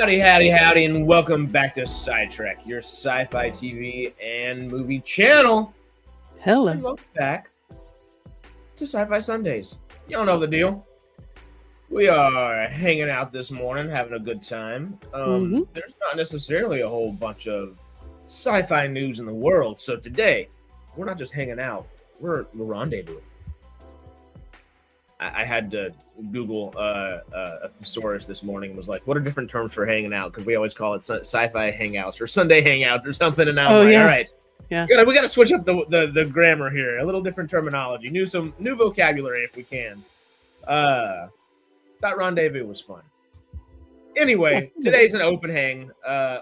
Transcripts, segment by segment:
Howdy, howdy, howdy, and welcome back to SciTrek, your sci-fi TV and movie channel. Hello. And welcome back to Sci-Fi Sundays. Y'all know the deal. We are hanging out this morning, having a good time. There's not necessarily a whole bunch of sci-fi news in the world, so today, we're not just hanging out, we're rendezvous. I had to Google a thesaurus this morning and was like, what are different terms for hanging out? Because we always call it sci-fi hangouts or Sunday hangouts or something. And now I'm like, all right, we got to switch up the grammar here. A little different terminology, new vocabulary if we can. Thought rendezvous was fun. Anyway, today's an open hang.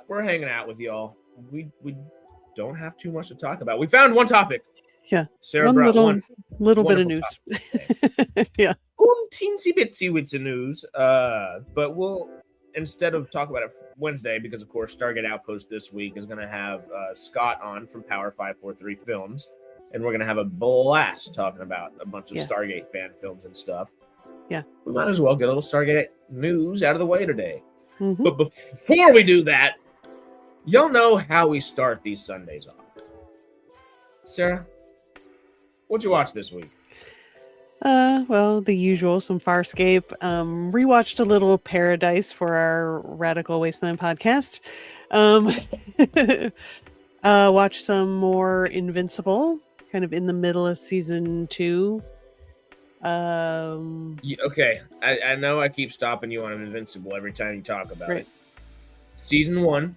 We're hanging out with y'all. We don't have too much to talk about. We found one topic. Yeah, Sarah brought one little bit of news. Yeah, teensy bitsy witsy news. But we'll, instead of talk about it Wednesday, because of course Stargate Outpost this week is going to have Scott on from Power 543 Films, and we're going to have a blast talking about a bunch of Stargate fan films and stuff. Yeah, we might as well get a little Stargate news out of the way today. But before we do that, y'all know how we start these Sundays off. Sarah, what'd you watch this week? Well, the usual, some Farscape. Rewatched a little Paradise for our Radical Wasteland podcast. Watched some more Invincible, kind of in the middle of season 2. Okay, I know I keep stopping you on Invincible every time you talk about it. Season 1,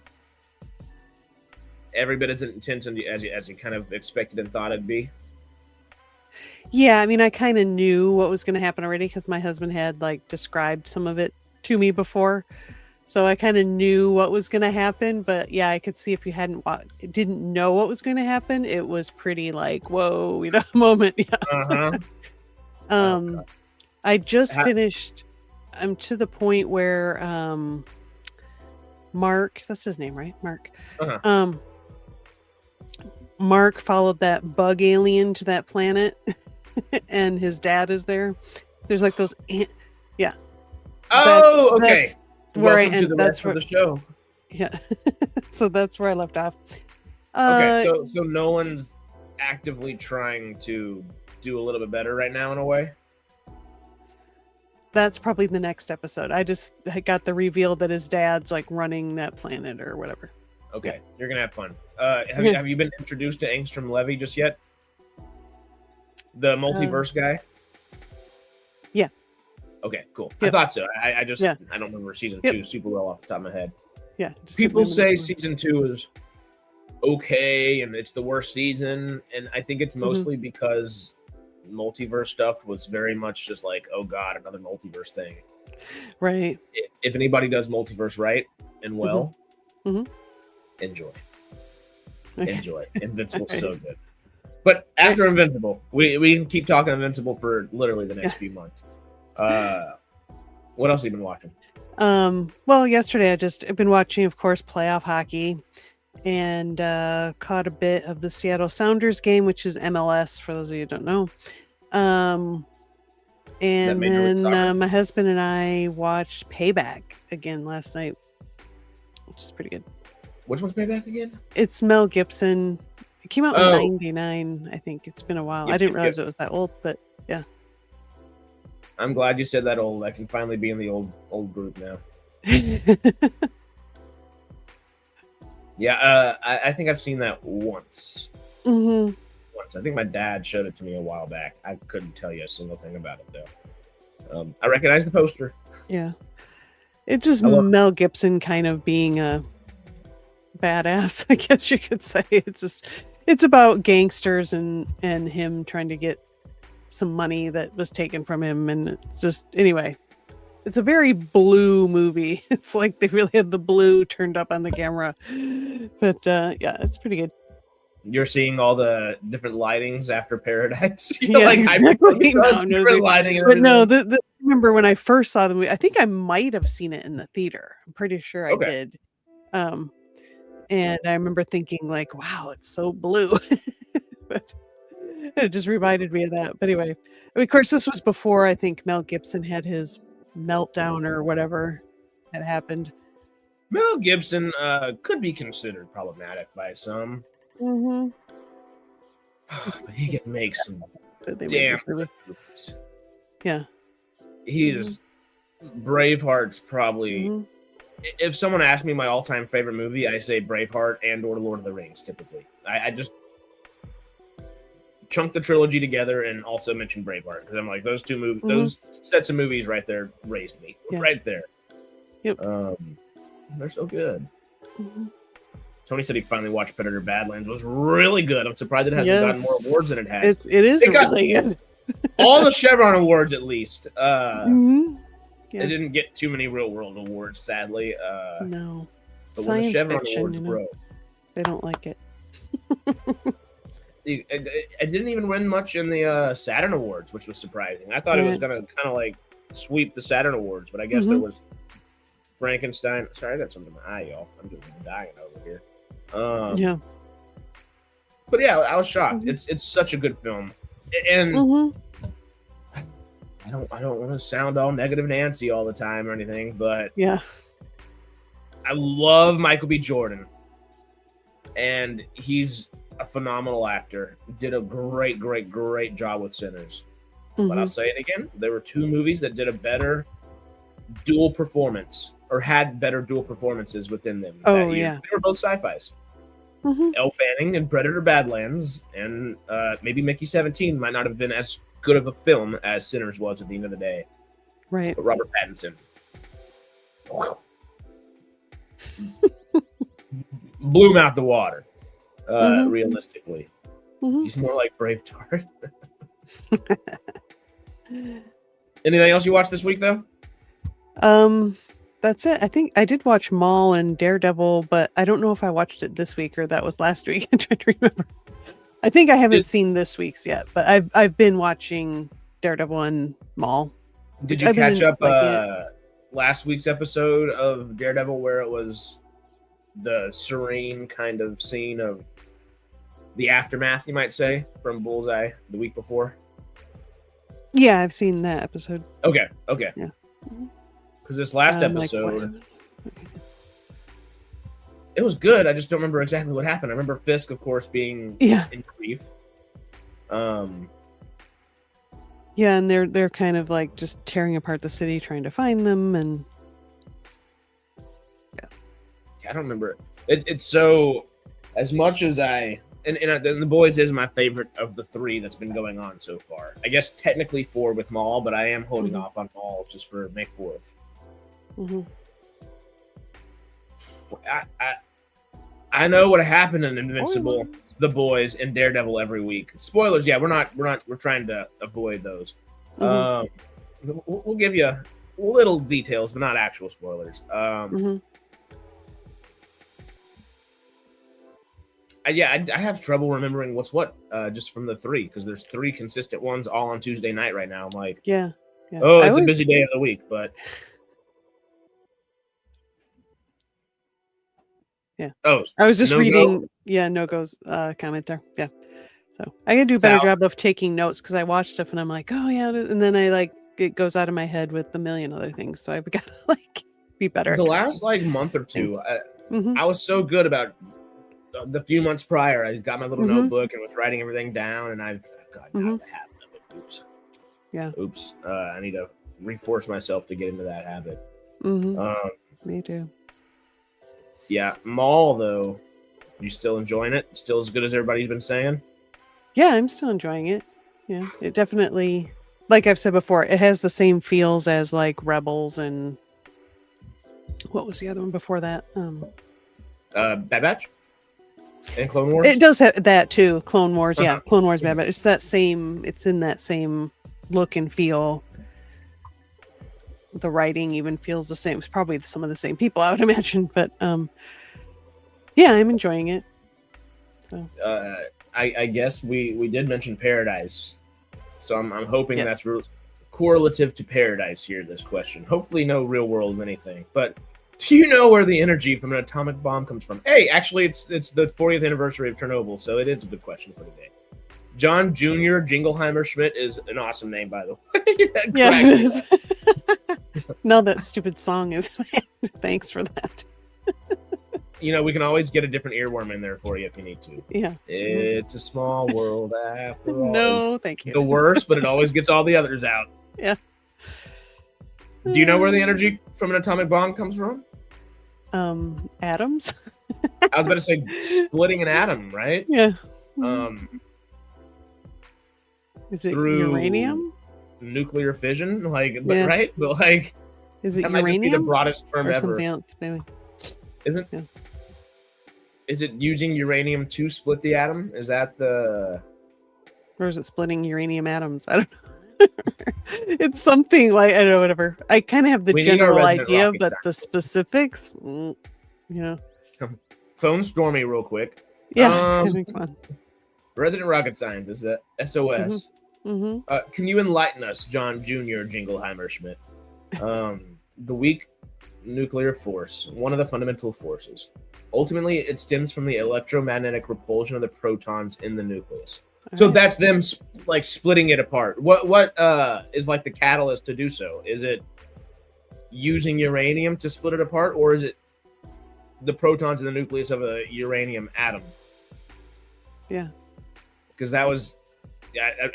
every bit as intense as you kind of expected and thought it'd be. Yeah, I mean, I kind of knew what was going to happen already because my husband had described some of it to me before, so I kind of knew what was going to happen. But yeah, I could see if you didn't know what was going to happen, it was pretty whoa, moment. Yeah. I just finished. I'm to the point where Mark, that's his name, right? Mark. Mark followed that bug alien to that planet, and his dad is there. There's those, yeah. Oh, okay. That's where Welcome to the rest of the show. Yeah. So that's where I left off. Okay, so Nolan's actively trying to do a little bit better right now in a way. That's probably the next episode. I got the reveal that his dad's running that planet or whatever. Okay, you're gonna have fun. Have you been introduced to Angstrom Levy just yet? The multiverse guy? Yeah. Okay, cool. Yep. I thought so. I just I don't remember season 2 super well off the top of my head. Yeah. People say season 2 is okay and it's the worst season, and I think it's mostly because multiverse stuff was very much just oh god, another multiverse thing. Right. If anybody does multiverse right and well, enjoy. Invincible's so good. But after Invincible, we can keep talking Invincible for literally the next few months. What else have you been watching? Well, yesterday I've been watching, of course, playoff hockey, and caught a bit of the Seattle Sounders game, which is MLS for those of you who don't know. And then my husband and I watched Payback again last night, which is pretty good. Which one's Payback again? It's Mel Gibson. It came out in 99, I think. It's been a while. I didn't realize it was that old, but yeah. I'm glad you said that old. I can finally be in the old group now. Yeah, I think I've seen that once. Once. I think my dad showed it to me a while back. I couldn't tell you a single thing about it, though. I recognize the poster. Yeah. It's just Mel Gibson kind of being a badass, I guess you could say. It's about gangsters and him trying to get some money that was taken from him, and it's just, anyway, it's a very blue movie. It's they really had the blue turned up on the camera, but yeah, it's pretty good. You're seeing all the different lightings after Paradise. Exactly. Different lighting. But no, I remember when I first saw the movie, I think I might have seen it in the theater. I'm pretty sure I did. And I remember thinking wow, it's so blue. But it just reminded me of that. But anyway, of course, this was before I think Mel Gibson had his meltdown or whatever had happened. Mel Gibson could be considered problematic by some. Mm-hmm. But he can make some damn good movies. Yeah. He is Braveheart's probably if someone asked me my all-time favorite movie, I say Braveheart and or Lord of the Rings typically. I just chunk the trilogy together and also mention Braveheart because I'm like those two movies, those sets of movies right there raised me right there. Yep. They're so good. Tony said he finally watched Predator Badlands. It was really good. I'm surprised it hasn't gotten more awards than it has. It is really good. All the Chevron awards, at least. It didn't get too many real world awards, sadly. No. But Science when the Chevron fiction, awards broke, they don't like it. It didn't even win much in the Saturn Awards, which was surprising. I thought it was going to kind of like sweep the Saturn Awards, but I guess there was Frankenstein. Sorry, I got something in my eye, y'all. I'm just dying over here. But yeah, I was shocked. It's such a good film, and I don't want to sound all negative Nancy all the time or anything, but I love Michael B. Jordan, and he's a phenomenal actor. Did a great job with Sinners. But I'll say it again: there were two movies that did a better dual performance or had better dual performances within them. They were both sci-fis. Elle Fanning in Predator Badlands and maybe Mickey 17 might not have been as good of a film as Sinners was at the end of the day. Right. But Robert Pattinson blew him out the water, realistically. He's more like Braveheart. Anything else you watched this week, though? That's it. I think I did watch Maul and Daredevil, but I don't know if I watched it this week or that was last week. I'm trying to remember. I think I haven't seen this week's yet, but I've been watching Daredevil and Maul. Did you catch up last week's episode of Daredevil where it was the serene kind of scene of the aftermath, you might say, from Bullseye the week before? Yeah, I've seen that episode. Okay. Yeah. Because this last episode, it was good. I just don't remember exactly what happened. I remember Fisk, of course, being in grief. And they're kind of like just tearing apart the city, trying to find them, and I don't remember it. It's so as much as and The Boys is my favorite of the three that's been going on so far. I guess technically 4 with Maul, but I am holding off on Maul just for May 4th. I know what happened in Invincible, The Boys, and Daredevil every week. Spoilers, we're trying to avoid those. We'll give you little details, but not actual spoilers. I have trouble remembering what's what just from the 3 because there's 3 consistent ones all on Tuesday night right now. I'm like, it's a busy day of the week, but I was just reading No-Go's comment there. So I gotta do a better job of taking notes because I watch stuff and I'm like, and then I it goes out of my head with a million other things, so I've got to be better. The last month or two I was so good about the few months prior. I got my little notebook and was writing everything down, and I've gotten out of the habit of it. Oops. I need to reforce myself to get into that habit. Me too. Yeah, Maul though, you still enjoying it? Still as good as everybody's been saying? Yeah, I'm still enjoying it. Yeah, it definitely, like I've said before, it has the same feels as like Rebels and what was the other one before that? Bad Batch and Clone Wars. It does have that too. Clone Wars, Clone Wars, Bad Batch. It's that same. It's in that same look and feel. The writing even feels the same. It's probably some of the same people, I would imagine, but I'm enjoying it. So I guess we did mention Paradise, so I'm hoping that's correlative to Paradise here. This question, hopefully, no real world anything. But do you know where the energy from an atomic bomb comes from? Hey, actually, it's the 40th anniversary of Chernobyl, so it is a good question for today. John Jr. Jingleheimer Schmidt is an awesome name, by the way. It is. No, that stupid song is. Thanks for that. we can always get a different earworm in there for you if you need to. Yeah. It's a small world after all. No, thank you. The worst, but it always gets all the others out. Yeah. Do you know where the energy from an atomic bomb comes from? Atoms. I was about to say splitting an atom, right? Yeah. Is it through uranium? Nuclear fission, right? But is it that uranium? might be the broadest term or ever. Something else, maybe. Isn't? Yeah. Is it using uranium to split the atom? Is that the? Or is it splitting uranium atoms? I don't know. It's something like, I don't know, whatever. I kind of have the general idea, but the specifics, Phone Stormy real quick. Yeah. Resident rocket scientist, SOS. Mm-hmm. Can you enlighten us, John Jr. Jingleheimer Schmidt? The weak nuclear force, one of the fundamental forces. Ultimately, it stems from the electromagnetic repulsion of the protons in the nucleus. So that's them splitting it apart. What is like the catalyst to do so? Is it using uranium to split it apart, or is it the protons in the nucleus of a uranium atom? Yeah. Because that was,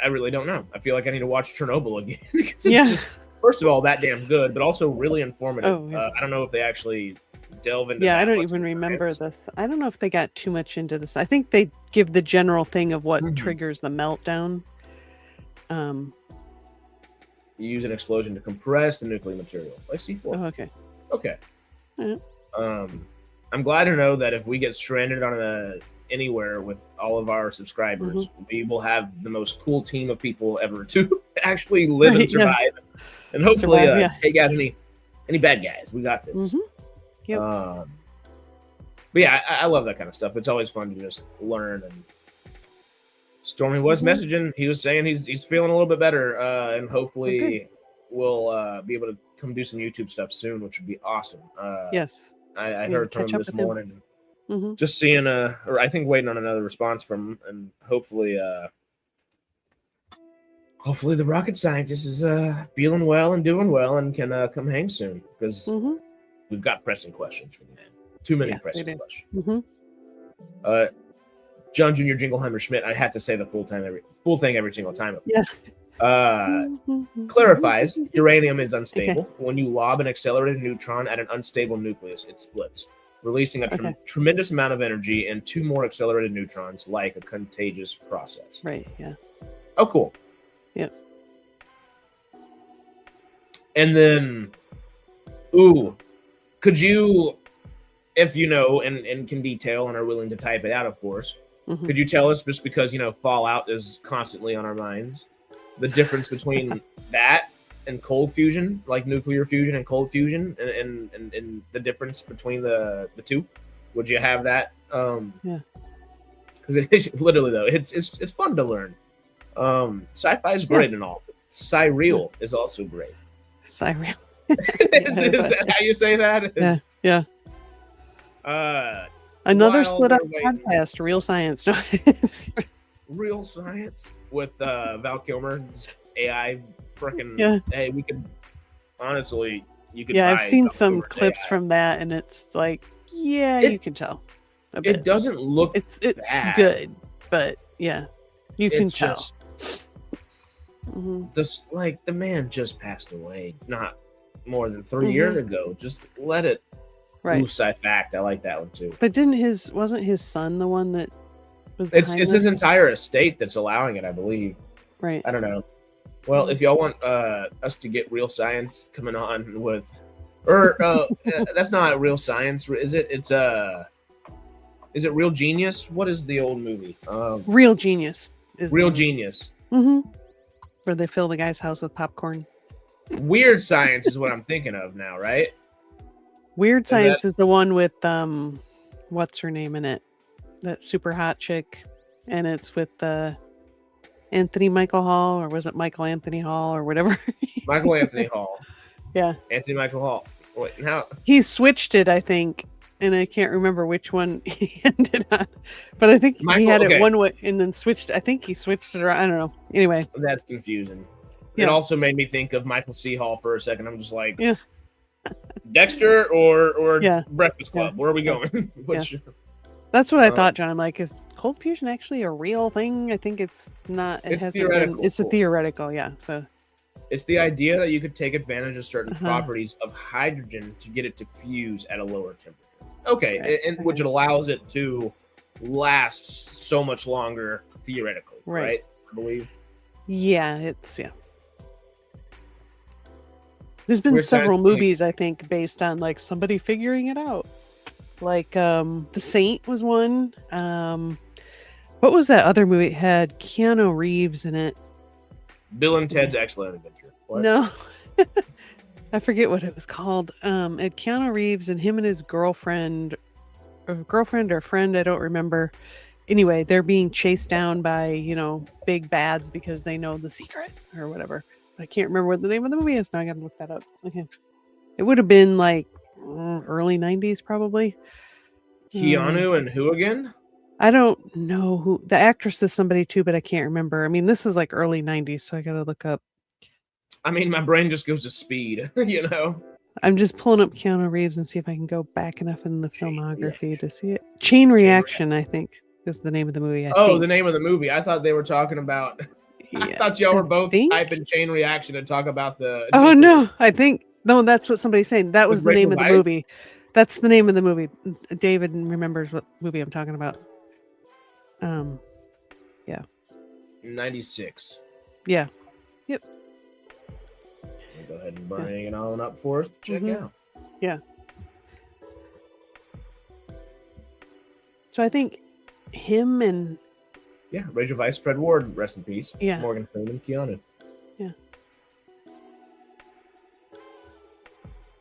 I really don't know. I feel like I need to watch Chernobyl again. It's just, first of all, that damn good, but also really informative. Oh, yeah. I don't know if they actually delve into. Yeah, I don't even remember this. I don't know if they got too much into this. I think they give the general thing of what triggers the meltdown. You use an explosion to compress the nuclear material, like C4. Oh, okay. Okay. Yeah. I'm glad to know that if we get stranded on anywhere with all of our subscribers, we will have the most cool team of people ever to actually live and survive, and hopefully take out any bad guys. We got this. Yep. But yeah, I love that kind of stuff. It's always fun to just learn. And Stormy was messaging. He was saying he's feeling a little bit better, and hopefully we'll be able to come do some YouTube stuff soon, which would be awesome. Yes. I heard from him this morning. Just seeing or I think waiting on another response from him, and hopefully the rocket scientist is feeling well and doing well and can come hang soon, because we've got pressing questions for the man. Too many pressing questions. John Jr. Jingleheimer Schmidt. I have to say the full thing every single time. Yeah. Clarifies uranium is unstable. When you lob an accelerated neutron at an unstable nucleus, it splits, releasing a tremendous amount of energy and 2 more accelerated neutrons, like a contagious process. Right. Yeah. Oh, cool. Yep. And then, could you, if you know and can detail and are willing to type it out, of course, could you tell us, just because Fallout is constantly on our minds, the difference between that and cold fusion, like nuclear fusion and cold fusion, and the difference between the two? Would you have that? Yeah. Because it literally, though, it's fun to learn. Sci-fi is great and all. Sci-real is also great. Sci-real. is that how you say that? Yeah. Another split up podcast, Real Science. Real Science with Val Kilmer's AI. Freaking hey, we could honestly, you could. Yeah, I've seen some clips from that, and it's like, you can tell. It doesn't look. It's bad. Good, but you can tell. Just, the man just passed away not more than 3 years ago. Just let it. Right. Sci-fact. I like that one too. But wasn't his son the one that was? It's his entire estate that's allowing it, I believe. Right. I don't know. Well, if y'all want us to get Real Science coming on with, or that's not Real Science, is it? Is it Real Genius? What is the old movie? Real Genius. Real Genius. Where they fill the guy's house with popcorn. Weird Science is what I'm thinking of now, right? Weird Science is the one with what's her name in it? That super hot chick, and it's with Anthony Michael Hall, or was it Michael Anthony Hall, or whatever? Michael Anthony Hall. Yeah. Anthony Michael Hall. Wait, now he switched it, I think, and I can't remember which one he ended on, but I think he had it one way and then switched. I think he switched it around. I don't know. Anyway, that's confusing. It also made me think of Michael C. Hall for a second. I'm just like, Dexter or Yeah. Breakfast Club? Where are we going? That's what I thought, John. Like, is cold fusion actually a real thing? I think it's not. It hasn't been. It's a theoretical, yeah. So it's the idea that you could take advantage of certain properties of hydrogen to get it to fuse at a lower temperature. Okay, right. And which allows it to last so much longer, theoretically, right? I believe. Yeah, There's been several movies, I think, based on like somebody figuring it out. Like The Saint was one. What was that other movie? It had Keanu Reeves in it. Bill and Ted's Excellent Adventure. What? No. I forget what it was called. It had Keanu Reeves and him and his girlfriend or friend, I don't remember. Anyway, they're being chased down by, big bads because they know the secret or whatever. I can't remember what the name of the movie is. Now I gotta look that up. Okay. It would have been like early 90s, probably. Keanu and who again? I don't know who. The actress is somebody too, but I can't remember. I mean, this is like early 90s, so I gotta look up. I mean, my brain just goes to speed, I'm just pulling up Keanu Reeves and see if I can go back enough in the filmography to see it. Chain Reaction, I think, is the name of the movie. I think. The name of the movie. I thought they were talking about... I thought y'all were both typing Chain Reaction and talk about the... Oh, no. No, that's what somebody's saying. That was the name of the movie. That's the name of the movie. David remembers what movie I'm talking about. Yeah. 96. Yeah. Yep. Go ahead and bring it on up for us to check out. Yeah. So I think him and... Yeah, Rachel Weisz, Fred Ward, rest in peace. Yeah. Morgan Freeman, Keanu. Yeah.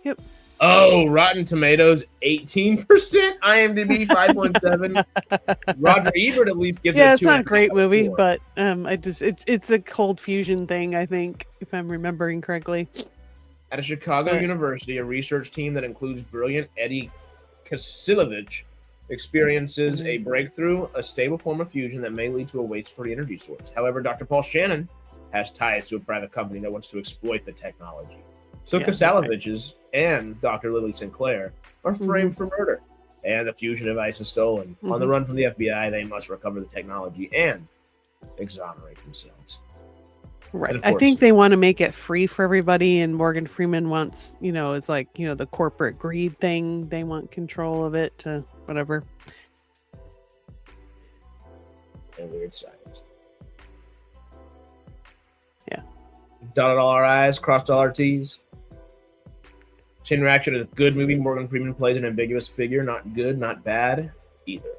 Yep. Oh, Rotten Tomatoes, 18%. IMDb, 5.7. Roger Ebert at least gives it a 2.5. Yeah, it's not a great movie, but it's a cold fusion thing, I think, if I'm remembering correctly. At a Chicago University, a research team that includes brilliant Eddie Kasilovich experiences a breakthrough, a stable form of fusion that may lead to a waste-free energy source. However, Dr. Paul Shannon has ties to a private company that wants to exploit the technology. So Kasalovich's and Dr. Lily Sinclair are framed for murder, and the fusion device is stolen. On the run from the FBI, they must recover the technology and exonerate themselves. Right. I think they want to make it free for everybody, and Morgan Freeman wants, it's like, the corporate greed thing. They want control of it to whatever. And weird science. Yeah. Dotted all our I's, crossed all our T's. Chain Reaction is a good movie. Morgan Freeman plays an ambiguous figure. Not good, not bad either.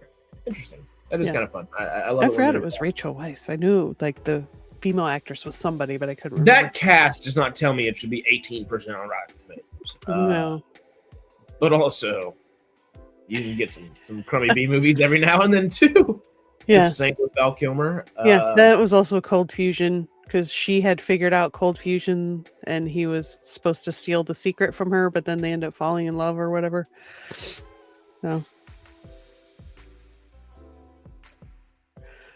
Interesting. That is kind of fun. I love it. I forgot it was Rachel Weisz. I knew like the female actress was somebody, but I couldn't remember. That cast does not tell me it should be 18% on Rotten Tomatoes. No. But also, you can get some crummy B movies every now and then too. Yeah. The Saint with Val Kilmer. Yeah, that was also Cold Fusion, because she had figured out cold fusion and he was supposed to steal the secret from her, but then they end up falling in love or whatever. No.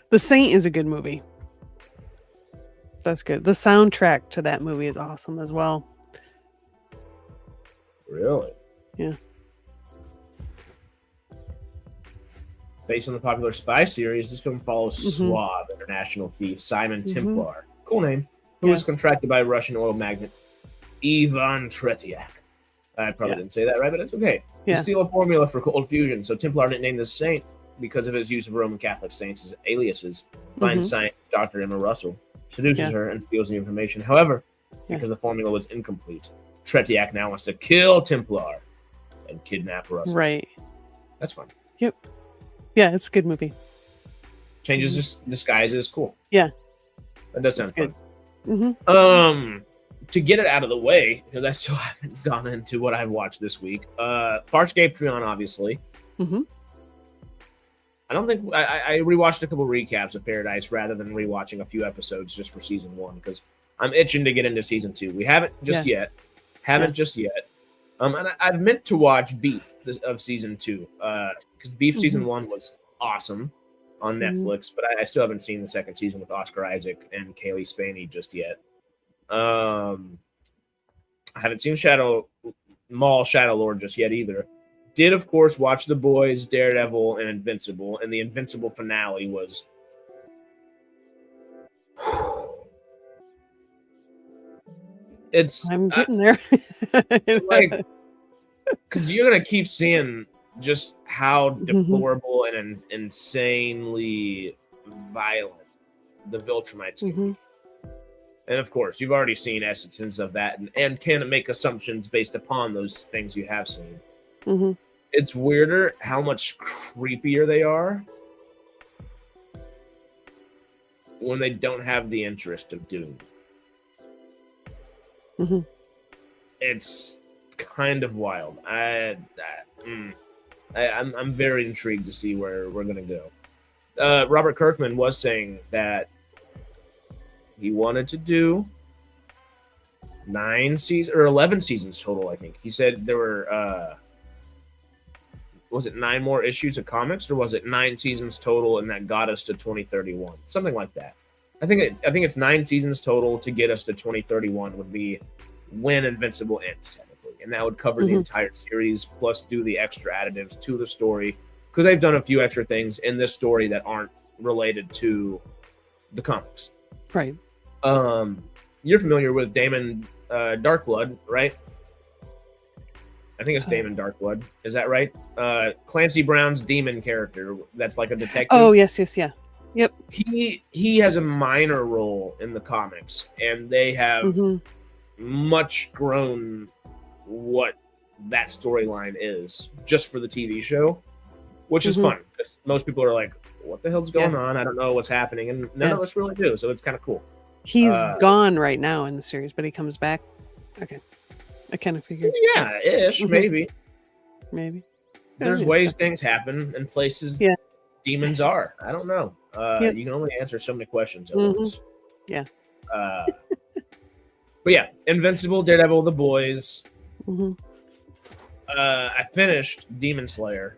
The Saint is a good movie. That's good. The soundtrack to that movie is awesome as well. Really? Yeah. Based on the popular spy series, this film follows Swab, international thief Simon Templar. Cool name. Who was contracted by Russian oil magnate Ivan Tretiak. I probably didn't say that right, but it's okay. To steal a formula for cold fusion. So Templar didn't name the saint because of his use of Roman Catholic saints as aliases. Finds scientist Dr. Emma Russell, seduces her, and steals the information. However, because the formula was incomplete, Tretiak now wants to kill Templar and kidnap Russell. Right. That's fun. Yep. Yeah, it's a good movie. Changes his disguises. Cool. Yeah. That does sound fun. To get it out of the way, because I still haven't gone into what I've watched this week. Farscape Patreon, obviously. I don't think I rewatched a couple recaps of Paradise rather than rewatching a few episodes just for season 1 because I'm itching to get into season 2. We haven't just yet. And I've meant to watch Beef of season 2 because Beef season 1 was awesome on Netflix, but I still haven't seen the second season with Oscar Isaac and Kaylee Spaney just yet. I haven't seen Shadow maul Shadow Lord just yet either. Did, of course, watch The Boys, Daredevil, and Invincible, and the Invincible finale was... I'm getting there. Like, because you're going to keep seeing just how deplorable and insanely violent the Viltrumites can be. And of course, you've already seen essences of that and can make assumptions based upon those things you have seen. It's weirder how much creepier they are when they don't have the interest of doing it. It's kind of wild. I'm very intrigued to see where we're going to go. Robert Kirkman was saying that he wanted to do 9 seasons or 11 seasons total, I think. He said there were, was it 9 more issues of comics, or was it 9 seasons total, and that got us to 2031? Something like that. I think it's 9 seasons total to get us to 2031 would be when Invincible ends, technically. And that would cover the entire series, plus do the extra additives to the story, because they've done a few extra things in this story that aren't related to the comics. Right. You're familiar with Damon Darkblood, right? I think it's Damon Darkblood. Is that right? Clancy Brown's demon character that's like a detective. Oh, yes, yeah. Yep. He has a minor role in the comics, and they have much grown what that storyline is just for the TV show, which is fun, because most people are like, what the hell's going on? I don't know what's happening, and none of us really do, so it's kind of cool. He's gone right now in the series, but he comes back. Okay. I kind of figured. Yeah, ish, maybe. Maybe. There's ways things happen and places demons are. I don't know. You can only answer so many questions at once. Yeah. But yeah, Invincible, Daredevil, The Boys. I finished Demon Slayer.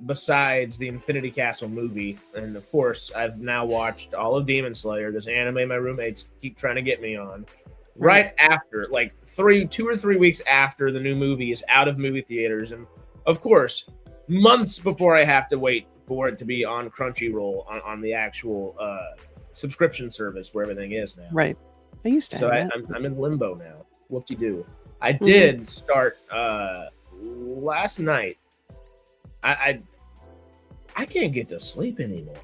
Besides the Infinity Castle movie, and of course, I've now watched all of Demon Slayer, this anime my roommates keep trying to get me on. Right after, like 2 or 3 weeks after the new movie is out of movie theaters, and of course, months before I have to wait for it to be on Crunchyroll on the actual subscription service where everything is now. Right. I used to. So I'm in limbo now. Whoop-de-doo. I did start last night. I can't get to sleep anymore.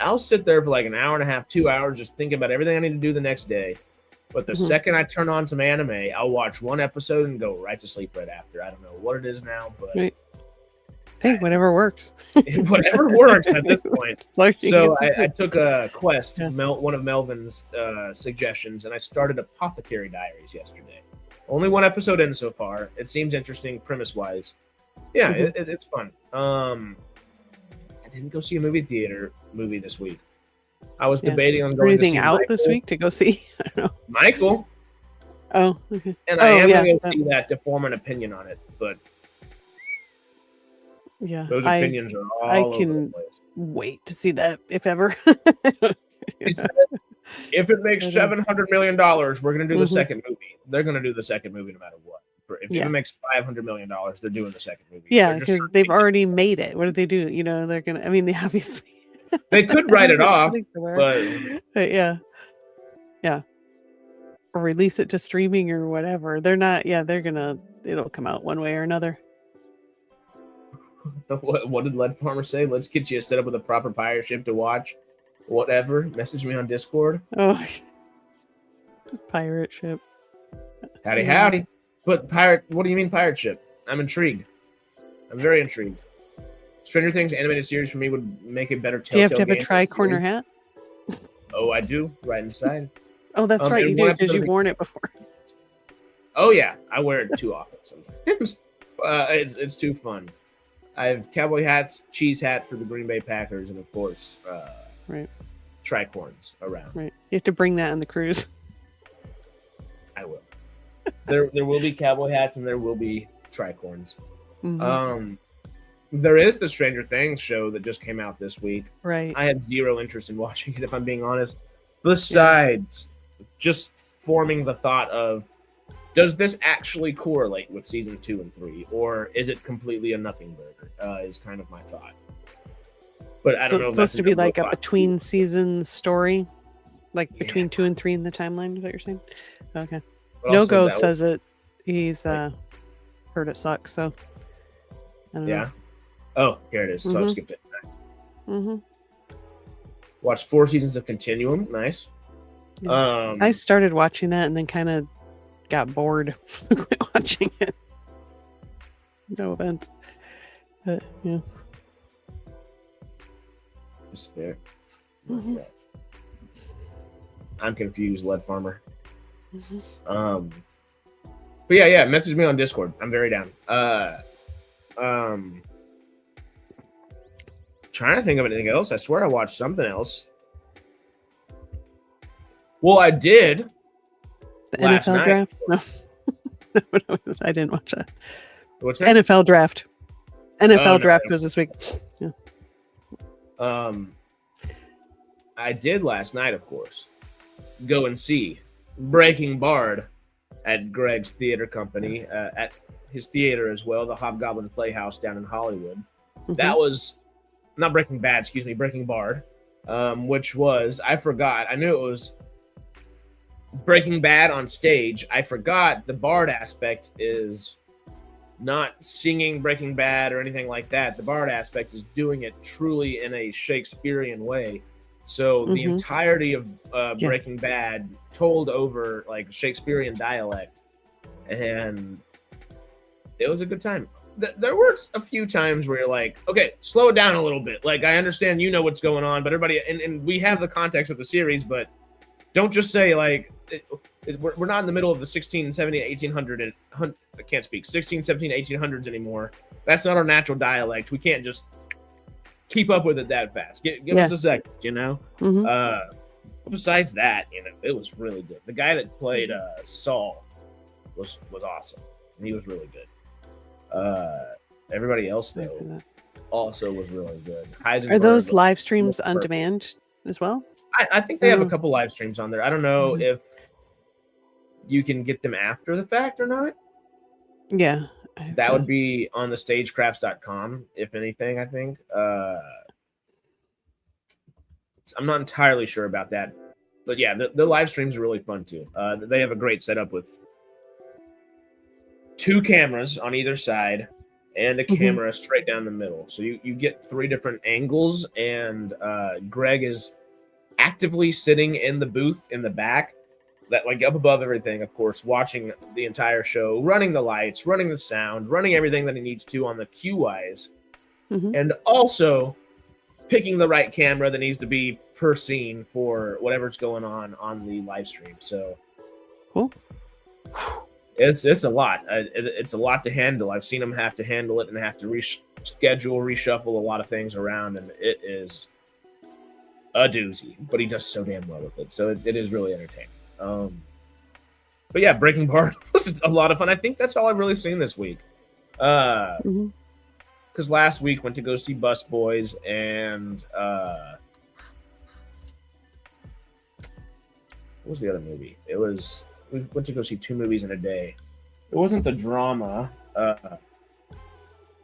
I'll sit there for like an hour and a half, 2 hours, just thinking about everything I need to do the next day. But the second I turn on some anime, I'll watch one episode and go right to sleep right after. I don't know what it is now, but hey, whatever works. Whatever works at this point. So I took a quest, one of Melvin's suggestions, and I started Apothecary Diaries yesterday. Only one episode in so far. It seems interesting premise-wise. Yeah, it's fun. I didn't go see a movie this week. I was debating on going to see out Michael. This week to go see. I don't know. Michael. Oh, okay. And I am going to see that to form an opinion on it, but those opinions are all over the place. Wait to see that, if ever. He said, if it makes $700 million, we're going to do the second movie. They're going to do the second movie no matter what. If it makes $500 million, they're doing the second movie. Yeah, because they've already made it. What do they do? They're going to, they obviously. They could write it off, but yeah. Or release it to streaming or whatever. They're not, they're going to, it'll come out one way or another. What did Lead Farmer say? Let's get you set up with a proper pirate ship to watch. Whatever. Message me on Discord. Oh, pirate ship. Howdy. But pirate, what do you mean pirate ship? I'm intrigued. I'm very intrigued. Stranger Things animated series for me would make it better. Do you have to have a tri-corner hat? Oh, I do. Right inside. Oh, that's right. You do, because you've worn it before. Oh, yeah. I wear it too often sometimes. It's too fun. I have cowboy hats, cheese hat for the Green Bay Packers, and of course, tricorns around. Right. You have to bring that on the cruise. I will. There will be cowboy hats and there will be tricorns. There is the Stranger Things show that just came out this week. Right. I have zero interest in watching it, if I'm being honest. Besides just forming the thought of, does this actually correlate with season 2 and 3, or is it completely a nothing burger? Is kind of my thought. But I don't know. It's supposed to be like a between season story, like between 2 and 3 in the timeline. Is what you're saying? Okay. No Go says it. He's heard it sucks. So I don't know. Oh, here it is. So I skipped it. Mm-hmm. Watched 4 seasons of Continuum. Nice. Yeah. I started watching that and then kind of got bored. Quit watching it. No offense, but yeah. Despair. I'm confused, Lead Farmer. But yeah. Message me on Discord. I'm very down. Trying to think of anything else. I swear I watched something else. Well, I did. The NFL draft? No. I didn't watch that. What's that? NFL draft. NFL draft was this week. Yeah. I did last night, of course, go and see Breaking Bard at Greg's theater company, at his theater as well, the Hobgoblin Playhouse down in Hollywood. That was not Breaking Bad, excuse me, Breaking Bard, which was, I forgot. I knew it was Breaking Bad on stage. I forgot the Bard aspect is not singing Breaking Bad or anything like that. The Bard aspect is doing it truly in a Shakespearean way. So the entirety of Breaking Bad told over like Shakespearean dialect, and it was a good time. There were a few times where you're like, okay, slow it down a little bit. Like, I understand you know what's going on, but everybody, and we have the context of the series, but don't just say like, we're not in the middle of the 16, 17, 1800, I can't speak, 16, 17, 1800s anymore. That's not our natural dialect. We can't just keep up with it that fast. Give us a second, you know? Besides that, you know, it was really good. The guy that played Saul was awesome. He was really good. Everybody else, though, also was really good. Heisenberg, are those live streams on demand as well? I think they have a couple live streams on there. I don't know if you can get them after the fact or not. Yeah. That would be on the stagecrafts.com, if anything, I think. I'm not entirely sure about that. But yeah, the live streams are really fun too. They have a great setup with 2 cameras on either side and a camera straight down the middle. So you get 3 different angles, and Greg is actively sitting in the booth in the back, that like up above everything, of course, watching the entire show, running the lights, running the sound, running everything that he needs to on the cue-wise, and also picking the right camera that needs to be per scene for whatever's going on the live stream. So cool. It's a lot. It's a lot to handle. I've seen him have to handle it and have to reshuffle a lot of things around, and it is a doozy. But he does so damn well with it, so it is really entertaining. But yeah, Breaking Bard was a lot of fun. I think that's all I've really seen this week. Because last week went to go see Bus Boys, and what was the other movie? We went to go see 2 movies in a day. It wasn't the drama. I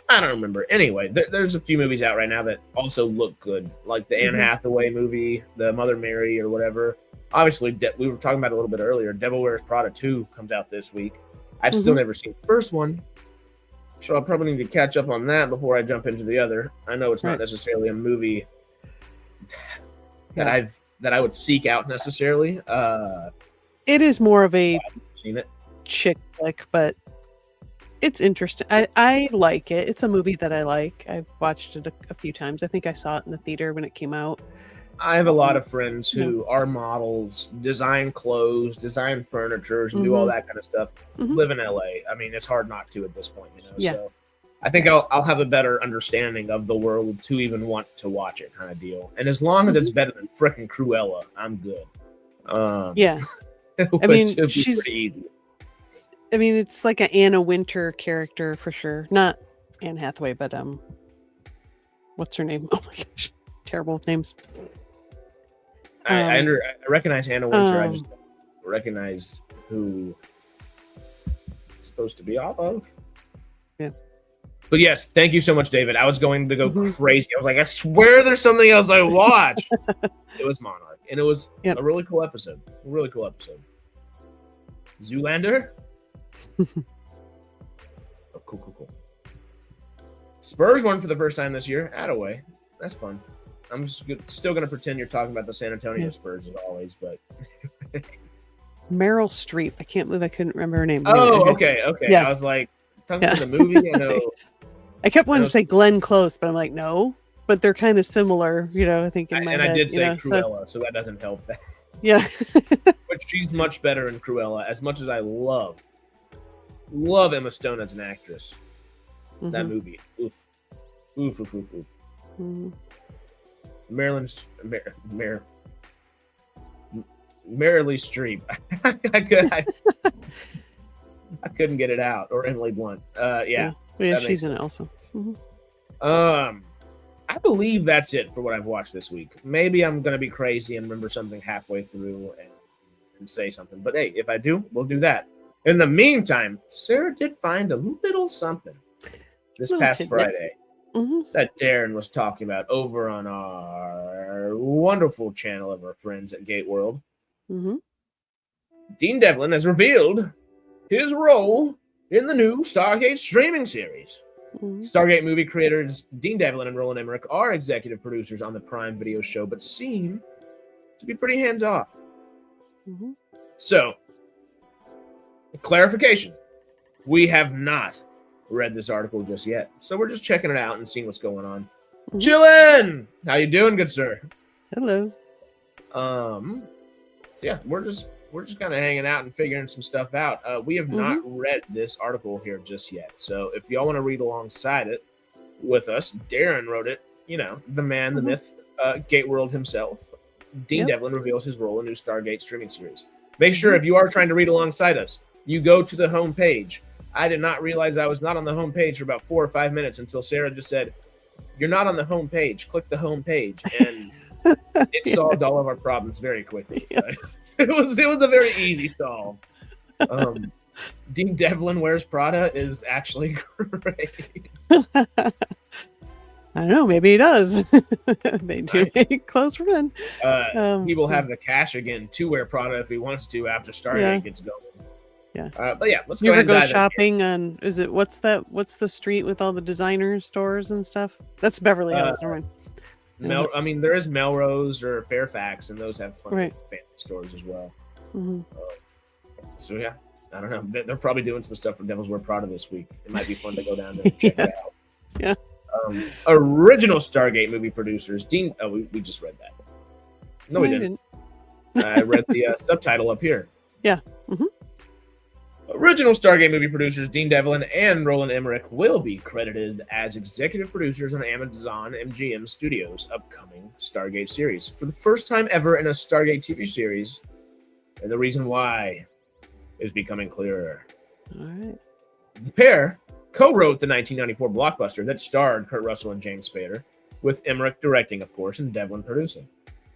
don't remember. Anyway, there's a few movies out right now that also look good, like the Anne Hathaway movie, the Mother Mary or whatever. Obviously, we were talking about it a little bit earlier. Devil Wears Prada 2 comes out this week. I've still never seen the first one, so I'll probably need to catch up on that before I jump into the other. I know it's not necessarily a movie that I would seek out necessarily. It is more of a chick flick, but it's interesting. I like it. It's a movie that I like. I've watched it a few times. I think I saw it in the theater when it came out. I have a lot of friends who are models, design clothes, design furniture, and do all that kind of stuff. Live in LA. I mean, it's hard not to at this point, you know. Yeah. So I think I'll have a better understanding of the world to even want to watch it, kind of deal. And as long as it's better than frickin' Cruella, I'm good. Yeah. I mean, she's pretty easy. I mean, it's like an Anna Wintour character for sure. Not Anne Hathaway, but what's her name? Oh my gosh, terrible names. I recognize Anna Wintour. I just don't recognize who supposed to be off of. Yeah. But yes, thank you so much, David. I was going to go crazy. I was like, I swear there's something else I watched. It was Monarch, and it was a really cool episode. A really cool episode. Zoolander. Oh, cool. Spurs won for the first time this year. Attaway. That's fun. I'm still going to pretend you're talking about the San Antonio Spurs as always, but... Meryl Streep. I can't believe I couldn't remember her name. Oh, okay. Yeah. I was like, talking about the movie, I know... I kept wanting to say Glenn Close, but I'm like, no. But they're kind of similar, I think in my head. And I did say Cruella, so that doesn't help that. Yeah. But she's much better in Cruella, as much as I love Emma Stone as an actress. That movie. Oof. Mm-hmm. Marilee Streep. I couldn't get it out. Or Emily Blunt. Yeah, she's in it also. I believe that's it for what I've watched this week. Maybe I'm going to be crazy and remember something halfway through and say something. But hey, if I do, we'll do that. In the meantime, Sarah did find a little something this past Friday that Darren was talking about over on our wonderful channel of our friends at Gate World. Dean Devlin has revealed his role in the new Stargate streaming series. Stargate movie creators Dean Devlin and Roland Emmerich are executive producers on the Prime Video show, but seem to be pretty hands-off. So, clarification. We have not read this article just yet, so we're just checking it out and seeing what's going on. Chillin'! How you doing, good sir? Hello. So yeah, we're just kind of hanging out and figuring some stuff out. We have not read this article here just yet. So if y'all want to read alongside it with us, Darren wrote it, the man, the myth, Gate World himself. Dean Devlin reveals his role in new Stargate streaming series. Make sure if you are trying to read alongside us, you go to the home page. I did not realize I was not on the home page for about 4 or 5 minutes until Sarah just said, "You're not on the home page. Click the home page." And it solved all of our problems very quickly. Yes. It was a very easy solve. Dean Devlin Wears Prada is actually great. I don't know. Maybe he does. They do make clothes for men. He will have the cash again to wear Prada if he wants to after Stargate gets going. Yeah. But yeah, let's you go ahead and go dive shopping on, what's the street with all the designer stores and stuff? That's Beverly Hills. Never mind. There is Melrose or Fairfax, and those have plenty of fancy stores as well. So yeah, I don't know. They're probably doing some stuff for Devil's Wear Prada this week. It might be fun to go down there and check it out. Yeah. Original Stargate movie producers, Dean. Oh, we just read that. No, we didn't. I read the subtitle up here. Yeah. Original Stargate movie producers Dean Devlin and Roland Emmerich will be credited as executive producers on Amazon MGM Studios' upcoming Stargate series for the first time ever in a Stargate TV series, and the reason why is becoming clearer. All right. The pair co-wrote the 1994 blockbuster that starred Kurt Russell and James Spader, with Emmerich directing, of course, and Devlin producing.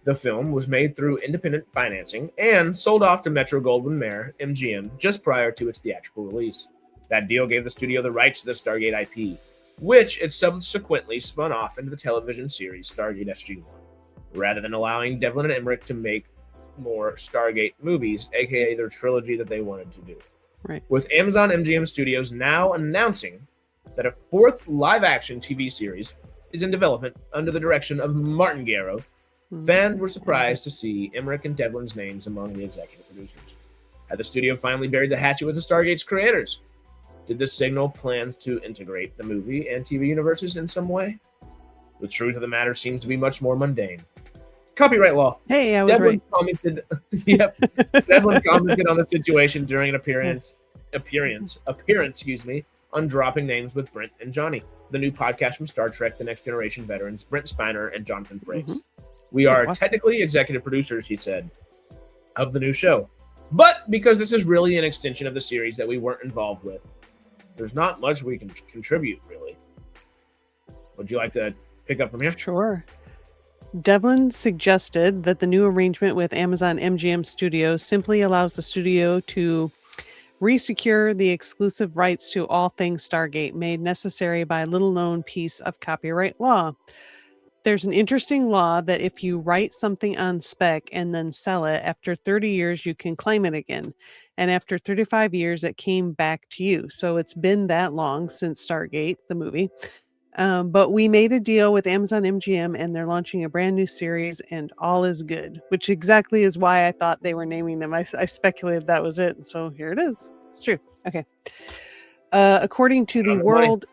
The film was made through independent financing and sold off to Metro-Goldwyn-Mayer, MGM, just prior to its theatrical release. That deal gave the studio the rights to the Stargate IP, which it subsequently spun off into the television series Stargate SG-1, rather than allowing Devlin and Emmerich to make more Stargate movies, aka their trilogy that they wanted to do. Right. With Amazon MGM Studios now announcing that a fourth live-action TV series is in development under the direction of Martin Garrow, fans were surprised to see Emmerich and Devlin's names among the executive producers. Had the studio finally buried the hatchet with the Stargate's creators? Did this signal plans to integrate the movie and TV universes in some way? The truth of the matter seems to be much more mundane. Copyright law. Hey, I was Devlin right. commented. Devlin commented on the situation during an appearance, on dropping names with Brent and Johnny, the new podcast from Star Trek: The Next Generation veterans Brent Spiner and Jonathan Frakes. We are technically executive producers, he said, of the new show. But because this is really an extension of the series that we weren't involved with, there's not much we can contribute, really. Would you like to pick up from here? Sure. Devlin suggested that the new arrangement with Amazon MGM Studios simply allows the studio to resecure the exclusive rights to all things Stargate made necessary by a little-known piece of copyright law. There's an interesting law that if you write something on spec and then sell it, after 30 years, you can claim it again. And after 35 years, it came back to you. So it's been that long since Stargate, the movie. But we made a deal with Amazon MGM and they're launching a brand new series and all is good, which exactly is why I thought they were naming them. I speculated that was it. And so here it is. It's true. Okay. According to the World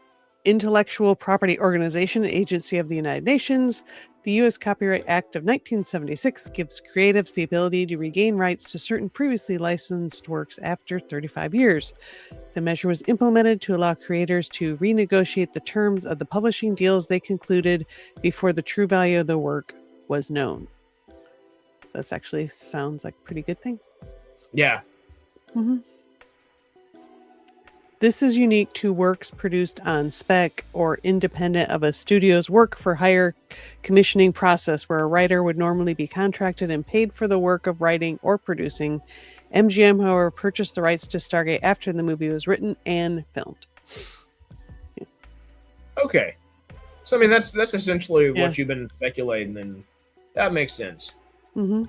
Intellectual Property Organization, an agency of the United Nations, the U.S. Copyright Act of 1976 gives creatives the ability to regain rights to certain previously licensed works after 35 years. The measure was implemented to allow creators to renegotiate the terms of the publishing deals they concluded before the true value of the work was known. This actually sounds like a pretty good thing. Yeah. Mm-hmm. This is unique to works produced on spec or independent of a studio's work for hire commissioning process, where a writer would normally be contracted and paid for the work of writing or producing. MGM, however, purchased the rights to Stargate after the movie was written and filmed. Yeah. Okay. So, I mean, that's essentially what you've been speculating, and that makes sense. Mm-hmm.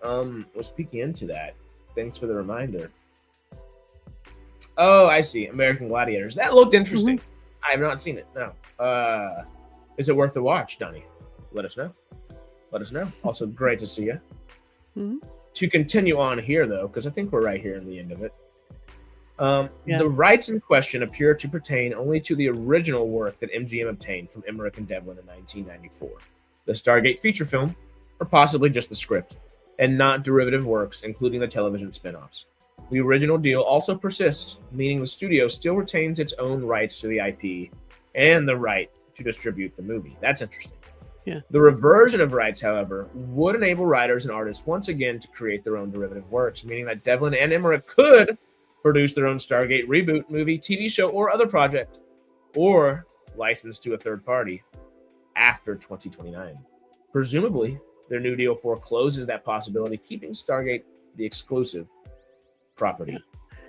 Well, speaking into that, thanks for the reminder. Oh, I see. American Gladiators. That looked interesting. Mm-hmm. I have not seen it. No. Is it worth the watch, Donnie? Let us know. Let us know. Also, great to see you. Mm-hmm. To continue on here, though, because I think we're right here in the end of it. The rights in question appear to pertain only to the original work that MGM obtained from Emmerich and Devlin in 1994. The Stargate feature film, or possibly just the script, and not derivative works, including the television spin-offs. The original deal also persists, meaning the studio still retains its own rights to the IP and the right to distribute the movie. That's interesting. Yeah. The reversion of rights, however, would enable writers and artists once again to create their own derivative works, meaning that Devlin and Emmerich could produce their own Stargate reboot, movie, TV show, or other project, or license to a third party after 2029. Presumably, their new deal forecloses that possibility, keeping Stargate the exclusive property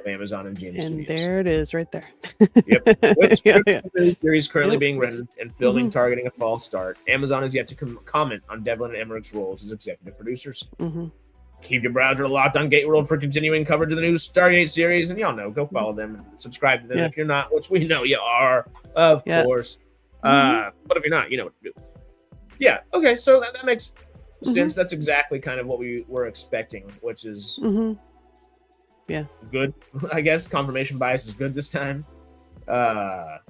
of Amazon and MGM Studios. And there it is right there. Yep. With the series currently being written and filming targeting a fall start, Amazon has yet to comment on Devlin and Emmerich's roles as executive producers. Mm-hmm. Keep your browser locked on Gate World for continuing coverage of the new Stargate series, and y'all know, go follow them and subscribe to them if you're not, which we know you are, of course. But if you're not, you know what to do. Yeah, okay, so that makes sense. That's exactly kind of what we were expecting, which is good, I guess. Confirmation bias is good this time. But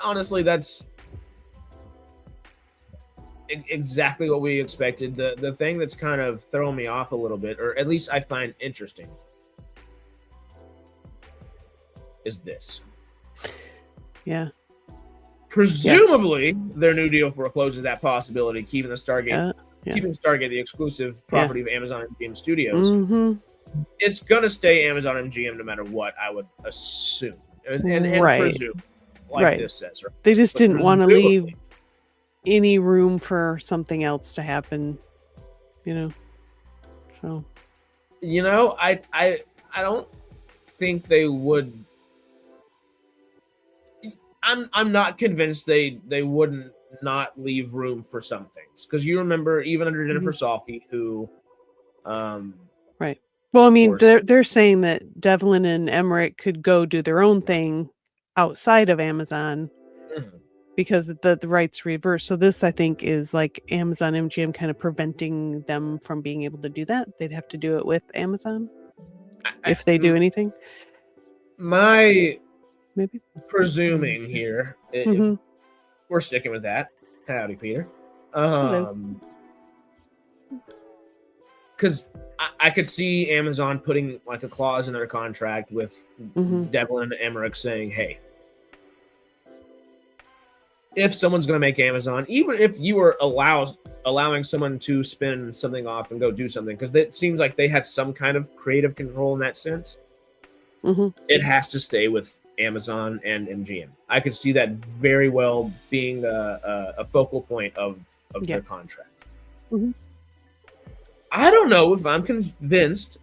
honestly, that's exactly what we expected. The thing that's kind of throwing me off a little bit, or at least I find interesting, is this. Presumably, their new deal forecloses that possibility, keeping the Stargate keeping Stargate the exclusive property of Amazon and MGM Studios. It's gonna stay Amazon and MGM no matter what, I would assume, and presume, like this says. Right? They just didn't want to leave any room for something else to happen, you know. So, you know, I don't think they would. I'm not convinced they wouldn't not leave room for some things, because you remember even under Jennifer Salke, who well, I mean, they're saying that Devlin and Emmerich could go do their own thing outside of Amazon because the rights reverse. So this, I think, is like Amazon MGM kind of preventing them from being able to do that. They'd have to do it with Amazon if they do anything. My maybe presuming here, if we're sticking with that. Howdy, Peter. Because I could see Amazon putting like a clause in their contract with Devlin and Emmerich saying, hey, if someone's going to make Amazon, even if you were allowing someone to spin something off and go do something, because it seems like they have some kind of creative control in that sense, it has to stay with Amazon and MGM. I could see that very well being a focal point of their contract. I don't know if I'm convinced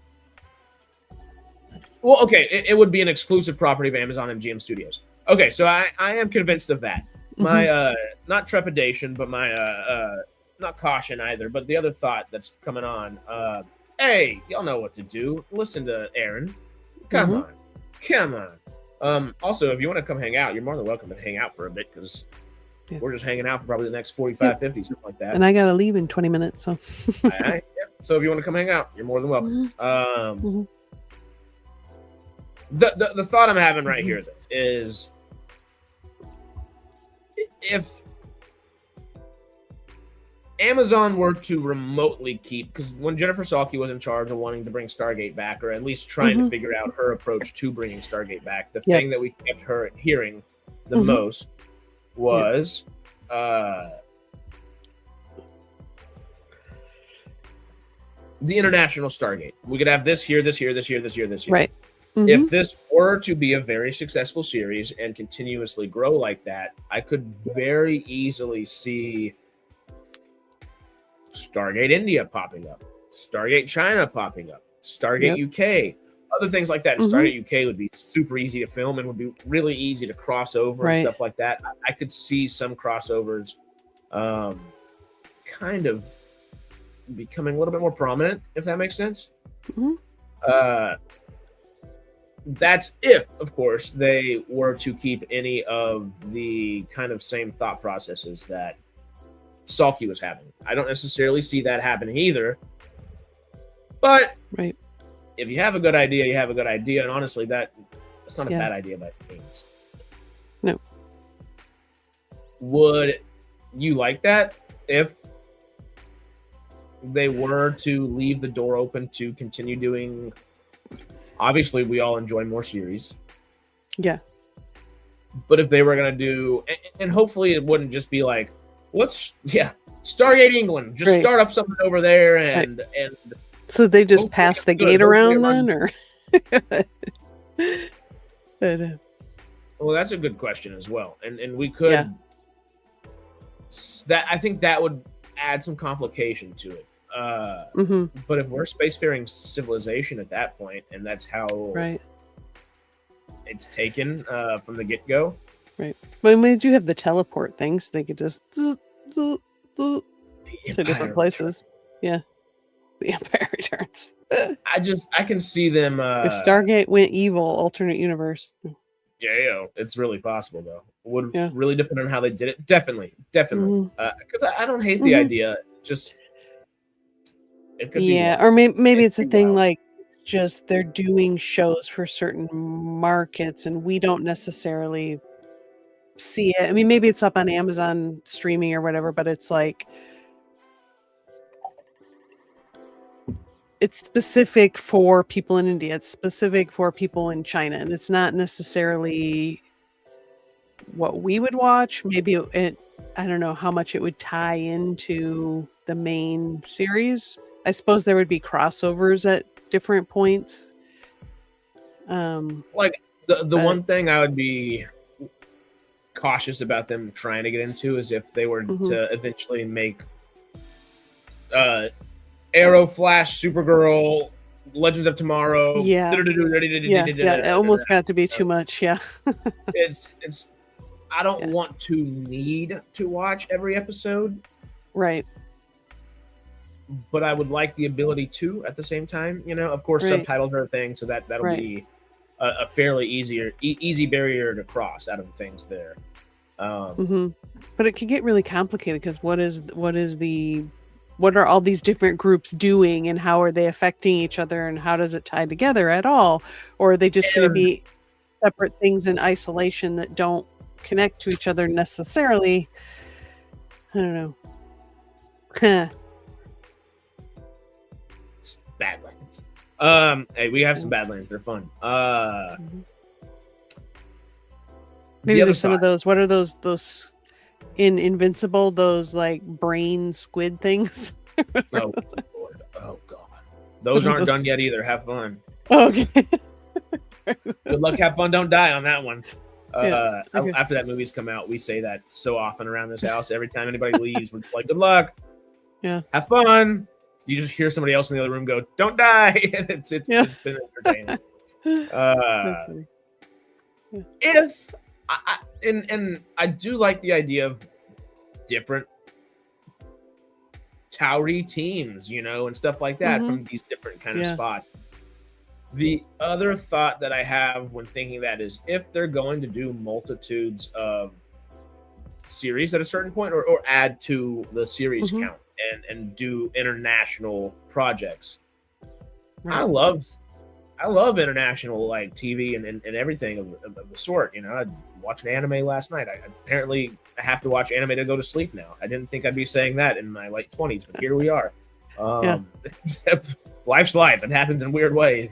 Well, okay, it would be an exclusive property of Amazon MGM Studios. Okay, so I am convinced of that. My not trepidation, but my not caution either, but the other thought that's coming on. Hey, y'all know what to do. Listen to Aaron. Come on. Also, if you want to come hang out, you're more than welcome to hang out for a bit, because we're just hanging out for probably the next 45, 50, something like that. And I gotta leave in 20 minutes, so. So if you want to come hang out, you're more than welcome. The thought I'm having right here is, if Amazon were to remotely keep, because when Jennifer Salke was in charge of wanting to bring Stargate back, or at least trying to figure out her approach to bringing Stargate back, the thing that we kept her hearing the most was the international Stargate. We could have this here, this here, this here, this here, this here. Right. If this were to be a very successful series and continuously grow like that, I could very easily see Stargate India popping up, Stargate China popping up, Stargate UK, other things like that. And Stargate UK would be super easy to film and would be really easy to cross over and stuff like that. I could see some crossovers kind of becoming a little bit more prominent, if that makes sense. That's if, of course, they were to keep any of the kind of same thought processes that Salke was having. I don't necessarily see that happening either. But if you have a good idea, you have a good idea. And honestly, that's not a bad idea by any means. No. Would you like that if they were to leave the door open to continue doing? Obviously, we all enjoy more series. Yeah. But if they were going to do, and hopefully it wouldn't just be like, Stargate England, just start up something over there, and so they just pass the gate around then, or? Well, that's a good question as well, and we could. That I think that would add some complication to it. But if we're a spacefaring civilization at that point, and that's how it's taken from the get-go. Right. When we do have the teleport things, they could just to different places. Yeah. The Empire Returns. I can see them. If Stargate went evil, alternate universe. Yeah, it's really possible though. Would really depend on how they did it. Definitely. Because I don't hate the idea. Just it could be or maybe it's a thing like it's just they're doing shows for certain markets, and we don't necessarily see it. I mean, maybe it's up on Amazon streaming or whatever, but it's like it's specific for people in India. It's specific for people in China, and it's not necessarily what we would watch. Maybe I don't know how much it would tie into the main series. I suppose there would be crossovers at different points. Like the one thing I would be cautious about them trying to get into is if they were to eventually make Arrow, Flash, Supergirl, Legends of Tomorrow. It almost got to be too much. It's I don't want to need to watch every episode. Right. But I would like the ability to at the same time. Of course, subtitles are a thing, so that'll be a fairly easy barrier to cross out of things there. But it can get really complicated because what are all these different groups doing, and how are they affecting each other, and how does it tie together at all? Or are they just going to be separate things in isolation that don't connect to each other necessarily? I don't know. It's Badlands. Hey, we have some Badlands. They're fun. Maybe there's some of those. What are those in Invincible? Those like brain squid things? Oh Lord. Oh God. Those aren't done yet either. Have fun. Okay. Good luck. Have fun. Don't die on that one. After that movie's come out, we say that so often around this house. Every time anybody leaves, we're just like, good luck. Yeah. Have fun. You just hear somebody else in the other room go, don't die. And it's been entertaining. That's funny. Yeah. If and I do like the idea of different Tauri teams, and stuff like that from these different kind of spots. The other thought that I have when thinking that is if they're going to do multitudes of series at a certain point or add to the series count and do international projects. Right. I love international like TV and everything of the sort. I watched an anime last night. I have to watch anime to go to sleep now. I didn't think I'd be saying that in my late 20s, but here we are. Life's life. It happens in weird ways,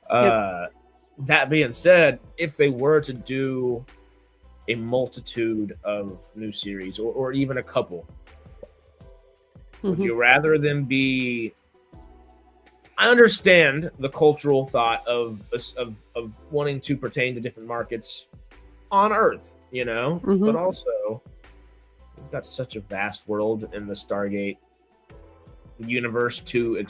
That being said, if they were to do a multitude of new series or even a couple, would you rather them be... I understand the cultural thought of wanting to pertain to different markets on Earth, but also we've got such a vast world in the Stargate universe to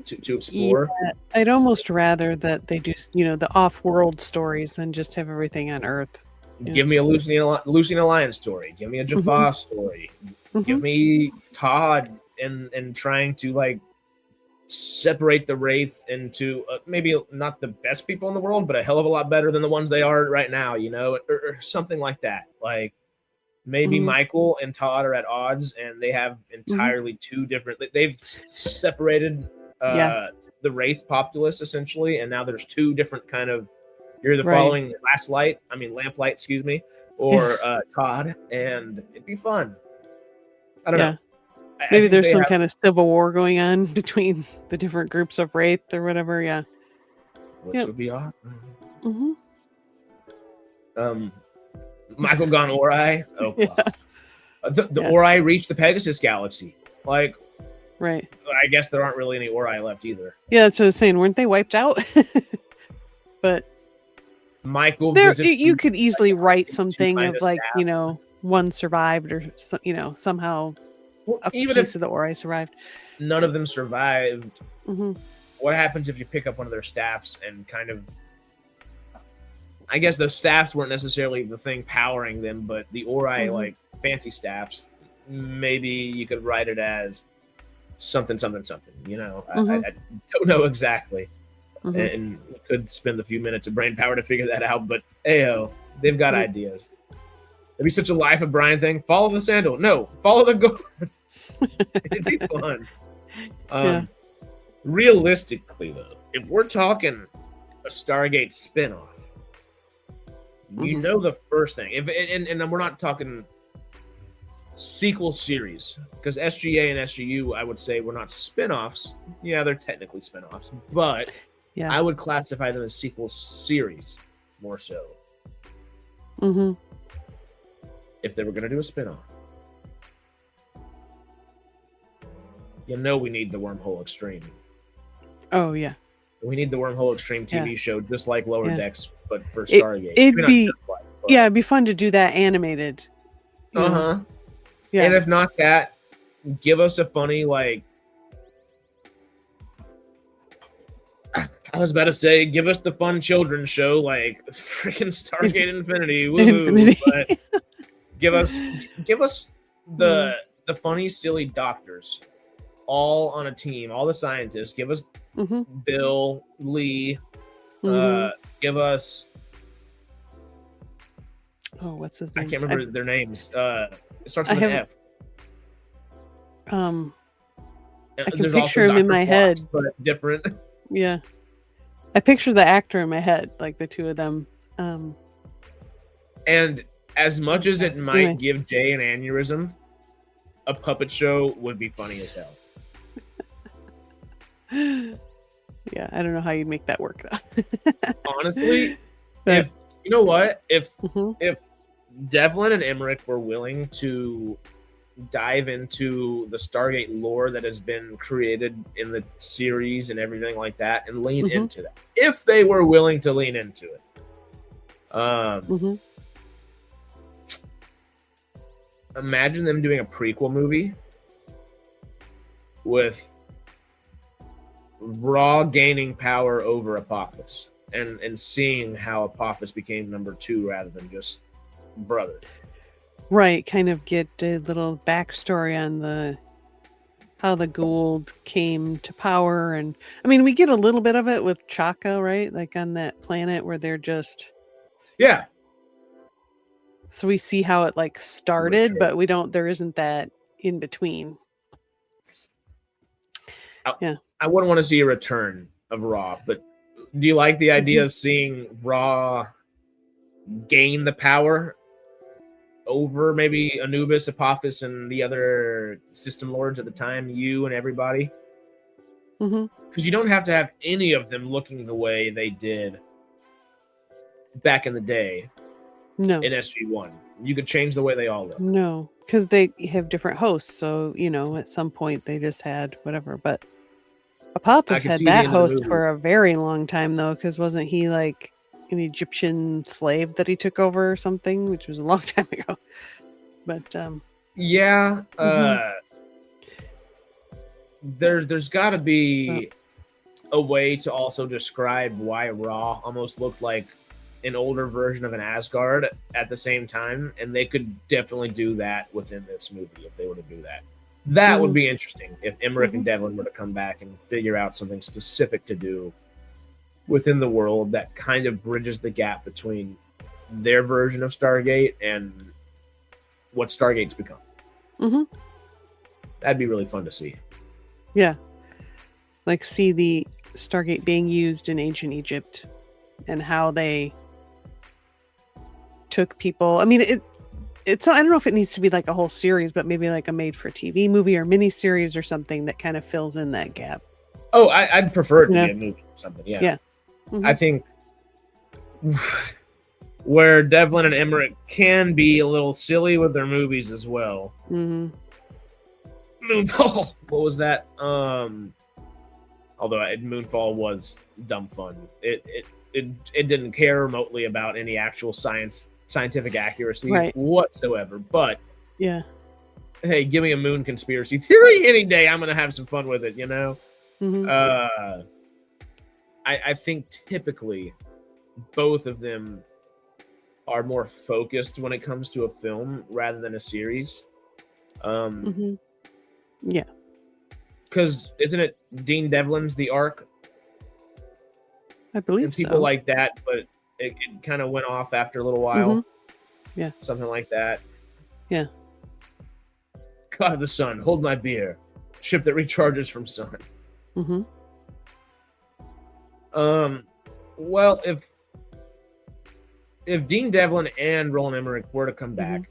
explore. Yeah, I'd almost rather that they do, the off-world stories than just have everything on Earth. Give me a Lucian Alliance story. Give me a Jaffa story. Give me Todd and trying to like separate the Wraith into maybe not the best people in the world, but a hell of a lot better than the ones they are right now, or something like that. Like maybe Michael and Todd are at odds and they have entirely two different... They've separated the Wraith populace essentially, and now there's two different kind of... You're either following Lamplight, excuse me, or Todd, and it'd be fun. I don't know. Maybe there's some kind of civil war going on between the different groups of Wraith or whatever, Which would be awesome. Michael Gon Ori. Oh, God. The Ori reached the Pegasus Galaxy. Like, right. I guess there aren't really any Ori left either. Yeah, that's what I was saying. Weren't they wiped out? But Michael, there, you could easily write something of like, one survived or somehow even if of the Ori survived. None of them survived. What happens if you pick up one of their staffs and kind of... I guess the staffs weren't necessarily the thing powering them, but the Ori, like fancy staffs, maybe you could write it as something. I don't know exactly. And you could spend a few minutes of brain power to figure that out, but they've got ideas. It'd be such a Life of Brian thing. Follow the sandal. No, follow the gourd. It'd be fun. Realistically, though, if we're talking a Stargate spinoff, the first thing. And we're not talking sequel series, because SGA and SGU, I would say, were not spinoffs. Yeah, they're technically spinoffs, but I would classify them as sequel series more so. If they were going to do a spinoff, we need the Wormhole Extreme. Oh yeah, we need the Wormhole Extreme TV show, just like Lower Decks, but for Stargate. It'd be fun to do that animated. Yeah, and if not that, give us a funny like... I was about to say, give us the fun children's show like freaking Stargate Infinity. Woohoo! But give us the funny, silly doctors, all on a team, all the scientists. Give us Bill, Lee. Give us... Oh, what's his name? I can't remember their names. It starts with an F. I can picture him in my head, but different. Yeah, I picture the actor in my head, like the two of them. And as much as it might give Jay an aneurysm, a puppet show would be funny as hell. Yeah, I don't know how you'd make that work though. Honestly, if you know what, if Devlin and Emmerich were willing to dive into the Stargate lore that has been created in the series and everything like that, and lean into that, if they were willing to lean into it, imagine them doing a prequel movie with Raw gaining power over Apophis and seeing how Apophis became number 2 rather than just brother. Right, kind of get a little backstory on how the Gould came to power. And I mean, we get a little bit of it with Chaka, right? Like on that planet where they're just... Yeah. So we see how it like started, but there isn't that in between. I wouldn't want to see a return of Ra, but do you like the idea of seeing Ra gain the power over maybe Anubis, Apophis, and the other system lords at the time, you and everybody? Because you don't have to have any of them looking the way they did back in the day. No. In SG-1. You could change the way they all look. No, because they have different hosts. So, at some point they just had whatever. But Apophis had that host for a very long time, though, because wasn't he like an Egyptian slave that he took over or something, which was a long time ago? But yeah, there's got to be a way to also describe why Ra almost looked like an older version of an Asgard at the same time, and they could definitely do that within this movie if they were to do that. That would be interesting if Emmerich and Devlin were to come back and figure out something specific to do within the world that kind of bridges the gap between their version of Stargate and what Stargate's become. That'd be really fun to see. Yeah. Like see the Stargate being used in ancient Egypt and how they took people. I mean, it's I don't know if it needs to be like a whole series, but maybe like a made-for-TV movie or mini-series or something that kind of fills in that gap. Oh, I'd prefer it to be a movie or something. Yeah. I think where Devlin and Emmerich can be a little silly with their movies as well. Moonfall. What was that? Although Moonfall was dumb fun. It didn't care remotely about any actual scientific accuracy whatsoever. But hey, give me a moon conspiracy theory any day. I'm gonna have some fun with it. I think typically both of them are more focused when it comes to a film rather than a series. Yeah. Because isn't it Dean Devlin's The Ark? I believe and people like that, but it kind of went off after a little while. Yeah. Something like that. Yeah. God of the Sun, hold my beer. Ship that recharges from sun. Well, if Dean Devlin and Roland Emmerich were to come back,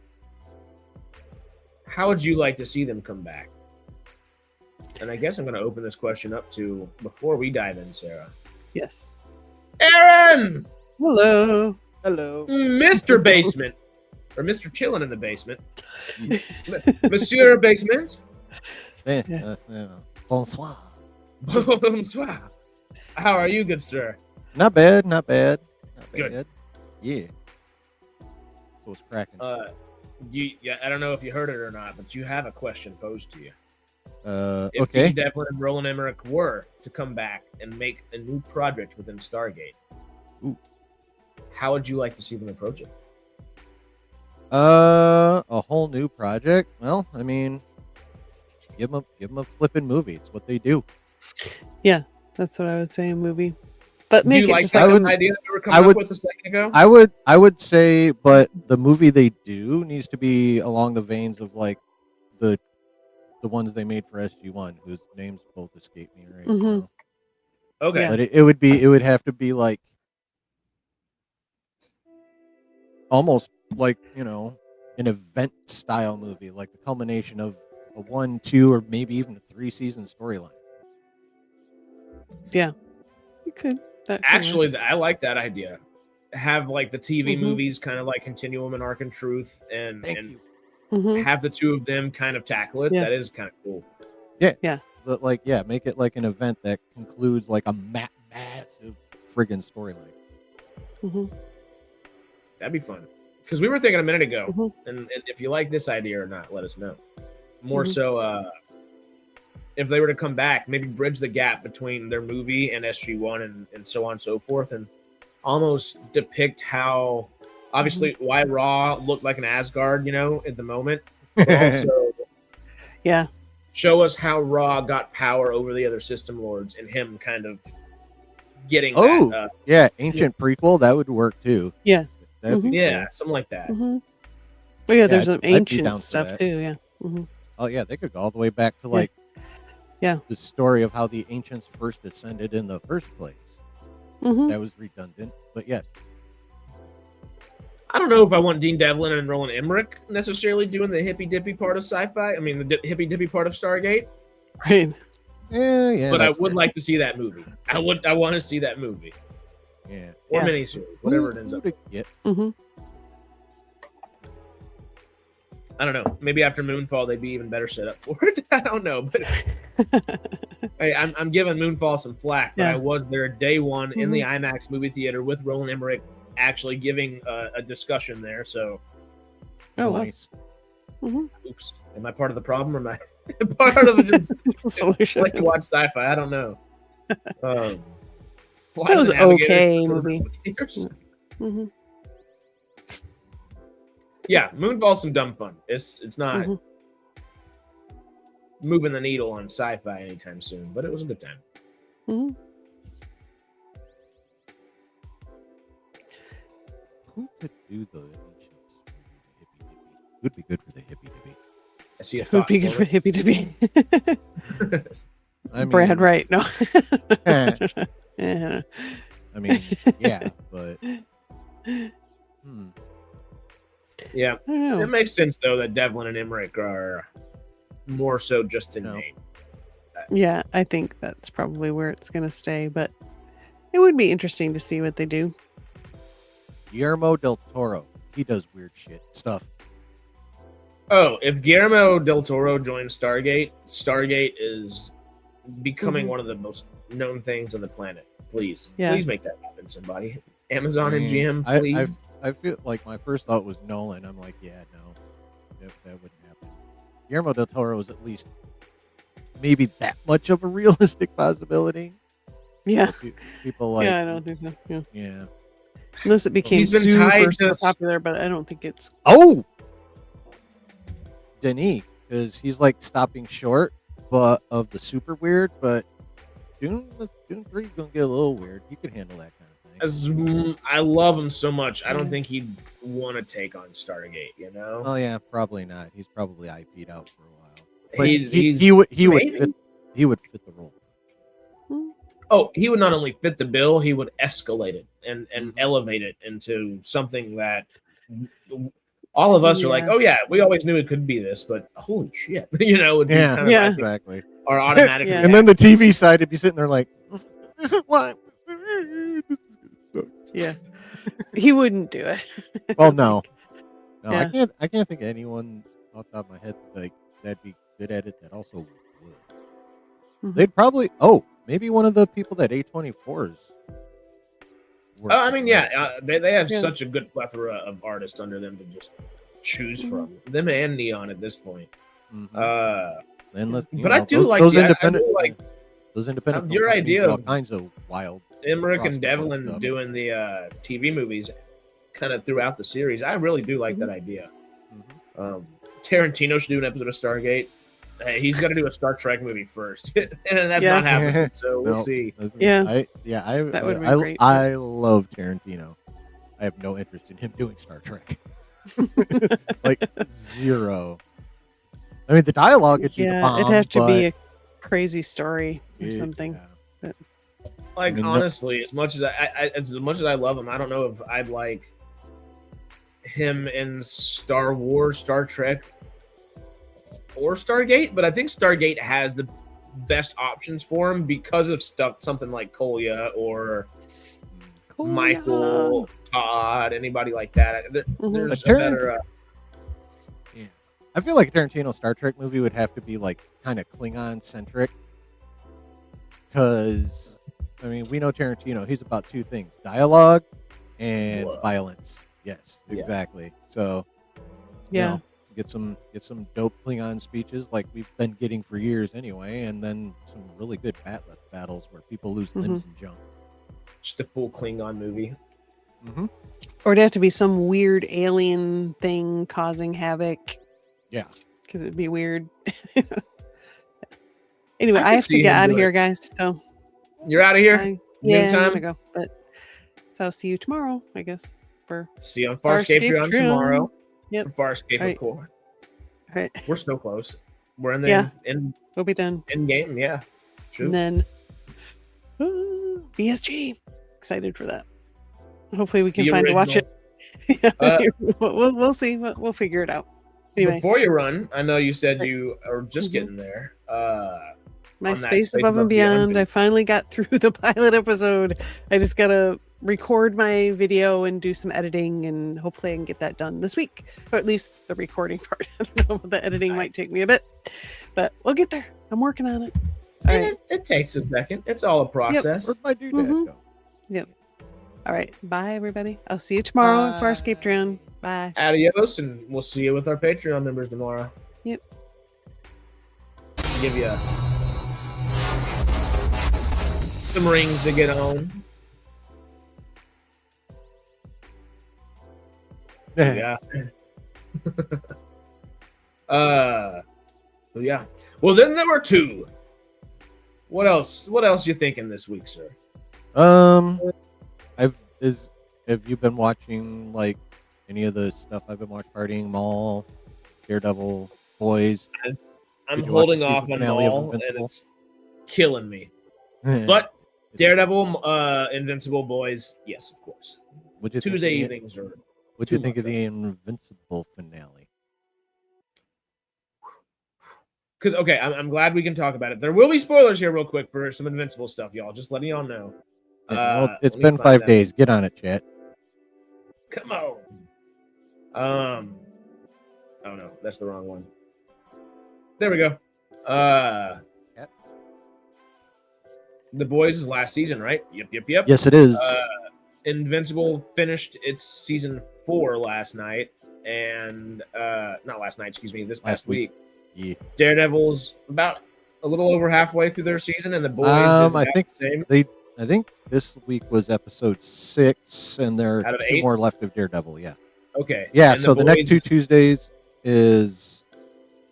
how would you like to see them come back? And I guess I'm going to open this question up to, before we dive in, Sarah. Yes. Aaron! Hello. Hello. Mr. Basement. Or Mr. Chillin' in the Basement. Monsieur Basement? Bonsoir. Bonsoir. How are you, good sir? Not bad. Good. Yeah. So what's cracking? I don't know if you heard it or not, but you have a question posed to you. If Okay. Dean Devlin and Roland Emmerich were to come back and make a new project within Stargate, how would you like to see them approach it? A whole new project? Well, I mean, give them a flipping movie. It's what they do. Yeah, that's what I would say. A movie, but make do you it like just that like idea that we were coming up with a second ago? I would say, but the movie they do needs to be along the veins of like the ones they made for SG-1, whose names both escape me right now. Okay, but it would have to be like almost like an event style movie, like the culmination of a 1, 2, or maybe even a 3-season storyline. Yeah, you could. Actually, I like that idea. Have like the TV movies kind of like Continuum and Arc and Truth, and have the two of them kind of tackle it. Yeah. That is kind of cool. Yeah. But make it like an event that concludes like a massive friggin' storyline. That'd be fun. Because we were thinking a minute ago, and if you like this idea or not, let us know. More so, if they were to come back, maybe bridge the gap between their movie and SG-1 and so on and so forth, and almost depict how obviously why Ra looked like an Asgard, at the moment, but also show us how Ra got power over the other system lords and him kind of getting ancient prequel that would work too. Yeah. That'd be cool. Something like that. Oh yeah, there's some ancient stuff too. Yeah. Oh yeah, they could go all the way back to like the story of how the ancients first ascended in the first place. That was redundant, but yes. I don't know if I want Dean Devlin and Roland Emmerich necessarily doing the hippy dippy part of sci-fi. I mean, the hippy dippy part of Stargate. Right. Yeah. But I would like to see that movie. I want to see that movie. Yeah. Or miniseries, whatever it ends up. I don't know. Maybe after Moonfall, they'd be even better set up for it. I don't know, but I'm giving Moonfall some flack. But I was there day one in the IMAX movie theater with Roland Emmerich, actually giving a discussion there. So, nice. Oops, am I part of the problem or am I part of the solution? Like to watch sci-fi. I don't know. That was an okay movie. Yeah, Moonfall's some dumb fun. It's not moving the needle on sci-fi anytime soon, but it was a good time. Who could do the hippy dippy? Would be good for the hippy dippy. I see a thought. Would be good for hippy dippy. I mean, Brad Wright, no. I mean, yeah, but yeah, it makes sense though that Devlin and Emmerich are more so just in name. Yeah, I think that's probably where it's going to stay, but it would be interesting to see what they do. Guillermo del Toro, he does weird shit stuff. Oh, if Guillermo del Toro joins Stargate is becoming one of the most known things on the planet. Please make that happen, somebody. Amazon and GM, please. I feel like my first thought was Nolan. I'm like, yeah, no, that wouldn't happen. Guillermo del Toro is at least maybe that much of a realistic possibility. Yeah. People like. Yeah, I don't think so. Yeah. Unless it became super popular, but I don't think it's. Oh! Denis, because he's like stopping short but of the super weird, but Dune 3 is going to get a little weird. He could handle that kind of thing. I love him so much. I don't think he'd want to take on Stargate, Oh yeah, probably not. He's probably IP'd out for a while. But he would fit the role. Oh, he would not only fit the bill, he would escalate it and elevate it into something that all of us are like, oh yeah, we always knew it could be this, but holy shit, would be kind of exactly. Our automatic. And then the TV side would be sitting there like, this is why. Yeah, he wouldn't do it. Well, no, I can't think of anyone off the top of my head like that'd be good at it that also would. They'd probably maybe one of the people that A24's. I mean, they have such a good plethora of artists under them to just choose from. Them and Neon at this point. But I do like those independent. Those independent. Your idea all kinds of wild. Emmerich and Devlin doing the TV movies kind of throughout the series. I really do like that idea. Tarantino should do an episode of Stargate. He's got to do a Star Trek movie first, and that's not happening. So we'll see. That would be great. I love Tarantino. I have no interest in him doing Star Trek. Like zero. I mean, the dialogue would be the bomb. It'd have to be a crazy story or something. But. Like, honestly, as much as I love him, I don't know if I'd like him in Star Wars, Star Trek, or Stargate, but I think Stargate has the best options for him because of something like Kolya or Michael Todd, anybody like that. There's a better. I feel like a Tarantino Star Trek movie would have to be like kind of Klingon centric, because I mean we know Tarantino. He's about two things: dialogue and violence. Yes, exactly. So get some dope Klingon speeches like we've been getting for years anyway, and then some really good battles where people lose limbs and jump. Just a full Klingon movie. Mm-hmm. Or it'd have to be some weird alien thing causing havoc. Yeah. Because it'd be weird. Anyway, I can have to see get him out of doing here, it. guys. So You're out of here. I'm Noontime? gonna go. But so I'll see you tomorrow, I guess. For See you on Farscape Patreon tomorrow. Yep. For Farscape Right. Record. All right. We're so close. We're in the Yeah. in We'll be done. game. Yeah. True. And then BSG. Excited for that. Hopefully we can The find to watch it. We'll see. We'll figure it out. Anyway, Before you run, I know you said you are just Mhm. getting there. my on that Space Above and Beyond. I finally got through the pilot episode. I just gotta record my video and do some editing, and hopefully I can get that done this week, or at least the recording part. I don't know, the editing might take me a bit, but we'll get there. I'm working on it. All And right. it takes a second. It's all a process. Where'd my doodad Mhm. go? Yep. All right. Bye, everybody. I'll see you tomorrow at Bye. Farscape Patreon. Bye. Adios, and we'll see you with our Patreon members tomorrow. Yep. Give you some rings to get on. Yeah. Yeah. Well, then there were two. What else? What else you thinking this week, sir? Have you been watching like any of the stuff I've been watching? Partying, Mall, Daredevil, Boys. I'm Did you watch holding the off season on finale of Mall, and Invincible? it's killing me. But Daredevil, Invincible, Boys, yes, of course. What'd you think Tuesday of the- evenings are. What'd you too think of much. the Invincible finale? Because okay, I'm glad we can talk about it. There will be spoilers here, real quick, for some Invincible stuff, y'all. Just letting y'all know. Well, it's let me been find 5 that. days. Get on it, chat. Come on. Oh no, that's the wrong one. There we go. Yep. The Boys' last season, right? Yep. Yes, it is. Invincible finished its season 4 last night, and not last night, excuse me, this past Last week. week. Yeah. Daredevil's about a little over halfway through their season, and the Boys is I about think the same. I think this week was episode 6, and there Out are of 2 8? more left of Daredevil. Yeah. Okay. Yeah. And So the next Boys- 2 Tuesdays is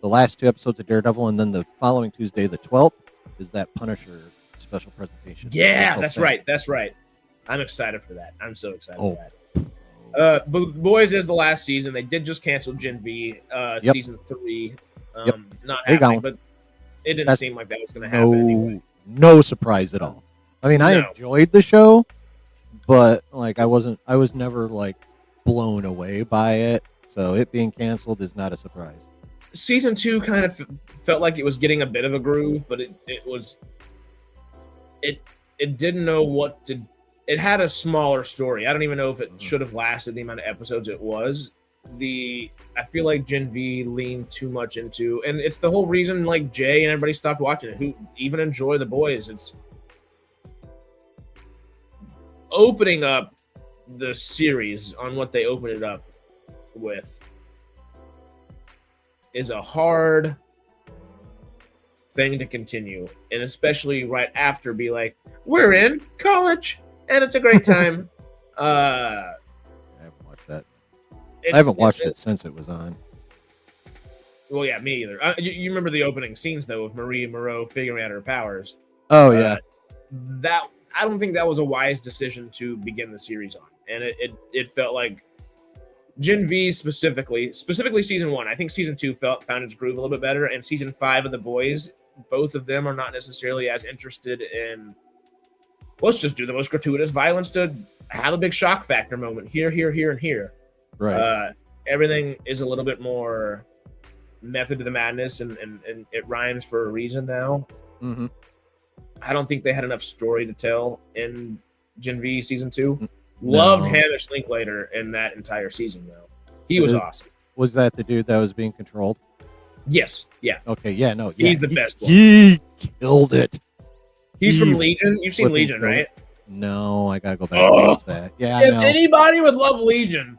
the last 2 episodes of Daredevil, and then the following Tuesday, the 12th, is that Punisher special presentation. Yeah, Special that's thing. right. That's right. I'm excited for that. I'm so excited Oh. for that. But Boys is the last season. They did just cancel Gen V Yep. season 3. Yep. Not They happening, gone. but it didn't That's seem like that was going to happen anyway. No surprise at all. I mean, I No. enjoyed the show, but like I was never like blown away by it. So it being canceled is not a surprise. Season 2 kind of felt like it was getting a bit of a groove, but it didn't know what to. It had a smaller story. I don't even know if it should have lasted the amount of episodes it was. I feel like Gen V leaned too much into, and it's the whole reason like Jay and everybody stopped watching it. Who even enjoy the Boys? It's opening up the series on what they opened it up with is a hard thing to continue, and especially right after be like, we're in college and it's a great time. I haven't watched that. I haven't watched it since it was on. Well, yeah, me either. You remember the opening scenes though of Marie Moreau figuring out her powers. Oh yeah. That I don't think that was a wise decision to begin the series on, and it felt like Gen V specifically season 1. I think season 2 found its groove a little bit better, and season 5 of the Boys, both of them are not necessarily as interested in. Let's just do the most gratuitous violence to have a big shock factor moment here, and here. Right. Everything is a little bit more method to the madness, and it rhymes for a reason now. Mm-hmm. I don't think they had enough story to tell in Gen V season 2. No. Loved Hamish Linklater in that entire season, though. He was awesome. Was that the dude that was being controlled? Yes. Yeah. Okay. Yeah. No. Yeah. He's the best one. He killed it. He's from He Legion. You've seen flipping Legion, killed right? it. No, I gotta go back and watch that. Yeah, I If know. anybody would love Legion,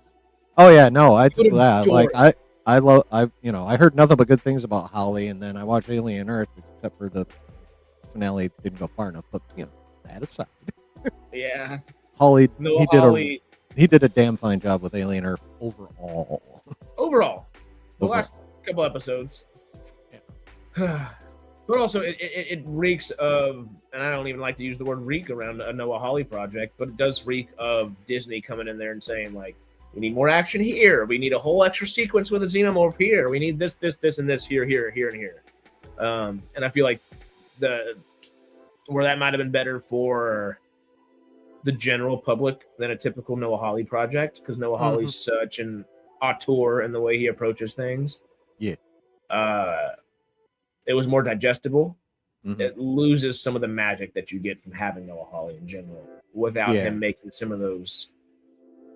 Oh yeah, no, I You would like adore I love I heard nothing but good things about Holly, and then I watched Alien Earth, except for the finale didn't go far enough. But that aside, yeah. Holly No, he did Holly. he did a damn fine job with Alien Earth overall. The last couple episodes. Yeah. But also, it reeks of, and I don't even like to use the word reek around a Noah Hawley project, but it does reek of Disney coming in there and saying, like, we need more action here. We need a whole extra sequence with a xenomorph here. We need this, and this here, and here. And I feel like where that might have been better for the general public than a typical Noah Hawley project, because Noah Hawley's such an auteur in the way he approaches things. Yeah. It was more digestible. It loses some of the magic that you get from having Noah Hawley in general without him making some of those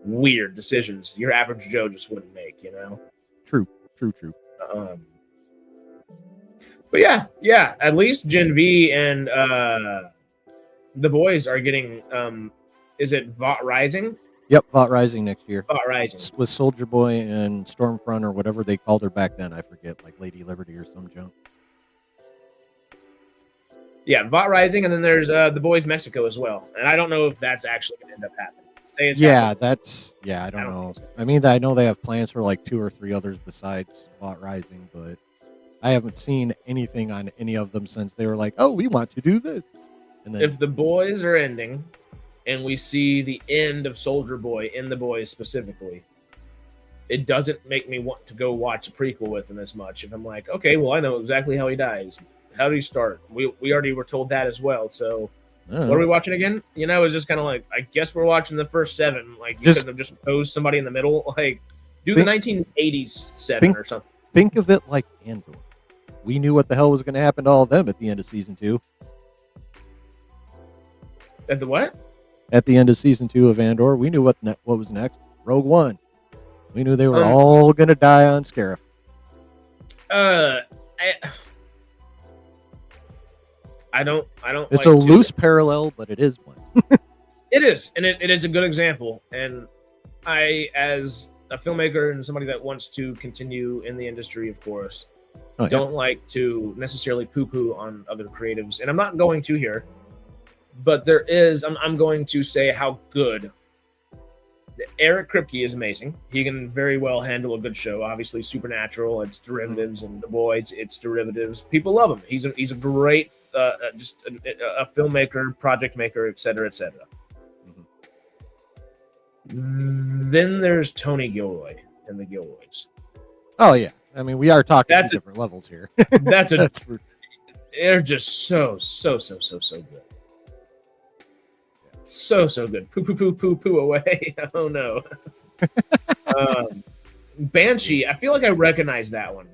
weird decisions your average Joe just wouldn't make, you know? True. But yeah, at least Gen V and the boys are getting, is it Vought Rising? Yep, Vought Rising next year. Vought Rising. With Soldier Boy and Stormfront or whatever they called her back then. I forget, like Lady Liberty or some junk. Yeah, Vought Rising, and then there's The Boys Mexico as well. And I don't know if that's actually going to end up happening. I don't know. So. I mean, I know they have plans for like 2 or 3 others besides Vought Rising, but I haven't seen anything on any of them since they were like, oh, we want to do this. And then, if The Boys are ending, and we see the end of Soldier Boy in The Boys specifically, it doesn't make me want to go watch a prequel with him as much. If I'm like, okay, well, I know exactly how he dies. How do you start? We already were told that as well. So what are we watching again? You know, it's just kind of like, I guess we're watching the first 7. Like, you couldn't have just posed somebody in the middle. Like, do the 1980s 7 or something. Think of it like Andor. We knew what the hell was going to happen to all of them at the end of season 2. At the what? At the end of season 2 of Andor, we knew what was next. Rogue One. We knew they were all going to die on Scarif. I don't. It's like a loose parallel, but it is one. It is, and it is a good example. And I, as a filmmaker and somebody that wants to continue in the industry, of course, don't like to necessarily poo-poo on other creatives, and I'm not going to here. But there is. I'm going to say how good. Eric Kripke is amazing. He can very well handle a good show. Obviously, Supernatural, it's derivatives, and The Boys, it's derivatives. People love him. He's a great. Just a filmmaker, project maker, etc., etc. Then there's Tony Gilroy and the Gilroys. Oh yeah, I mean we are talking different levels here. They're just so good. So good. Poo away. Oh no. Banshee. I feel like I recognize that one.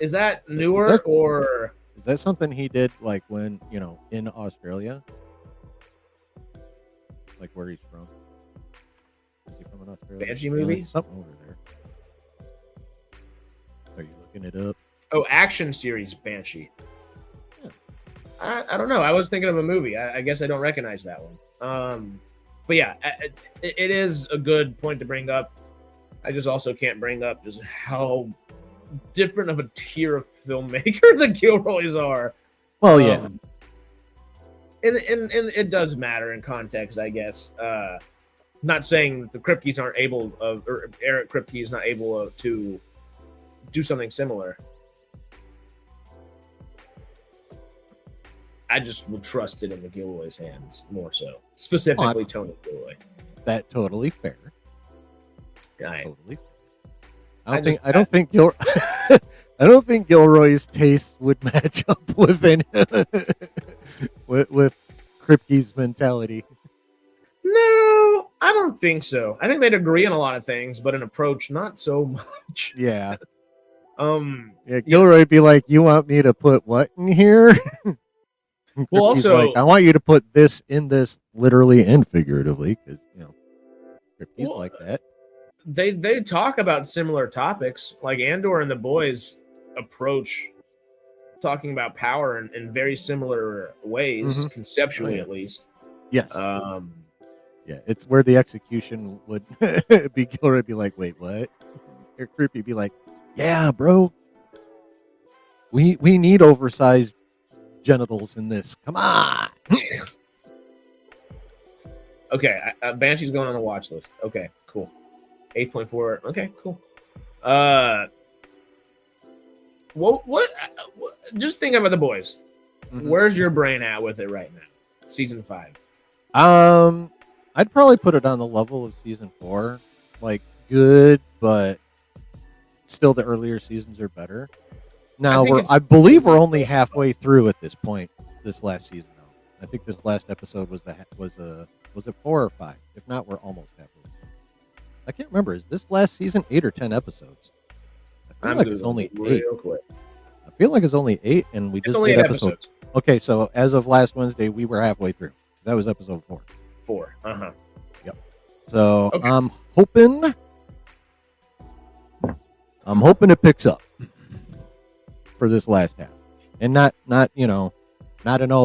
Is that newer or? Is that something he did like when, in Australia? Like where he's from? Is he from an Australia? Banshee movie? Something over there. Are you looking it up? Oh, action series Banshee. Yeah. I don't know. I was thinking of a movie. I guess I don't recognize that one. But yeah, it is a good point to bring up. I just also can't bring up just how different of a tier of filmmaker the Gilroys are. Well, yeah. And it does matter in context, I guess. Not saying that the Kripkes aren't able of, or Eric Kripke is not able to do something similar. I just would trust it in the Gilroy's hands more so. Specifically, Tony Gilroy. That totally fair. Right. Totally. I don't think Gilroy's taste would match up with with Kripke's mentality. No, I don't think so. I think they'd agree on a lot of things, but in approach, not so much. Yeah. Gilroy'd be like, "You want me to put what in here?" Well, also, like, "I want you to put this in this, literally and figuratively," because Kripke's like that. They talk about similar topics, like Andor and the Boys approach talking about power in very similar ways, conceptually at least. Yes. Yeah, it's where the execution would be. Gilroy be like, "Wait, what?" Or Creepy be like, "Yeah, bro, we need oversized genitals in this. Come on." Okay, Banshee's going on the watch list. Okay, cool. 8.4. Okay, cool. What? Just thinking about The Boys. Mm-hmm. Where's your brain at with it right now? Season 5. I'd probably put it on the level of season 4. Like, good, but still the earlier seasons are better. Now I believe we're only halfway through at this point. This last season, though. I think this last episode was it 4 or 5? If not, we're almost halfway. I can't remember. Is this last season 8 or 10 episodes? I feel like it's only 8. Quick. I feel like it's only 8, and we just did episodes. Okay, so as of last Wednesday, we were halfway through. That was episode 4. 4. Uh-huh. Yep. So okay. I'm hoping it picks up for this last half, and not in all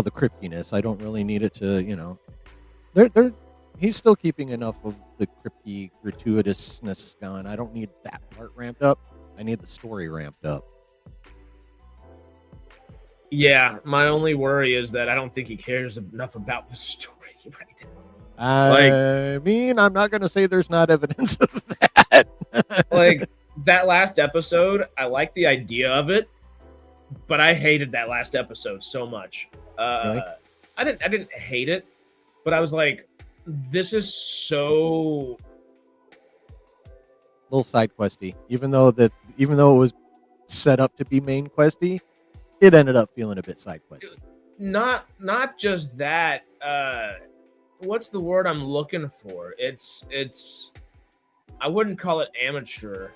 the cryptiness. I don't really need it to he's still keeping enough of the crypty gratuitousness going. I don't need that part ramped up. I need the story ramped up. Yeah, my only worry is that I don't think he cares enough about the story right now. I mean, I'm not going to say there's not evidence of that. Like, that last episode, I like the idea of it, but I hated that last episode so much. Really? I didn't hate it, but I was like, this is so... little side questy. Even though it was set up to be main questy, it ended up feeling a bit side questy. Not just that. What's the word I'm looking for? It's I wouldn't call it amateur,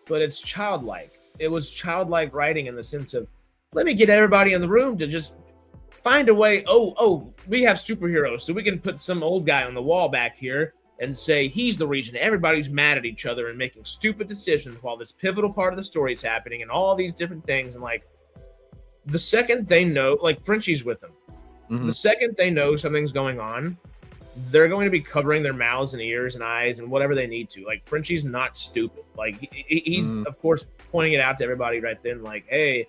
but it's childlike. It was childlike writing in the sense of, let me get everybody in the room to just find a way. Oh, we have superheroes, so we can put some old guy on the wall back here and say he's the reason everybody's mad at each other and making stupid decisions while this pivotal part of the story is happening and all these different things. And like, the second they know, like Frenchie's with them, mm-hmm. The second they know something's going on, they're going to be covering their mouths and ears and eyes and whatever they need to. Like, Frenchie's not stupid. Like, he's of course pointing it out to everybody right then, like, hey,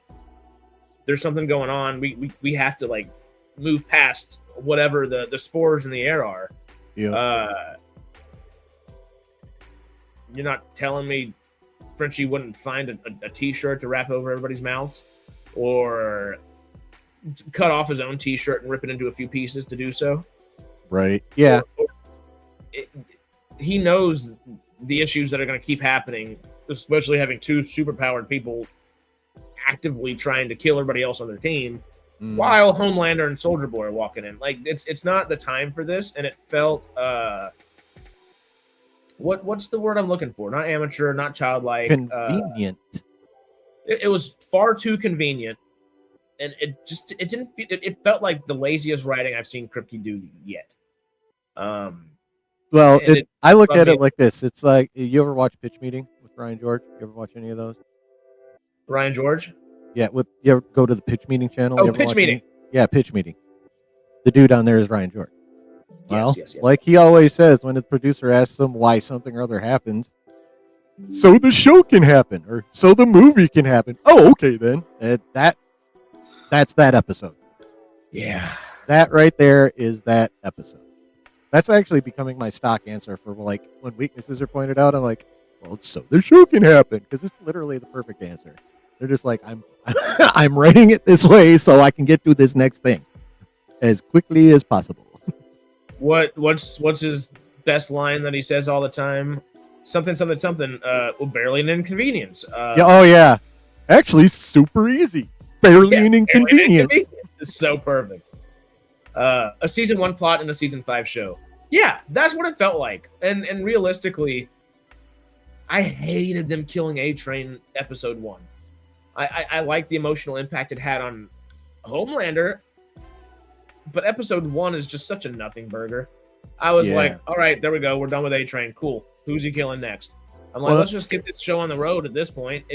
there's something going on. We have to like move past whatever the spores in the air are. Yeah. You're not telling me Frenchie wouldn't find a t-shirt to wrap over everybody's mouths, or cut off his own t-shirt and rip it into a few pieces to do so? Right. Yeah. He knows the issues that are going to keep happening, especially having two superpowered people actively trying to kill everybody else on their team, while Homelander and Soldier Boy are walking in. Like, it's not the time for this, and it felt what's the word I'm looking for? Not amateur, not childlike. Convenient. It was far too convenient, and it felt like the laziest writing I've seen Kripke do yet. I look at it like this. It's like, you ever watch Pitch Meeting with Ryan George? You ever watch any of those? Ryan George? Yeah, you ever go to the Pitch Meeting channel? Oh, Pitch Meeting. Yeah, Pitch Meeting. The dude down there is Ryan George. Well, yes. like he always says when his producer asks him why something or other happens, so the show can happen, or so the movie can happen. Oh, okay then. That's that episode. Yeah. That right there is that episode. That's actually becoming my stock answer for, like, when weaknesses are pointed out, I'm like, well, so the show can happen, because it's literally the perfect answer. They're just like, I'm writing it this way so I can get to this next thing as quickly as possible. What's his best line that he says all the time? Something. Well, barely an inconvenience. Yeah. Actually, super easy. Barely an inconvenience. It's so perfect. A season 1 plot and a season 5 show. Yeah, that's what it felt like. And realistically, I hated them killing A-Train episode 1. I like the emotional impact it had on Homelander, but episode 1 is just such a nothing burger. I was like, all right, there we go. We're done with A-Train. Cool. Who's he killing next? I'm like, let's just get this show on the road at this point.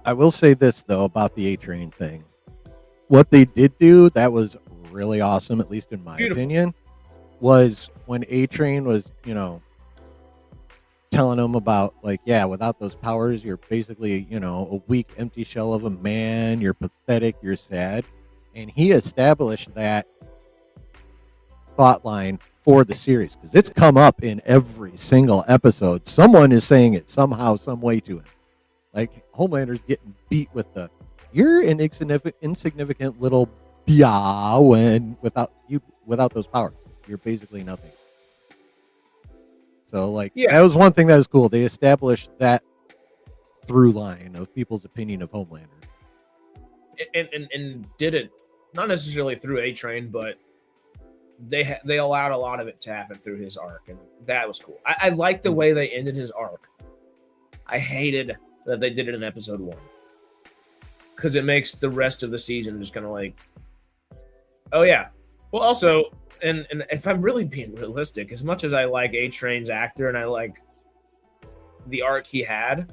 I will say this, though, about the A-Train thing. What they did do that was really awesome, at least in my opinion, was when A-Train was, telling him about, like, yeah, without those powers, you're basically, a weak, empty shell of a man. You're pathetic. You're sad. And he established that, thought line for the series, because it's come up in every single episode. Someone is saying it somehow, some way to him. Like Homelander's getting beat with the "you're an insignificant little bia" when without those powers, you're basically nothing. So like that was one thing that was cool. They established that through line of people's opinion of Homelander, and did it not necessarily through A-Train, but they allowed a lot of it to happen through his arc, and that was cool. I liked the way they ended his arc. I hated that they did it in episode 1, because it makes the rest of the season just kind of like, oh yeah. Well, also, and if I'm really being realistic, as much as I like A-Train's actor and I like the arc he had,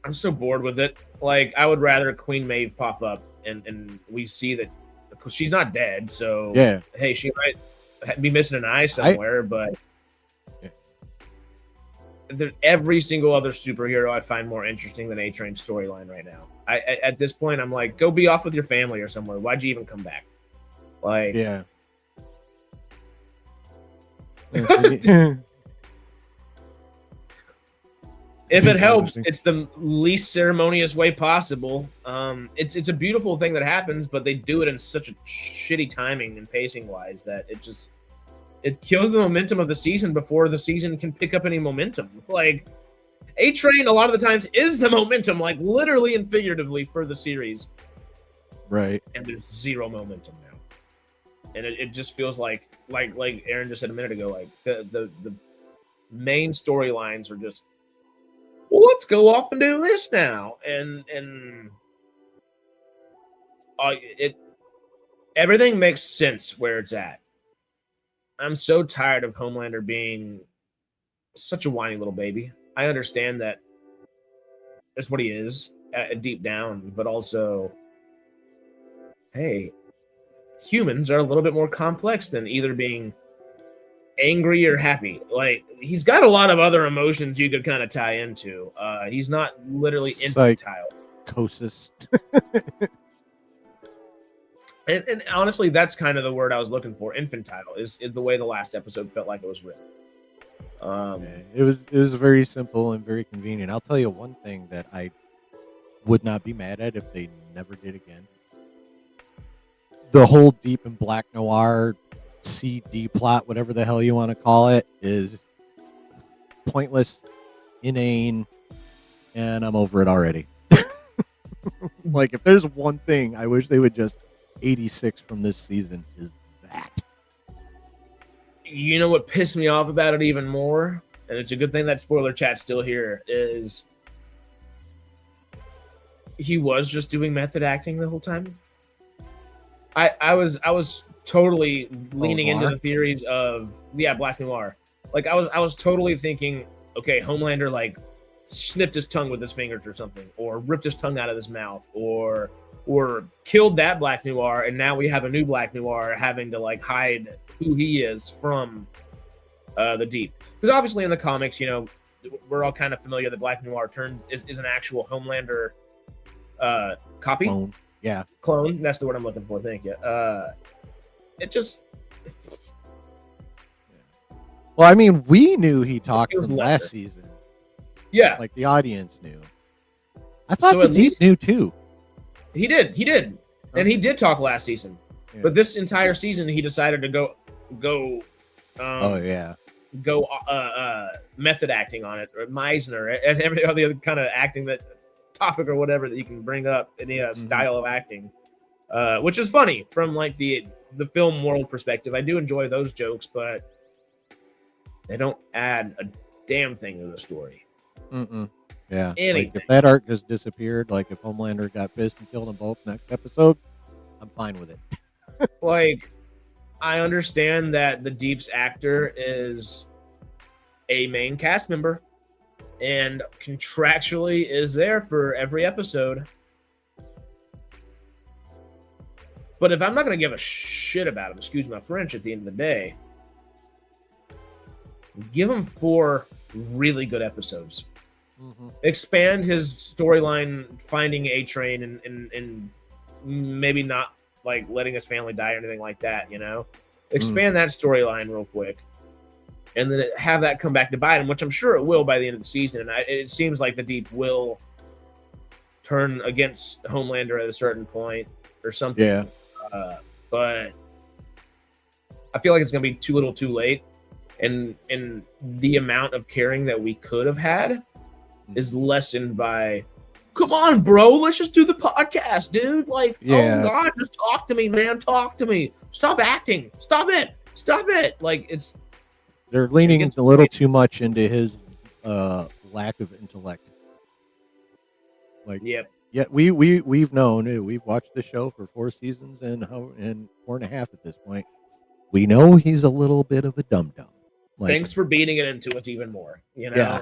I'm so bored with it. Like, I would rather Queen Maeve pop up and we see that, because she's not dead, so yeah. Hey, she might be missing an eye somewhere, but every single other superhero I find more interesting than A-Train's storyline right now. At this point, I'm like, go be off with your family or somewhere. Why'd you even come back? Like, yeah. If it helps, it's the least ceremonious way possible. It's a beautiful thing that happens, but they do it in such a shitty timing and pacing wise that it kills the momentum of the season before the season can pick up any momentum. Like, A-Train a lot of the times is the momentum, like literally and figuratively, for the series. Right. And there's zero momentum now. And it just feels like Aaron just said a minute ago, like the main storylines are just, well, let's go off and do this now. And everything makes sense where it's at. I'm so tired of Homelander being such a whiny little baby. I understand that that's what he is deep down, but also, hey, humans are a little bit more complex than either being angry or happy. Like, he's got a lot of other emotions you could kind of tie into. He's not literally infantile. Psychosis. And honestly, that's kind of the word I was looking for. Infantile is the way the last episode felt like it was written. It was very simple and very convenient. I'll tell you one thing that I would not be mad at if they never did again. The whole deep and black noir CD plot, whatever the hell you want to call it, is pointless, inane, and I'm over it already. Like, if there's one thing I wish they would just 86 from this season, is that. You know what pissed me off about it even more, and it's a good thing that spoiler chat's still here, is he was just doing method acting the whole time. I was totally leaning into the theories of Black Noir. Like, I was totally thinking, okay, Homelander like snipped his tongue with his fingers or something, or ripped his tongue out of his mouth, or killed that Black Noir, and now we have a new Black Noir having to like hide who he is from the Deep. Because obviously in the comics, you know, we're all kind of familiar that Black Noir is an actual Homelander copy. Clone. That's the word I'm looking for. Thank you. It just. Well, I mean, we knew he talked from last season. Yeah, like the audience knew. I thought the Deep knew too. He did, okay. And he did talk last season. Yeah. But this entire season, he decided to go. Method acting on it, or Meisner, and every other kind of acting that topic or whatever that you can bring up in the style of acting, which is funny from like the film world perspective. I do enjoy those jokes, but they don't add a damn thing to the story. Yeah, like if that arc just disappeared, like if Homelander got pissed and killed them both next episode, I'm fine with it. Like, I understand that the Deep's actor is a main cast member and contractually is there for every episode. But if I'm not going to give a shit about him, excuse my French, at the end of the day, give him 4 really good episodes. Expand his storyline, finding A-Train, and maybe not like letting his family die or anything like that. Expand that storyline real quick, and then have that come back to bite him, which I'm sure it will by the end of the season. And it seems like the Deep will turn against Homelander at a certain point or something. Yeah. But I feel like it's going to be too little too late. And the amount of caring that we could have had is lessened by, come on, bro, let's just do the podcast, dude. Like, oh God, just talk to me, man. Talk to me. Stop acting. Stop it. Like, they're leaning a little too much into his lack of intellect. Like, yep. Yeah, we've known. We've watched the show for 4 seasons and 4.5 at this point. We know he's a little bit of a dum-dum. Like, thanks for beating it into us even more. Yeah,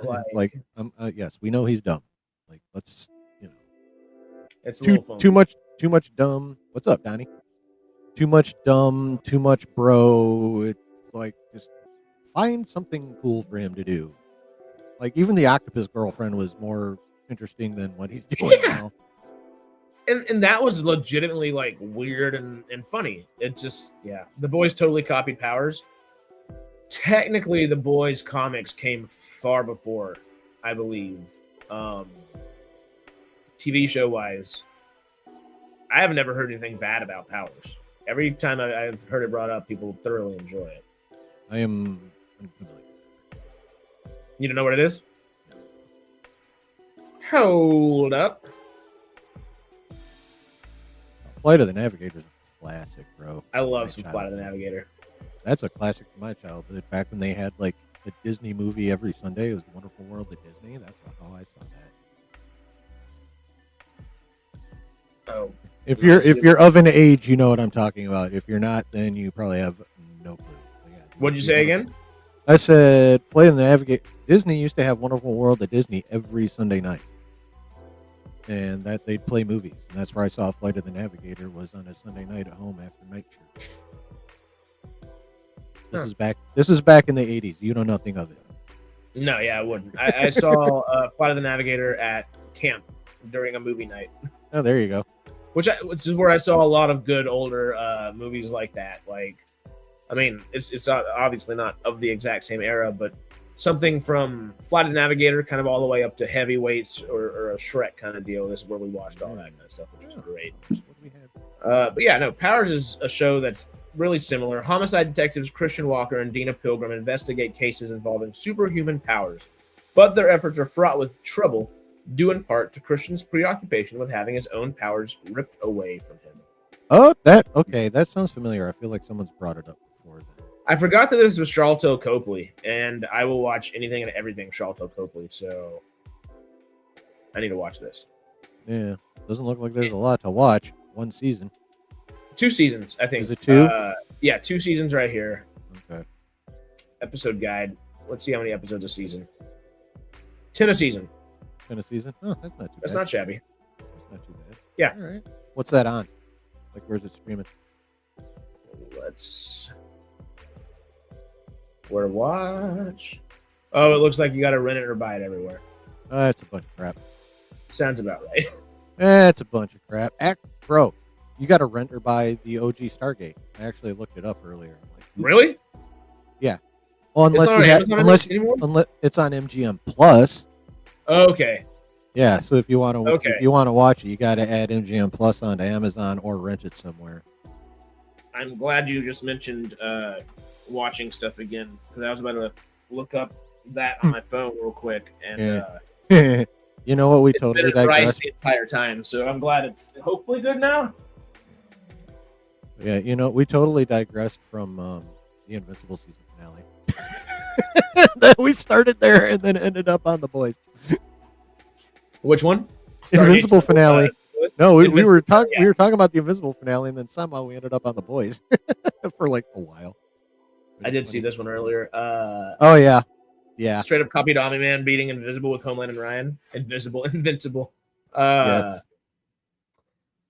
yes, we know he's dumb. Like, let's, it's too much dumb. What's up, Donnie? Too much dumb, too much bro. It's like, just find something cool for him to do. Like, even the octopus girlfriend was more interesting than what he's doing now. And that was legitimately like weird and funny. It just, the boys totally copied Powers. Technically, the boys comics came far before, I believe. TV show wise, I have never heard anything bad about Powers. Every time I've heard it brought up, people thoroughly enjoy it. I am unfamiliar. You don't know what it is? Hold up. Flight of the Navigator is a classic, bro. I love some Flight of the Navigator. That's a classic from my childhood. Back when they had like a Disney movie every Sunday, it was The Wonderful World of Disney. That's how I saw that. Oh. If you're of an age, you know what I'm talking about. If you're not, then you probably have no clue. What'd you say again? I said Flight of the Navigator. Disney used to have Wonderful World of Disney every Sunday night. And that they'd play movies, and that's where I saw Flight of the Navigator was on a Sunday night at home after night church. This is back in the 80s. You know nothing of it. No, I wouldn't. I saw Flight of the Navigator at camp during a movie night. Oh, there you go. Which is where I saw a lot of good older movies like that. Like, I mean, it's obviously not of the exact same era, but something from Flight of the Navigator kind of all the way up to Heavyweights or a Shrek kind of deal. This is where we watched all that kind of stuff, which was great. But Powers is a show that's really similar. Homicide detectives Christian Walker and Dina Pilgrim investigate cases involving superhuman powers, but their efforts are fraught with trouble, due in part to Christian's preoccupation with having his own powers ripped away from him. Oh, that sounds familiar. I feel like someone's brought it up before. I forgot that this was Charlton Copley, and I will watch anything and everything Charlton Copley, so I need to watch this. Yeah, doesn't look like there's a lot to watch. 1 season. 2 seasons, I think. Is it 2? 2 seasons right here. Okay. Episode guide. Let's see how many episodes a season. 10 a season. 10 a season? Oh, that's not too bad. That's not shabby. That's not too bad. Yeah. All right. What's that on? Like, where's it streaming? Where watch? Oh, it looks like you got to rent it or buy it everywhere. That's a bunch of crap. Sounds about right. That's a bunch of crap. Bro, you got to rent or buy the OG Stargate. I actually looked it up earlier. Really? Yeah. Well, unless it's on MGM Plus. Okay. Yeah, so if you want to watch it, you got to add MGM Plus onto Amazon or rent it somewhere. I'm glad you just mentioned watching stuff again, because I was about to look up that on my phone real quick, and you know what, we totally digressed the entire time, so I'm glad it's hopefully good now. Yeah, we totally digressed from the Invincible season finale. Then we started there and then ended up on The Boys. Which one? Invincible finale. No, we were talking about the Invincible finale, and then somehow we ended up on The Boys for like a while. I did see this one earlier. Oh yeah. Straight up copied Omni-Man beating Invisible with Homeland and Ryan. Invincible. Yes.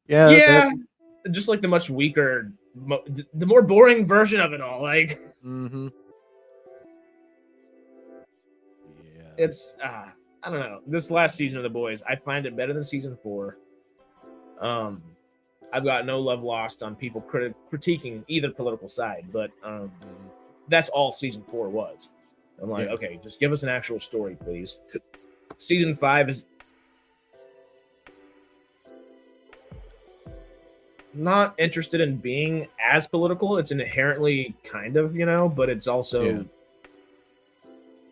Yeah. Just like the much weaker, the more boring version of it all. Like, mm-hmm. Yeah. It's I don't know. This last season of The Boys, I find it better than season 4. I've got no love lost on people critiquing either political side, but that's all season 4 was. I'm like, okay, just give us an actual story, please. Season 5 is not interested in being as political. It's inherently kind of, but it's also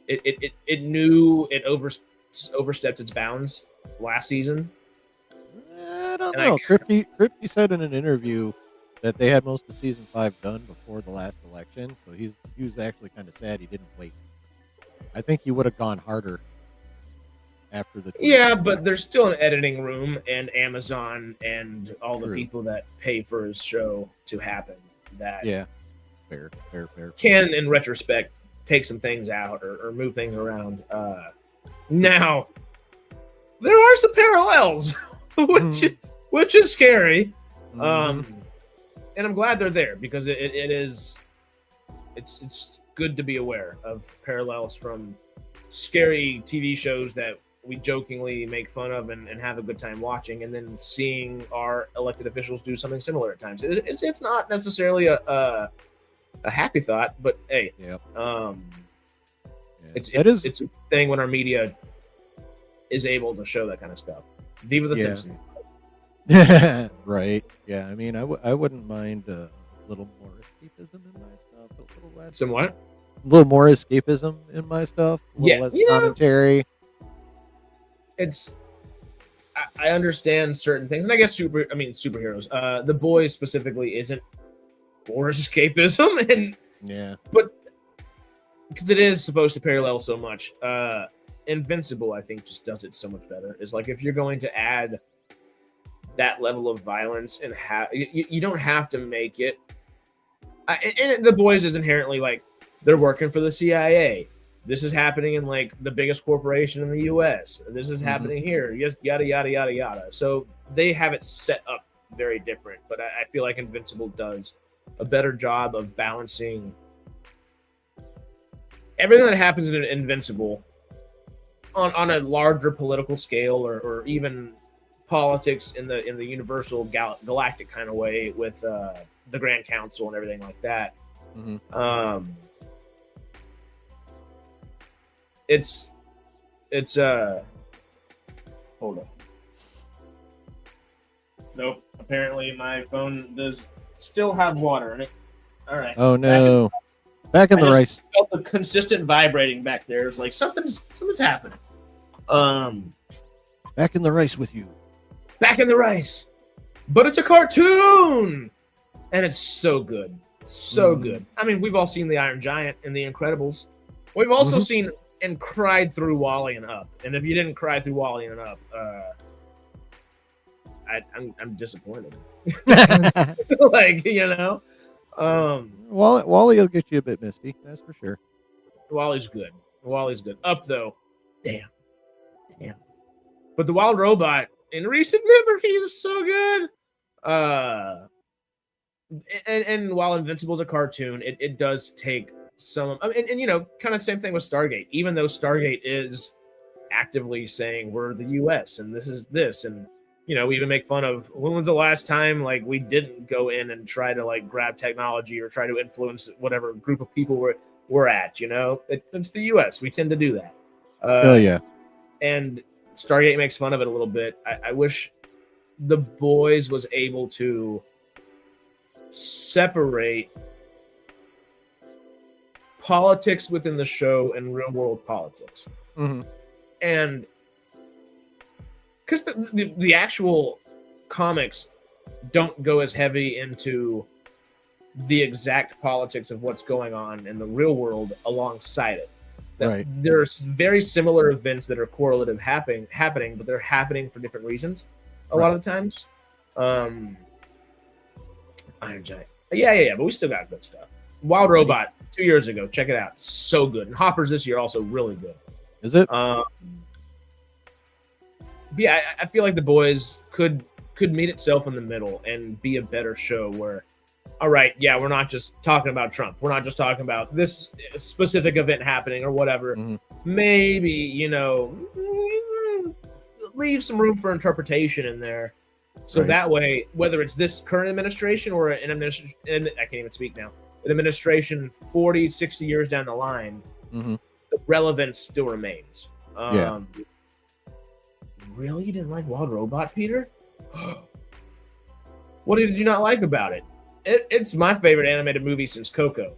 it knew it overstepped its bounds last season. I don't know. Crypty said in an interview that they had most of season 5 done before the last election, so he was actually kind of sad he didn't wait. I think he would have gone harder after the. Yeah, but there's still an editing room and Amazon and all the people that pay for his show to happen. That fair. Can, in retrospect, take some things out or move things around. Now, there are some parallels, which is scary. And I'm glad they're there because it's good to be aware of parallels from scary TV shows that we jokingly make fun of and have a good time watching, and then seeing our elected officials do something similar at times. It's not necessarily a happy thought, but hey, it's a thing when our media is able to show that kind of stuff. Viva the Simpsons. Right. Yeah. I mean, I wouldn't mind a little more escapism in my stuff. A little less. Some what? A little more escapism in my stuff. A little less commentary. I understand certain things, and I guess superheroes. The Boys specifically isn't for escapism, and but because it is supposed to parallel so much. Invincible, I think, just does it so much better. It's like if you're going to add that level of violence and you don't have to make it. And The Boys is inherently like they're working for the CIA. This is happening in like the biggest corporation in the U.S. This is happening here. Yes, yada yada yada yada. So they have it set up very different. But I feel like Invincible does a better job of balancing everything that happens in Invincible on a larger political scale or even politics in the universal galactic kind of way with the Grand Council and everything like that. It's hold on. Nope. Apparently my phone does still have water in it. All right. Oh no. Back in the rice. Felt the consistent vibrating back there. It's like something's happening. Back in the rice with you. Back in the rice. But it's a cartoon. And it's so good. So good. I mean, we've all seen The Iron Giant and The Incredibles. We've also seen and cried through Wall-E and Up. And if you didn't cry through Wall-E and Up, I'm disappointed. Like, Wall-E will get you a bit misty, that's for sure. Wall-E's good. Up though, damn. But the Wild Robot in recent memory is so good. And while Invincible is a cartoon, it does take some, and kind of same thing with Stargate. Even though Stargate is actively saying we're the U.S. and this is this, and we even make fun of when was the last time like we didn't go in and try to like grab technology or try to influence whatever group of people we're at. It's the U.S. We tend to do that. And Stargate makes fun of it a little bit. I wish The Boys was able to separate politics within the show and real world politics. And because the actual comics don't go as heavy into the exact politics of what's going on in the real world alongside it. There's very similar events that are correlative happening, but they're happening for different reasons a lot of the times. Iron Giant. Yeah, but we still got good stuff. Wild Robot 2 years ago. Check it out. So good. And Hoppers this year also really good. Is it? Yeah, I feel like The Boys could meet itself in the middle and be a better show where, all right, yeah, we're not just talking about Trump. We're not just talking about this specific event happening or whatever. Maybe, leave some room for interpretation in there. So that way, whether it's this current administration or an administration, I can't even speak now, an administration 40, 60 years down the line, the relevance still remains. Really? You didn't like Wild Robot, Peter? What did you not like about it? It's my favorite animated movie since Coco,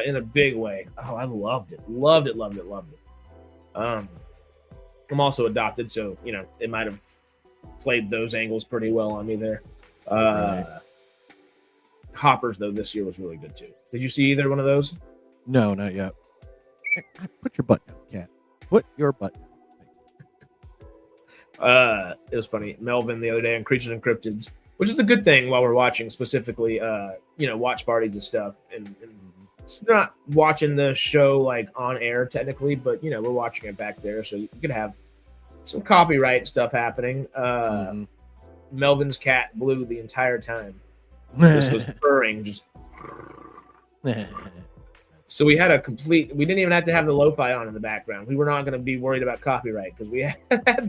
in a big way. Oh, I loved it. Loved it. I'm also adopted, so, it might have played those angles pretty well on me there. Hoppers, though, this year was really good, too. Did you see either one of those? No, not yet. Put your butt down, cat. Put your butt down. It was funny. Melvin the other day on Creatures and Cryptids, which is a good thing while we're watching, specifically, watch parties and stuff. And it's not watching the show like on air technically, but we're watching it back there, so you could have some copyright stuff happening. Melvin's cat blew the entire time. This was purring, just. So we had we didn't even have to have the lo-fi on in the background. We were not going to be worried about copyright because we had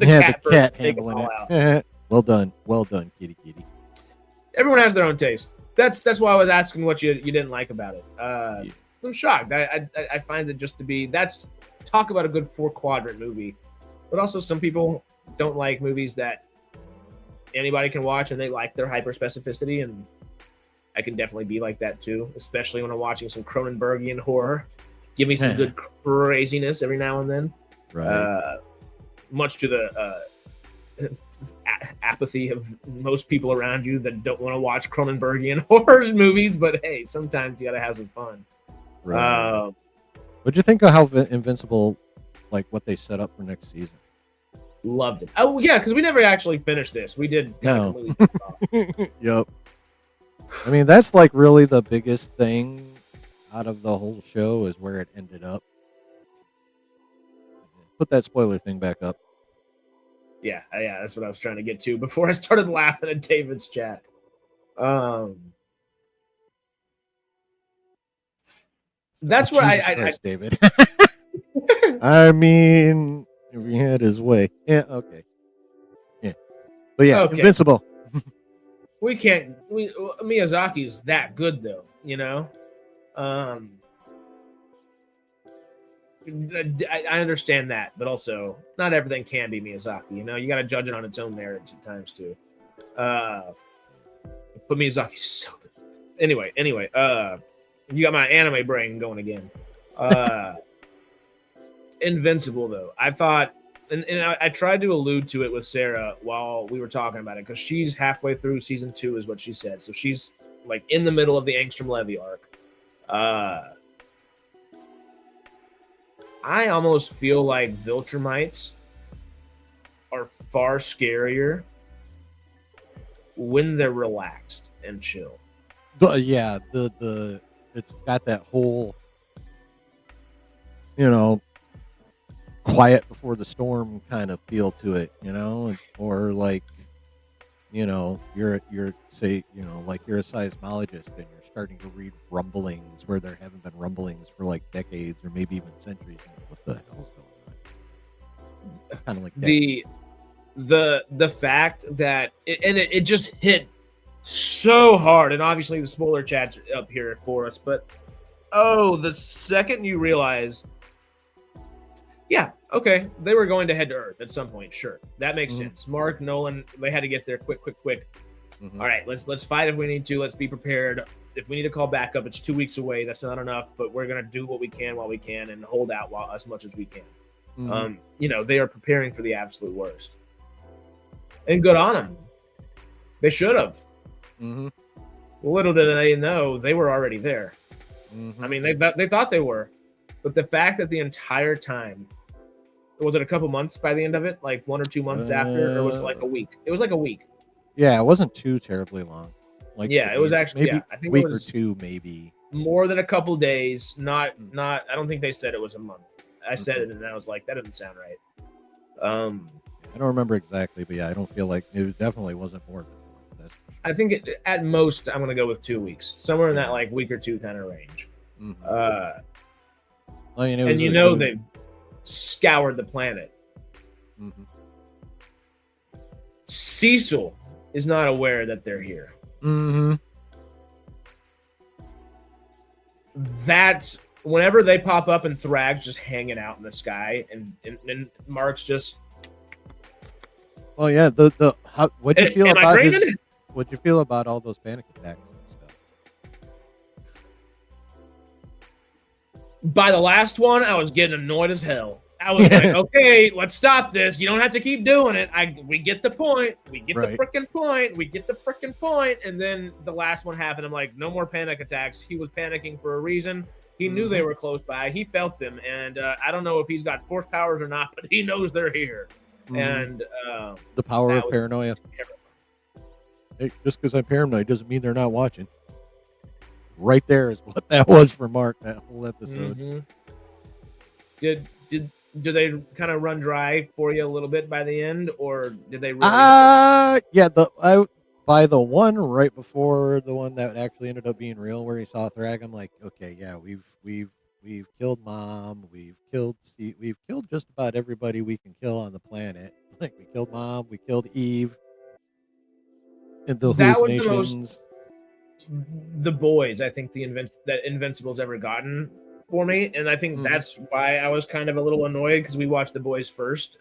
the cat handling it. Well done, kitty. Everyone has their own taste. That's why I was asking what you didn't like about it. I'm shocked. I find it just to be, that's talk about a good 4-quadrant movie, but also some people don't like movies that anybody can watch and they like their hyper specificity, and I can definitely be like that too, especially when I'm watching some Cronenbergian horror. Give me some good craziness every now and then. Right. Much to the apathy of most people around you that don't want to watch Cronenbergian horror movies, but hey, sometimes you gotta have some fun. Right. What'd you think of how Invincible, like what they set up for next season? Loved it. Oh yeah, because we never actually finished this. We did. No. Yep. I mean, that's like really the biggest thing out of the whole show is where it ended up. Put that spoiler thing back up. Yeah, that's what I was trying to get to before I started laughing at David's chat. That's what I David. I mean, if he had his way. Yeah, okay. Yeah. But yeah, okay. Invincible. Miyazaki's that good though, I understand that, but also not everything can be Miyazaki. You got to judge it on its own merits at times too. But Miyazaki's so good. Anyway, you got my anime brain going again. Invincible though, I thought, and I tried to allude to it with Sarah while we were talking about it, because she's halfway through season 2 is what she said. So she's like in the middle of the Angstrom Levy arc. I almost feel like Viltrumites are far scarier when they're relaxed and chill. Yeah, it's got that whole, quiet before the storm kind of feel to it, or like, you're say, like you're a seismologist and you're starting to read rumblings where there haven't been rumblings for like decades or maybe even centuries. What the hell's going on? Kind of like that. The fact that it just hit so hard, and obviously the spoiler chat's up here for us, but the second you realize, yeah, okay, they were going to head to Earth at some point, sure, that makes sense. Mark, Nolan, they had to get there quick. All right, let's fight if we need to. Let's be prepared. If we need to call back up, it's 2 weeks away. That's not enough, but we're gonna do what we can while we can and hold out as much as we can. They are preparing for the absolute worst, and good on them. They should have. Little did they know they were already there. I mean, they thought they were, but the fact that the entire time, was it a couple months by the end of it, like 1 or 2 months after, or was it like a week? It was like a week. Yeah, it wasn't too terribly long. Like it was actually maybe I think a week it was or two, maybe more than a couple days. Not. I don't think they said it was a month. I said it, and I was like, that doesn't sound right. I don't remember exactly, but yeah, I don't feel like it definitely wasn't more than a month. I think at most I'm gonna go with 2 weeks, somewhere in that like week or two kind of range. They've scoured the planet. Cecil is not aware that they're here. Mm-hmm. That's whenever they pop up and Thrag's just hanging out in the sky, and Mark's just. Well, yeah. What'd you feel about what'd you feel about all those panic attacks and stuff? By the last one, I was getting annoyed as hell. I was like, okay, let's stop this. You don't have to keep doing it. We get the point. We get the freaking point. We get the freaking point. And then the last one happened. I'm like, no more panic attacks. He was panicking for a reason. He knew they were close by. He felt them. And I don't know if he's got force powers or not, but he knows they're here. And the power of paranoia. Hey, just because I'm paranoid doesn't mean they're not watching. Right there is what that was for Mark, that whole episode. Did they kind of run dry for you a little bit by the end, or did they really? Yeah, by the one right before the one that actually ended up being real, where he saw Thrag, I'm like, okay, yeah, we've killed Mom, we've killed just about everybody we can kill on the planet. Like, we killed Mom, we killed Eve, and the hallucinations. The boys, I think that Invincible's ever gotten for me, and I think that's why I was kind of a little annoyed, because we watched The Boys first.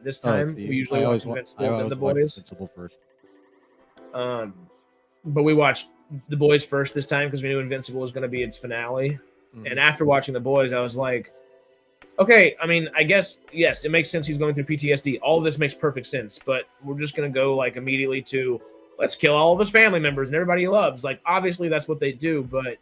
This time we usually watch Invincible and The Boys. Invincible first. But we watched The Boys first this time because we knew Invincible was going to be its finale. And after watching The Boys, I was like, okay, I mean, I guess, yes, it makes sense he's going through PTSD. All of this makes perfect sense, but we're just going to go like immediately to let's kill all of his family members and everybody he loves. Like, obviously that's what they do, but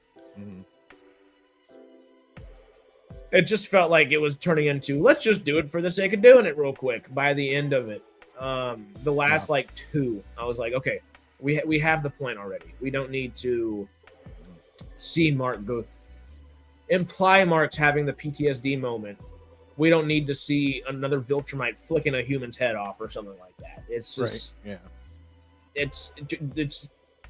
it just felt like it was turning into let's just do it for the sake of doing it real quick by the end of it. The last like two, I was like, okay, we have the point already. We don't need to see Mark imply Mark's having the PTSD moment. We don't need to see another Viltrumite flicking a human's head off or something like that. It's just it's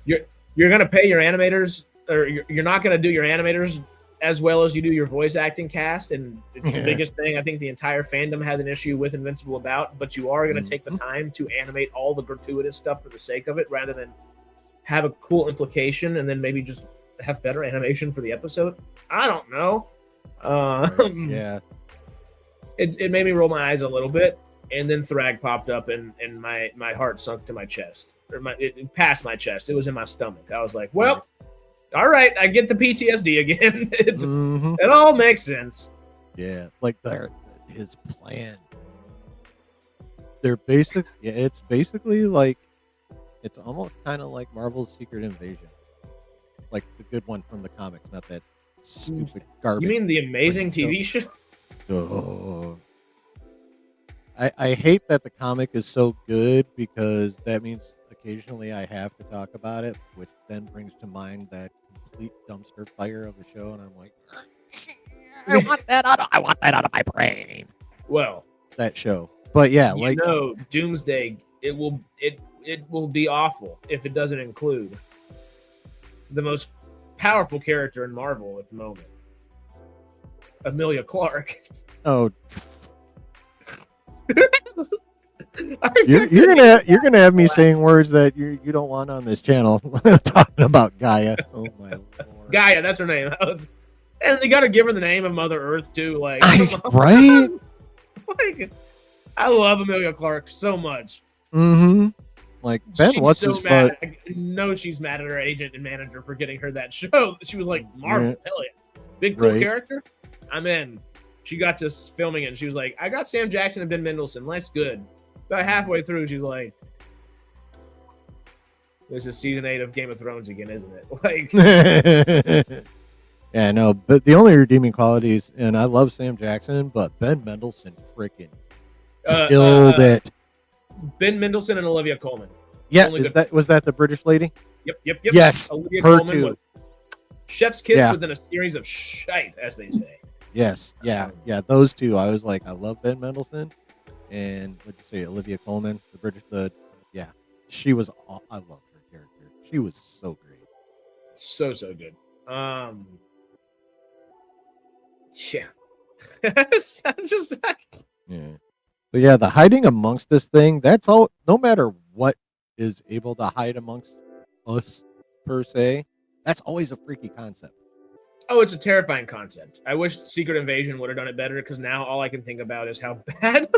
you're gonna pay your animators, or you're not gonna do your animators as well as you do your voice acting cast, and it's the biggest thing I think the entire fandom has an issue with Invincible about, but you are going to take the time to animate all the gratuitous stuff for the sake of it, rather than have a cool implication and then maybe just have better animation for the episode. I don't know. It made me roll my eyes a little bit, and then Thrag popped up, and my heart sunk to my chest, or it passed my chest. It was in my stomach. I was like, well, all right, I get the PTSD again. It all makes sense. Yeah, like his plan. It's basically like, it's almost kind of like Marvel's Secret Invasion, like the good one from the comics, not that stupid garbage. You mean the amazing TV show? Oh, I hate that the comic is so good, because that means occasionally I have to talk about it, which then brings to mind that complete dumpster fire of a show, and I'm like, I want that out of my brain. Well, that show, but yeah, Doomsday, it will be awful if it doesn't include the most powerful character in Marvel at the moment, Emilia Clarke. Oh. You're gonna have me saying words that you don't want on this channel. Talking about Gaia. Oh my Lord. Gaia, that's her name. And they got to give her the name of Mother Earth too. Like, right? Like, I love Emilia Clarke so much. Like, Ben, she's what's so his mad. I know she's mad at her agent and manager for getting her that show. She was like, Marvel, hell yeah, big cool character. I'm in. She got to filming it, and she was like, I got Sam Jackson and Ben Mendelsohn. Life's good. About halfway through, she's like, this is season 8 of Game of Thrones again, isn't it? Like, yeah, no, but the only redeeming qualities, and I love Sam Jackson, but Ben Mendelsohn freaking killed it. Ben Mendelsohn and Olivia Colman. Yeah, was that the British lady? Yep. Yes, Olivia her Colman too. Chef's kiss within a series of shite, as they say. Yes, yeah, those two. I was like, I love Ben Mendelsohn, and what'd you say, Olivia Colman, she was. I loved her character. She was so great, so good. Yeah, that's just yeah. But yeah, the hiding amongst this thing. That's all. No matter what is able to hide amongst us, per se. That's always a freaky concept. Oh, it's a terrifying concept. I wish Secret Invasion would have done it better, because now all I can think about is how bad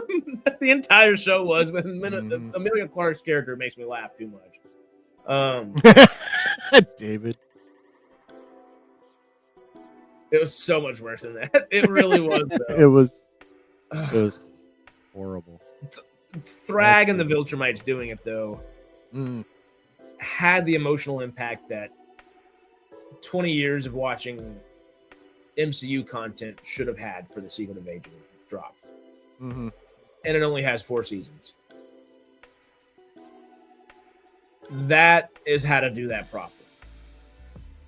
the entire show was. With Amelia Clark's character makes me laugh too much. David. It was so much worse than that. It really was. It was horrible. Thrag and the Viltrumites doing it, though, had the emotional impact that 20 years of watching MCU content should have had for the Secret Invasion drop. And it only has 4 seasons. That is how to do that properly.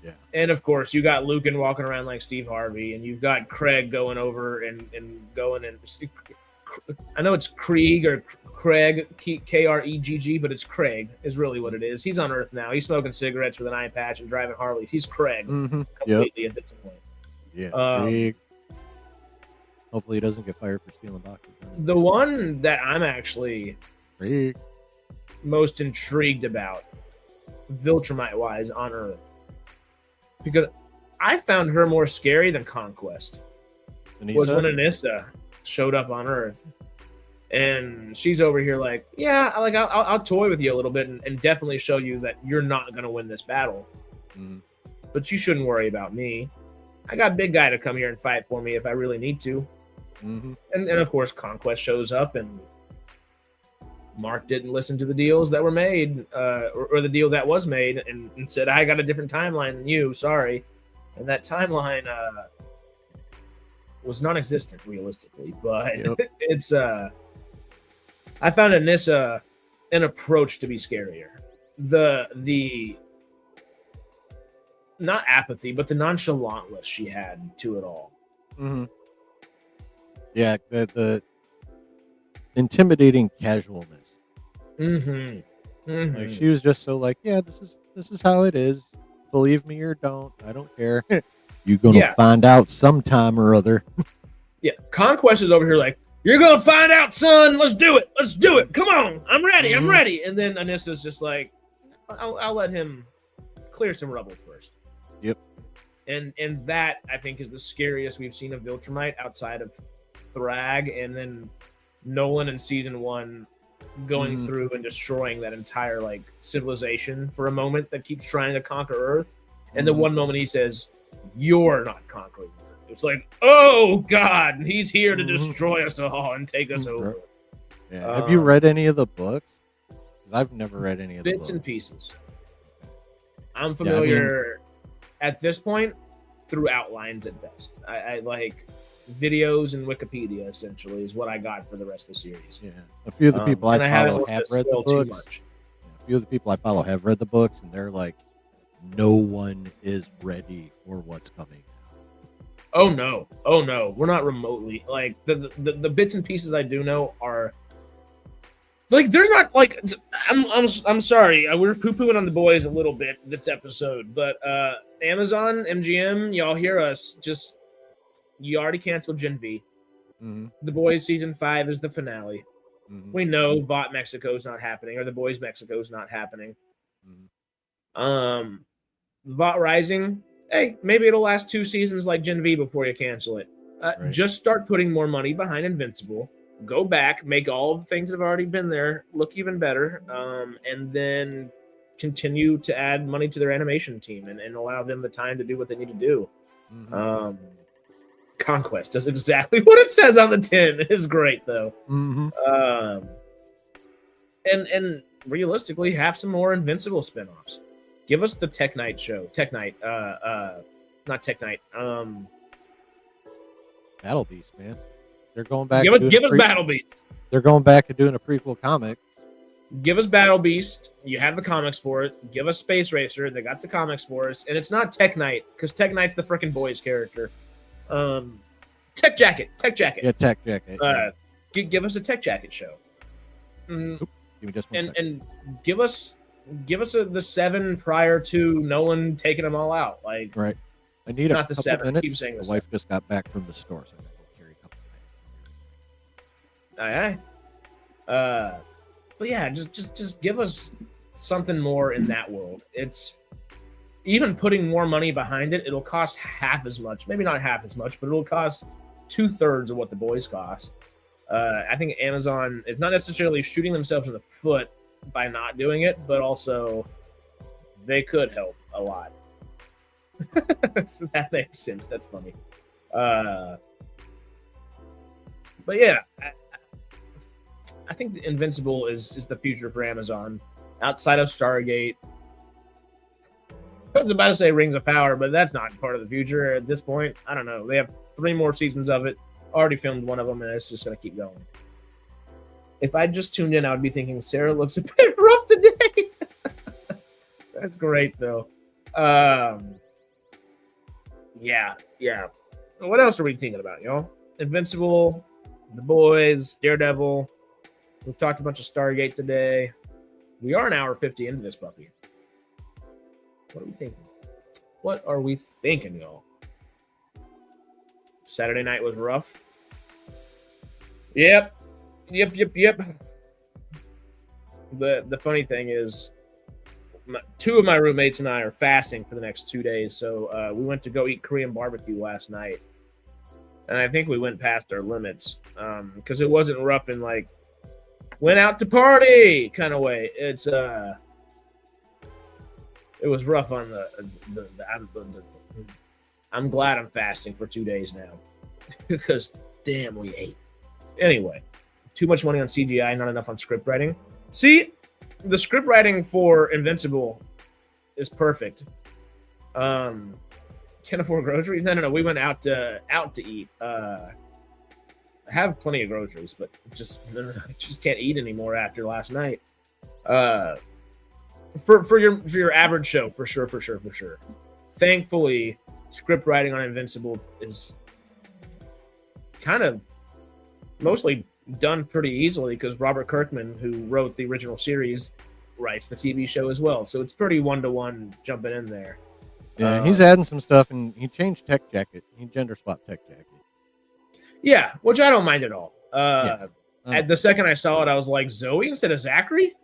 Yeah. And of course, you got Lucan walking around like Steve Harvey, and you've got Craig going over and going and I know it's Krieg or Craig, Kregg, but it's Craig is really what it is. He's on Earth now. He's smoking cigarettes with an eye patch and driving Harleys. He's Craig completely at this point. Yeah. Hopefully he doesn't get fired for stealing boxes. The one that I'm actually most intrigued about, Viltrumite-wise, on Earth, because I found her more scary than Conquest, was when Anissa showed up on Earth. And she's over here like, yeah, like I'll toy with you a little bit and definitely show you that you're not going to win this battle. But you shouldn't worry about me. I got Big Guy to come here and fight for me if I really need to. And of course, Conquest shows up, and Mark didn't listen to the deals that were made, or the deal that was made, and said, I got a different timeline than you, sorry. And that timeline was non-existent, realistically. But it's... I found Anissa an approach to be scarier. The not apathy, but the nonchalantness she had to it all. Yeah, the intimidating casualness. Like she was just so like, yeah, this is how it is. Believe me or don't, I don't care. You're gonna find out sometime or other. Conquest is over here like, you're gonna find out, son. Let's do it. Let's do it. Come on, I'm ready. I'm ready. And then Anissa's just like, I'll let him clear some rubble first. And that, I think, is the scariest we've seen of Viltrumite outside of Thrag, and then Nolan in season 1 going through and destroying that entire like civilization for a moment that keeps trying to conquer Earth. And the one moment he says, "You're not conquering Earth." It's like, oh God, he's here to destroy us all and take us over. Yeah. Have you read any of the books? 'Cause I've never read any of the bits books. and pieces. I'm familiar at this point through outlines at best. I like videos and Wikipedia, essentially, is what I got for the rest of the series. Yeah, a few of the people I follow have read the too books. much. A few of the people I follow have read the books, and they're like, no one is ready for what's coming. Oh no, we're not remotely like the bits and pieces I do know are like there's not like I'm sorry, we're poo-pooing on the boys a little bit this episode, but Amazon, MGM, y'all hear us? Just you already canceled Gen V. The Boys season 5 is the finale. We know Vought Mexico's not happening, or the Boys Mexico's not happening. Vought Rising, hey, maybe it'll last 2 seasons like Gen V before you cancel it. Just start putting more money behind Invincible. Go back, make all the things that have already been there look even better, and then continue to add money to their animation team and allow them the time to do what they need to do. Conquest does exactly what it says on the tin. It is great, though. And realistically, have some more Invincible spinoffs. Give us the Tech Knight show. Tech Knight. Not Tech Knight. Battle Beast, man. They're going back. Give us Battle Beast. They're going back and doing a prequel comic. Give us Battle Beast. You have the comics for it. Give us Space Racer. They got the comics for us. And it's not Tech Knight, because Tech Knight's the freaking Boys character. Tech Jacket. Yeah, Tech Jacket. Give us a Tech Jacket show. Give me just one second. And give us the 7 prior to Nolan taking them all out. Like, right. I need not a the couple 7. minutes. Keep saying the the wife 7. just got back from the store, so I'm gonna go carry a couple minutes. Aye. But yeah, just give us something more in that world. It's even putting more money behind it. It'll cost half as much, maybe not half as much, but it'll cost 2/3 of what The Boys cost. I think Amazon is not necessarily shooting themselves in the foot by not doing it, but also they could help a lot. So that makes sense. That's funny. But yeah, I think Invincible is the future for Amazon. Outside of Stargate, I was about to say Rings of Power, but that's not part of the future at this point. I don't know. They have 3 more seasons of it. Already filmed one of them, and it's just going to keep going. If I just tuned in, I would be thinking Sarah looks a bit rough today. That's great, though. Yeah. What else are we thinking about, y'all? Invincible, The Boys, Daredevil. We've talked a bunch of Stargate today. We are an hour 50 into this puppy. What are we thinking? What are we thinking, y'all? Saturday night was rough. Yep. The funny thing is, 2 of my roommates and I are fasting for the next 2 days. So we went to go eat Korean barbecue last night. And I think we went past our limits because it wasn't rough in like went out to party kind of way. It was rough on I'm glad I'm fasting for 2 days now because damn, we ate. Anyway, too much money on CGI, not enough on script writing. See, the script writing for Invincible is perfect. Can't afford groceries? No. We went out to eat. I have plenty of groceries, but just can't eat anymore after last night. For your average show, for sure. Thankfully, script writing on Invincible is kind of mostly done pretty easily because Robert Kirkman, who wrote the original series, writes the TV show as well. So it's pretty 1-to-1 jumping in there. Yeah, he's adding some stuff, and he changed Tech Jacket. He gender swapped Tech Jacket. Yeah, which I don't mind at all. At the second I saw it, I was like, Zoe instead of Zachary?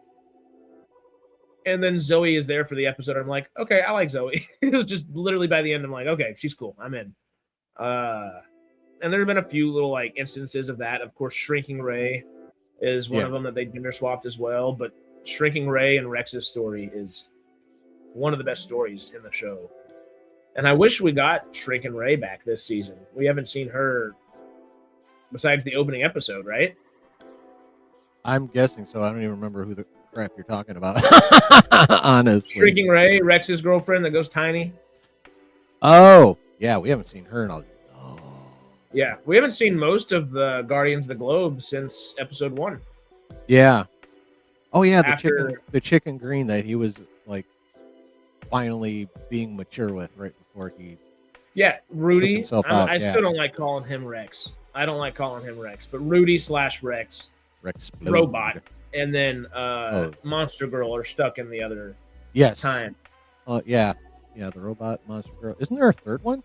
And then Zoe is there for the episode. I'm like, okay, I like Zoe. It was just literally by the end, I'm like, okay, she's cool. I'm in. And there have been a few little like instances of that. Of course, Shrinking Ray is one of them that they gender swapped as well. But Shrinking Ray and Rex's story is one of the best stories in the show. And I wish we got Shrinking Ray back this season. We haven't seen her besides the opening episode, right? I'm guessing so. I don't even remember who the crap you're talking about. Honestly. Shrinking Ray, Rex's girlfriend that goes tiny. Oh, yeah. We haven't seen her in all. Yeah, we haven't seen most of the Guardians of the Globe since episode 1. Yeah. Oh, yeah. The chicken green that he was like finally being mature with right before he. Yeah, Rudy. Still don't like calling him Rex. I don't like calling him Rex, but Rudy/Rex. Rex Robot. And then Monster Girl are stuck in the other time. Yeah. Yeah, the robot Monster Girl. Isn't there a third one?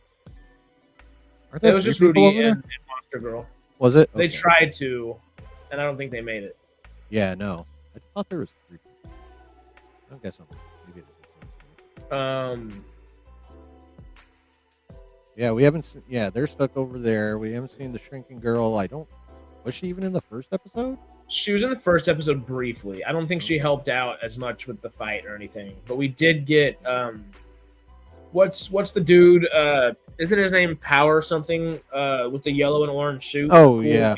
It was just Rudy and Monster Girl. Was it? They tried to, and I don't think they made it. Yeah, no. I thought there was 3 people. I guess yeah, we haven't seen, they're stuck over there. We haven't seen the Shrinking Girl. Was she even in the first episode? She was in the first episode briefly. I don't think she helped out as much with the fight or anything. But we did get what's the dude? Isn't his name Power something? With the yellow and orange suit. Oh, yeah.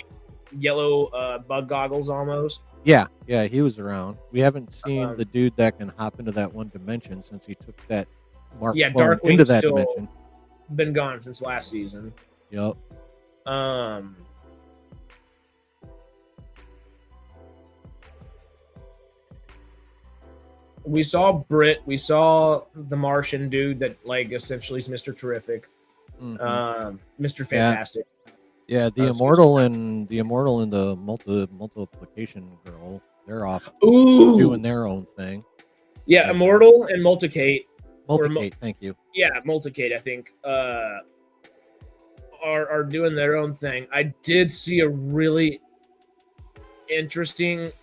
Yellow bug goggles almost. Yeah, he was around. We haven't seen the dude that can hop into that one dimension since he took that Mark Darkwing's into that dimension. Been gone since last season. Yep. We saw Brit. We saw the Martian dude that like essentially is Mr. Terrific, Mr. Fantastic. Yeah, the Immortal and the multiplication girl. They're off doing their own thing. Yeah, Immortal and Multicate. Thank you. Yeah, Multicate, I think, are doing their own thing. I did see a really interesting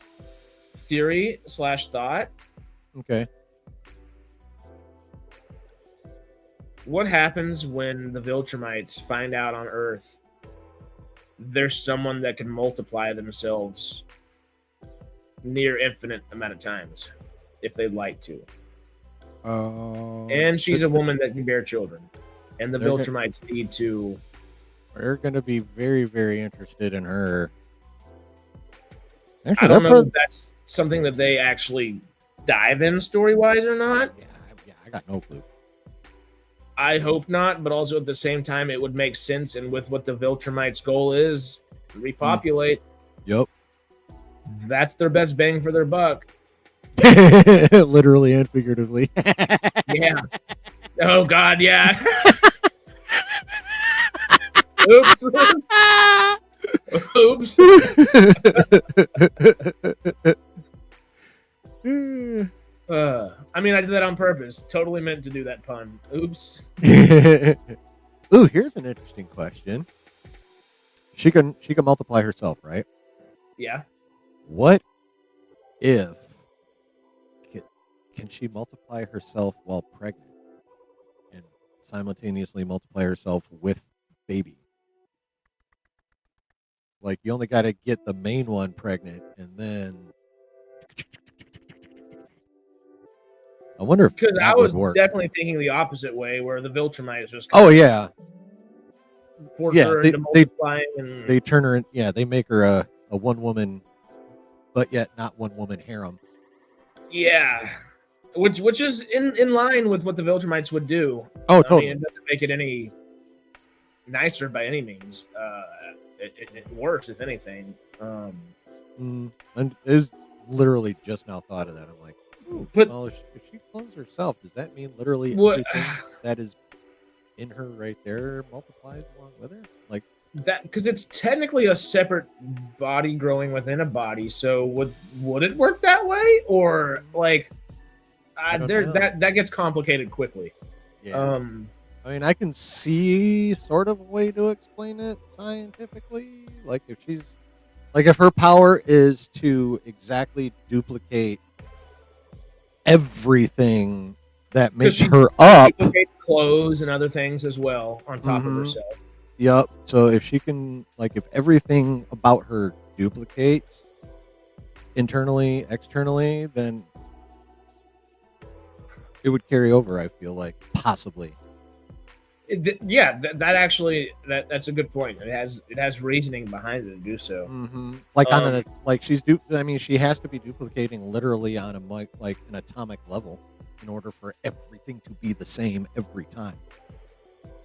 theory / thought Okay. What happens when the Viltrumites find out on Earth there's someone that can multiply themselves near infinite amount of times if they'd like to? And she's a woman that can bear children. And the Viltrumites need to... We're going to be very, very interested in her. Actually, I don't know if that's something that they actually dive in story-wise or not. Yeah, I got no clue. I hope not, but also at the same time, it would make sense. And with what the Viltrumites' goal is, repopulate. Yep. That's their best bang for their buck. Literally and figuratively. Yeah. Oh, God, yeah. Oops. Oops. I mean, I did that on purpose. Totally meant to do that pun. Oops. Ooh, here's an interesting question. She can multiply herself, right? Yeah. What if can she multiply herself while pregnant and simultaneously multiply herself with baby? Like, you only got to get the main one pregnant, and then I wonder if because I would was work. Definitely thinking the opposite way, where the Viltrumites just force her into multiplying, and they turn her in. Yeah, they make her a one woman, but yet not one woman harem. Yeah, which is in line with what the Viltrumites would do. Oh, totally. I mean, it doesn't make it any nicer by any means. It works, if anything. And it was literally just now thought of that. I'm like, but if she clones herself, does that mean literally everything that is in her right there multiplies along with her? Like that, because it's technically a separate body growing within a body. So would it work that way, or like that gets complicated quickly? Yeah. I mean, I can see sort of a way to explain it scientifically. Like if her power is to exactly duplicate everything that makes her up, clothes and other things as well on top of herself. Yep. So if she can, if everything about her duplicates internally, externally, then it would carry over. I feel like possibly. That actually that's a good point. It has reasoning behind it to do so. She has to be duplicating literally on an atomic level in order for everything to be the same every time.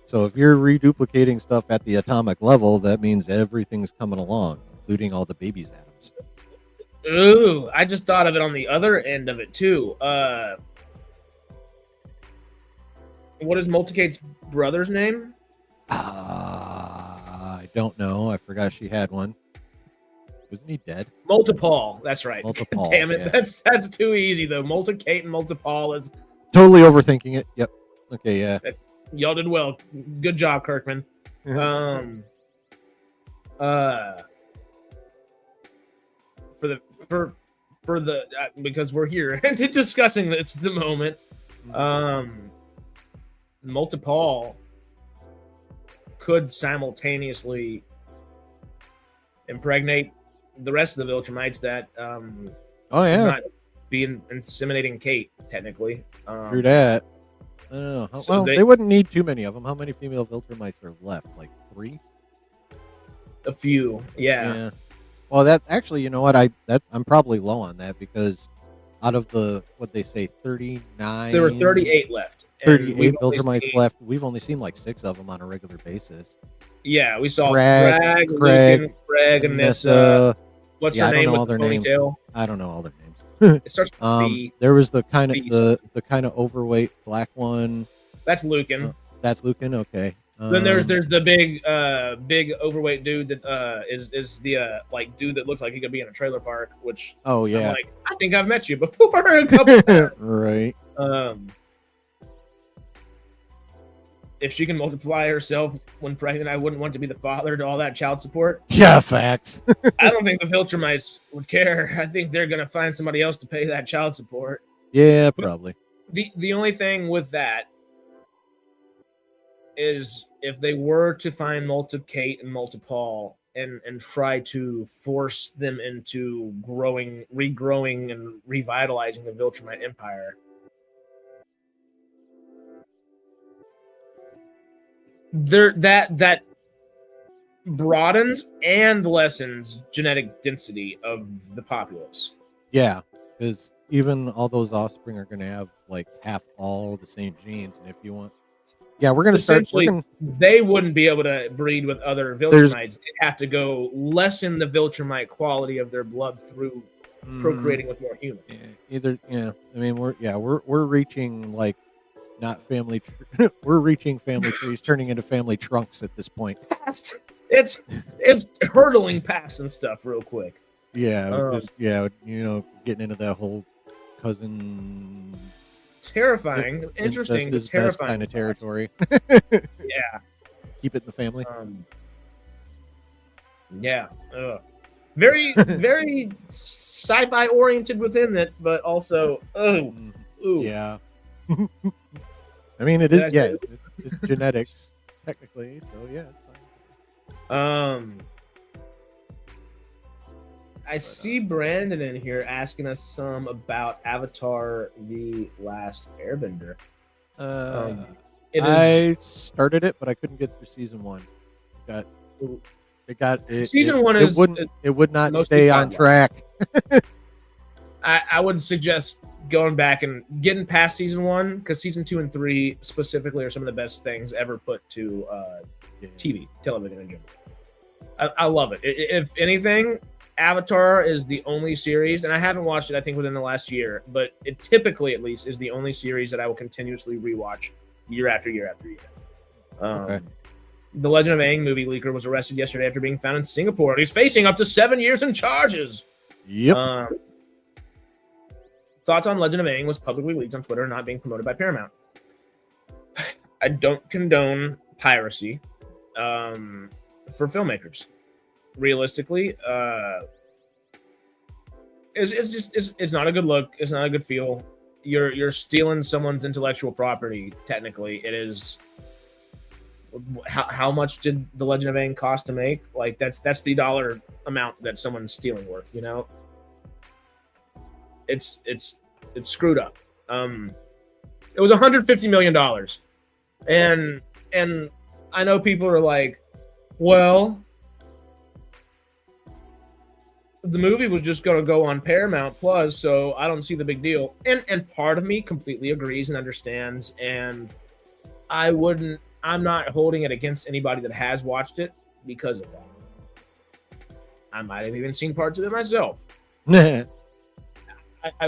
So if you're reduplicating stuff at the atomic level, that means everything's coming along, including all the baby's atoms. Ooh, I just thought of it on the other end of it too. What is Multicate's brother's name? I don't know. I forgot she had one. Wasn't he dead? Multipal. That's right. Multipal. Damn it. Yeah. That's too easy though. Multicate and Multipal is totally overthinking it. Yep. Okay. Yeah. Y'all did well. Good job, Kirkman. For the because we're here and discussing it's the moment. Multipal could simultaneously impregnate the rest of the Viltrumites that not be inseminating Kate, technically. True that. I don't know. They wouldn't need too many of them. How many female Viltrumites are left? Like 3? A few, yeah. Well, that actually, you know what? I'm probably low on that because out of the, what they say, 39. There were 38 left. 38 Viltrumites left. We've only seen like 6 of them on a regular basis. Yeah, we saw Craig, Lucan, Anissa. What's her name with the ponytail? I don't know all their names. It starts with B. There was the kind of the kind of overweight black one. That's Lucan. That's Lucan. Okay. Then there's the big overweight dude that is the dude that looks like he could be in a trailer park. Which I'm like, I think I've met you before a couple times. Right. If she can multiply herself when pregnant, I wouldn't want to be the father to all that child support. Yeah, facts. I don't think the Viltrumites would care. I think they're going to find somebody else to pay that child support. Yeah, probably. The only thing with that is if they were to find Multi-Kate and Multi-Paul and try to force them into regrowing and revitalizing the Viltrumite Empire, that broadens and lessens genetic density of the populace. Yeah, because even all those offspring are going to have like half all the same genes, and if you want, yeah, we're going to start. They wouldn't be able to breed with other Viltrumites. They'd have to go lessen the Viltrumite quality of their blood through procreating with more humans. Yeah, I mean, we're reaching like not family. We're reaching family trees, turning into family trunks at this point. It's hurtling past and stuff real quick. Yeah, getting into that whole cousin. Interesting, but terrifying kind of territory. Yeah, keep it in the family. Yeah, very very sci-fi oriented within it, but also yeah. I mean, it is. Yeah, it's genetics technically. So yeah, it's I see Brandon in here asking us some about Avatar: The Last Airbender. I started it, but I couldn't get through season 1. Season 1 it would not stay on track. I would suggest going back and getting past season 1, because season 2 and 3 specifically are some of the best things ever put to television in general. I love it. If anything, Avatar is the only series, and I haven't watched it, I think, within the last year, but it typically, at least, is the only series that I will continuously rewatch year after year after year. Okay. The Legend of Aang movie leaker was arrested yesterday after being found in Singapore. He's facing up to 7 years in charges. Yep. Thoughts on Legend of Aang was publicly leaked on Twitter, not being promoted by Paramount. I don't condone piracy for filmmakers. Realistically, it's not a good look. It's not a good feel. You're stealing someone's intellectual property. Technically, it is. How much did the Legend of Aang cost to make? Like that's the dollar amount that someone's stealing worth. You know, it's screwed up. It was $150 million, and I know people are like, well, the movie was just going to go on Paramount Plus, so I don't see the big deal. And part of me completely agrees and understands, and I'm not holding it against anybody that has watched it because of that. I might have even seen parts of it myself. I'm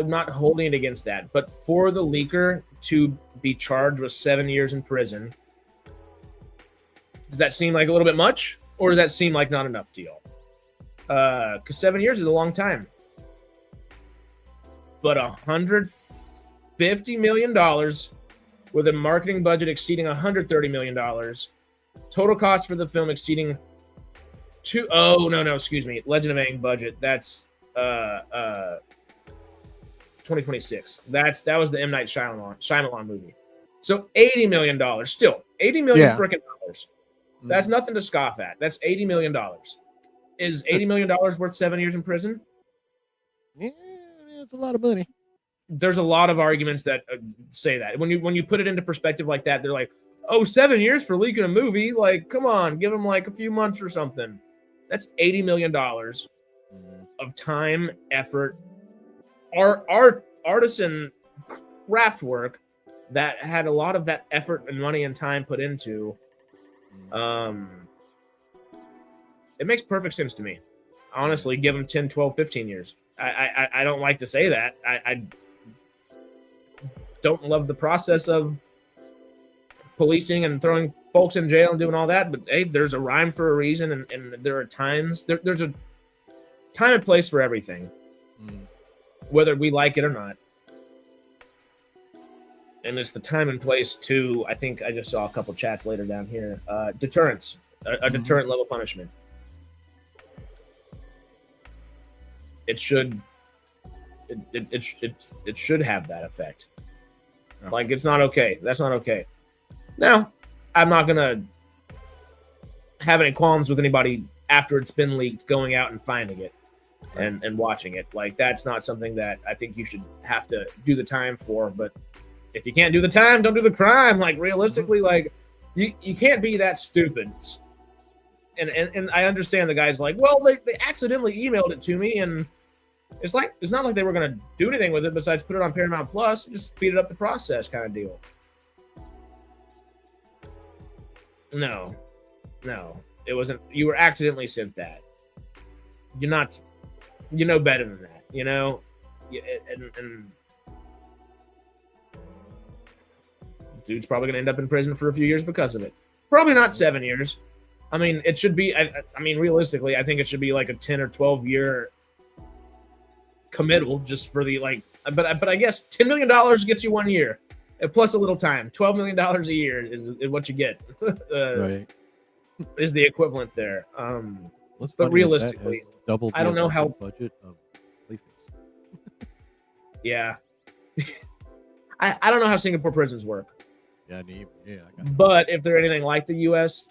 not holding it against that. But for the leaker to be charged with 7 years in prison, does that seem like a little bit much? Or does that seem like not enough to y'all? Because 7 years is a long time. But $150 million with a marketing budget exceeding $130 million. Total cost for the film exceeding Legend of Aang budget. That's 2026. That was the M. Night Shyamalan movie. So $80 million. Still, $80 million freaking dollars. That's nothing to scoff at. That's $80 million. Is $80 million worth 7 years in prison? Yeah, it's a lot of money. There's a lot of arguments that say that. When you put it into perspective like that, they're like, oh, 7 years for leaking a movie? Like, come on, give them like a few months or something. That's $80 million of time, effort, artisan craft work that had a lot of that effort and money and time put into. It makes perfect sense to me. Honestly, give them 10, 12, 15 years. I don't like to say that. I don't love the process of policing and throwing folks in jail and doing all that, but hey, there's a rhyme for a reason, and there are times, there's a time and place for everything, whether we like it or not. And it's the time and place to, I think I just saw a couple chats later down here, deterrence, a deterrent level punishment. It should it should have that effect. Yeah. Like, it's not okay. That's not okay. Now, I'm not gonna have any qualms with anybody after it's been leaked going out and finding it and watching it. Like, that's not something that I think you should have to do the time for. But if you can't do the time, don't do the crime. Like, realistically, like, you can't be that stupid. And I understand the guy's like, well, they accidentally emailed it to me, and it's not like they were gonna do anything with it besides put it on Paramount Plus, just speed up the process kind of deal. No, it wasn't. You were accidentally sent that. You're not. You know better than that. You know, and dude's probably gonna end up in prison for a few years because of it. Probably not 7 years. I mean, it should be. I mean, realistically, I think it should be like a 10 or 12 year committal just for the like. But I guess $10 million gets you 1 year, plus a little time. $12 million a year is what you get. Right. Is the equivalent there. What's but funny realistically, is that has I don't know how budget of Clayface. Yeah. I don't know how Singapore prisons work. Yeah, I got that. But if they're anything like the U.S.,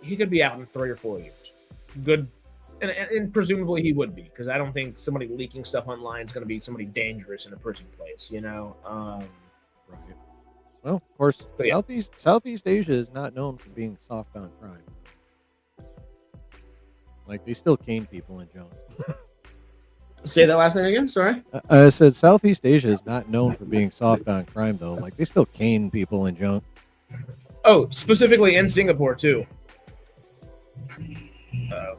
he could be out in 3 or 4 years. Good. And presumably he would be, because I don't think somebody leaking stuff online is going to be somebody dangerous in a prison place, you know? Right. Well, of course, But yeah. Southeast Asia is not known for being soft on crime. Like, they still cane people in jail. Say that last thing again, sorry? I said Southeast Asia is not known for being soft on crime, though. Like, they still cane people in junk. Oh, specifically in Singapore, too.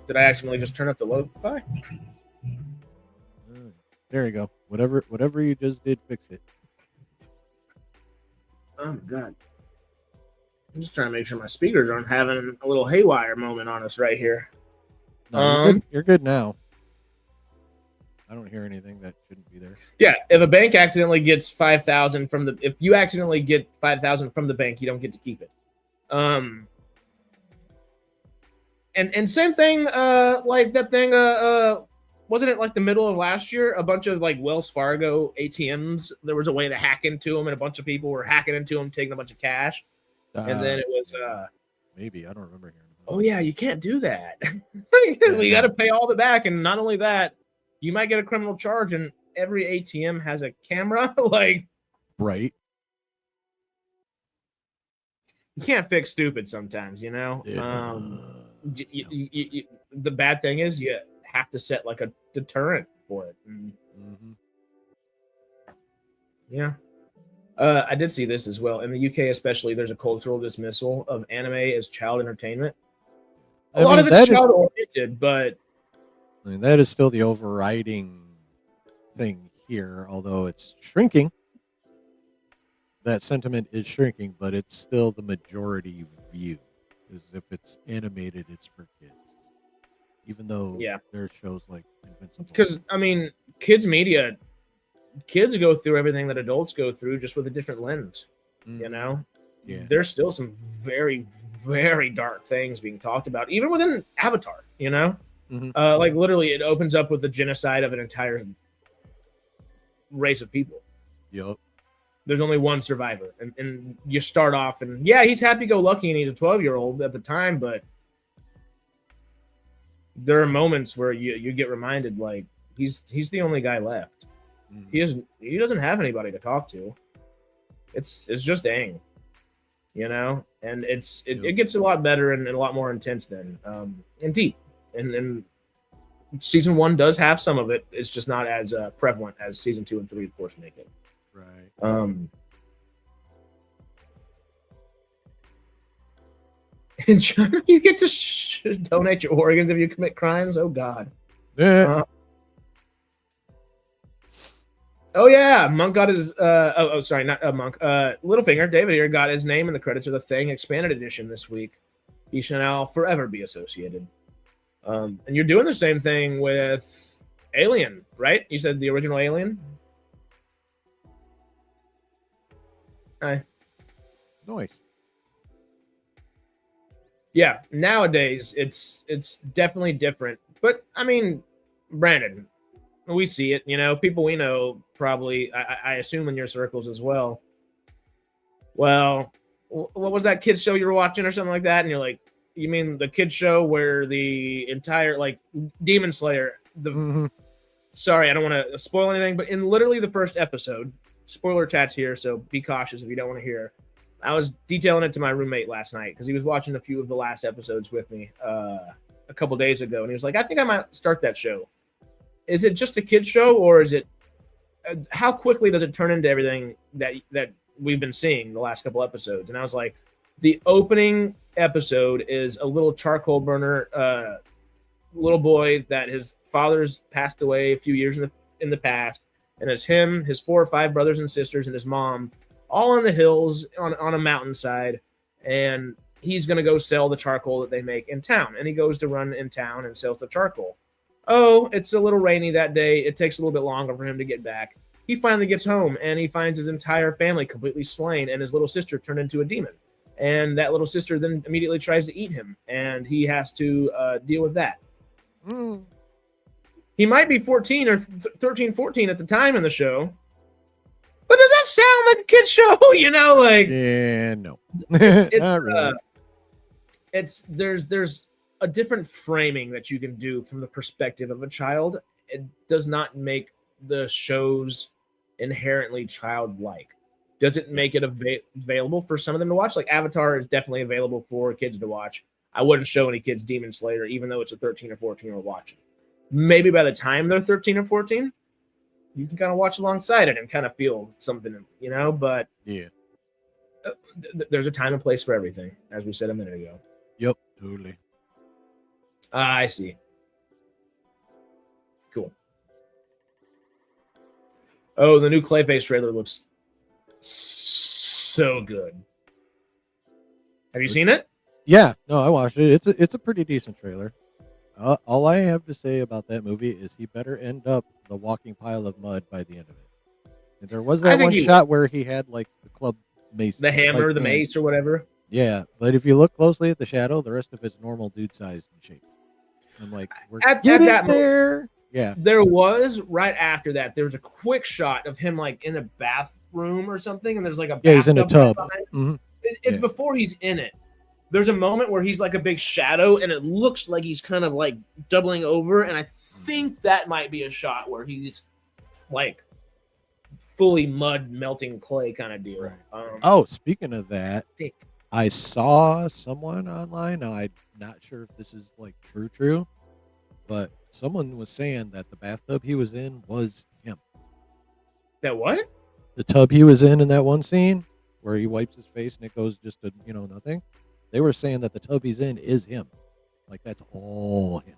Did I accidentally just turn up the lo-fi? There you go. Whatever you just did, fix it. Oh, my God. I'm just trying to make sure my speakers aren't having a little haywire moment on us right here. No, you're good now. I don't hear anything that shouldn't be there. Yeah, if a bank accidentally gets 5,000 from the, if you accidentally get 5,000 from the bank, you don't get to keep it. And same thing, like that thing, wasn't it like the middle of last year? A bunch of like Wells Fargo ATMs, there was a way to hack into them, and a bunch of people were hacking into them, taking a bunch of cash. And then it was maybe I don't remember hearing about oh yeah, you can't do that. You got to pay all of it back, and not only that, you might get a criminal charge, and every ATM has a camera. Like, right. You can't fix stupid sometimes, you know. Yeah. The bad thing is you have to set like a deterrent for it. Yeah. I did see this as well. In the UK especially, there's a cultural dismissal of anime as child entertainment. A lot of it's child-oriented, but... I mean, that is still the overriding thing here, although it's shrinking. That sentiment is shrinking, but it's still the majority view. Is if it's animated, it's for kids. Even though there's shows like Invincible. Because, I mean, kids media, kids go through everything that adults go through just with a different lens, you know? Yeah. There's still some very, very dark things being talked about, even within Avatar, you know? Like, literally, it opens up with the genocide of an entire race of people. Yep. There's only one survivor. And you start off, and yeah, he's happy-go-lucky, and he's a 12-year-old at the time, but there are moments where you get reminded, like, he's the only guy left. He doesn't have anybody to talk to. It's just Aang, you know? And it gets a lot better and a lot more intense then, and deep. And season 1 does have some of it. It's just not as prevalent as season 2 and 3, of course, make it. Right. In China, you get to donate your organs if you commit crimes. Oh God. Yeah. Oh yeah, Monk got his. Sorry, not Monk. Littlefinger, David here got his name in the credits of the Thing expanded edition this week. He shall now forever be associated. And you're doing the same thing with Alien, right? You said the original Alien. Hi. Nice. Yeah, nowadays it's definitely different. But I mean, Brandon, We see it, people we know probably, I assume in your circles as well. Well, what was that kids show you were watching or something like that? And you're like, you mean the kids show where the entire Demon Slayer, sorry, I don't want to spoil anything, but in literally the first episode, spoiler tats here, so be cautious if you don't want to hear. I was detailing it to my roommate last night because he was watching a few of the last episodes with me a couple days ago, and he was like, I think I might start that show. Is it just a kids show, or is it how quickly does it turn into everything that we've been seeing the last couple episodes? And I was like, the opening episode is a little charcoal burner little boy that his father's passed away a few years in the past, and it's him, his 4 or 5 brothers and sisters, and his mom all in the hills on a mountainside, and he's going to go sell the charcoal that they make in town. And he goes to run in town and sells the charcoal. Oh, it's a little rainy that day. It takes a little bit longer for him to get back. He finally gets home, and he finds his entire family completely slain, and his little sister turned into a demon. And that little sister then immediately tries to eat him, and he has to deal with that. He might be 14 or 13, 14 at the time in the show. But does that sound like a kid's show? Yeah, no. It's Not really. There's a different framing that you can do from the perspective of a child. It does not make the shows inherently childlike. Does it make it available for some of them to watch? Like Avatar is definitely available for kids to watch. I wouldn't show any kids Demon Slayer, even though it's a 13 or 14-year-old watching. Maybe by the time they're 13 or 14, you can kind of watch alongside it and kind of feel something, but yeah, there's a time and place for everything, as we said a minute ago. Yep, totally. I see. Cool. Oh, the new Clayface trailer looks so good. Have you seen it? Yeah, no, I watched it. It's a pretty decent trailer. All I have to say about that movie is he better end up the walking pile of mud by the end of it. And there was that one shot where he had the club mace, the hammer, the mace, or whatever. Yeah, but if you look closely at the shadow, the rest of it's normal dude size and shape. I'm like, we're getting there. Yeah, there was right after that. There was a quick shot of him in a bathroom or something, and there's a he's in a tub. It's before he's in it. There's a moment where he's like a big shadow, and it looks like he's kind of doubling over, and I think that might be a shot where he's fully mud melting clay kind of deal. Right. Speaking of that, I saw someone online. Now I'm not sure if this is true, but someone was saying that the bathtub he was in was him. That what? The tub he was in that one scene where he wipes his face and it goes just to nothing. They were saying that the tub he's in is him. That's all him.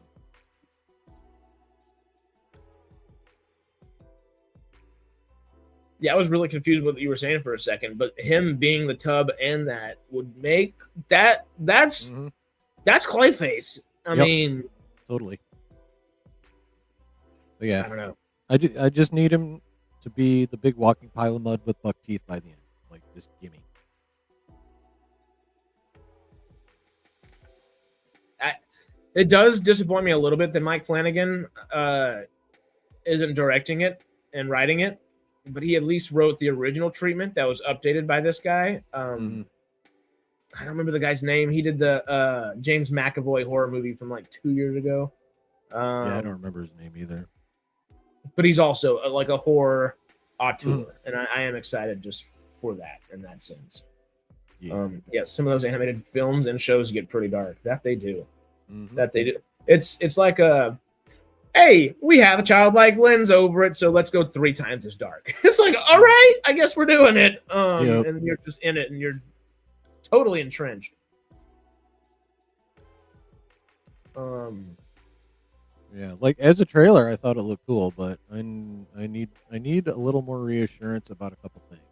Yeah, I was really confused with what you were saying for a second, but him being the tub and that would make that's Clayface. I mean, totally. But yeah, I don't know. I just need him to be the big walking pile of mud with buck teeth by the end. Just gimme. It does disappoint me a little bit that Mike Flanagan isn't directing it and writing it, but he at least wrote the original treatment that was updated by this guy. I don't remember the guy's name. He did the James McAvoy horror movie from 2 years ago. Yeah, I don't remember his name either. But he's also a horror auteur, and I am excited just for that in that sense. Yeah, some of those animated films and shows get pretty dark. That they do. That they do. It's like hey, we have a childlike lens over it, so let's go 3 times as dark. It's all right, I guess we're doing it. And you're just in it, and you're totally entrenched. Yeah, as a trailer, I thought it looked cool, but I need a little more reassurance about a couple things.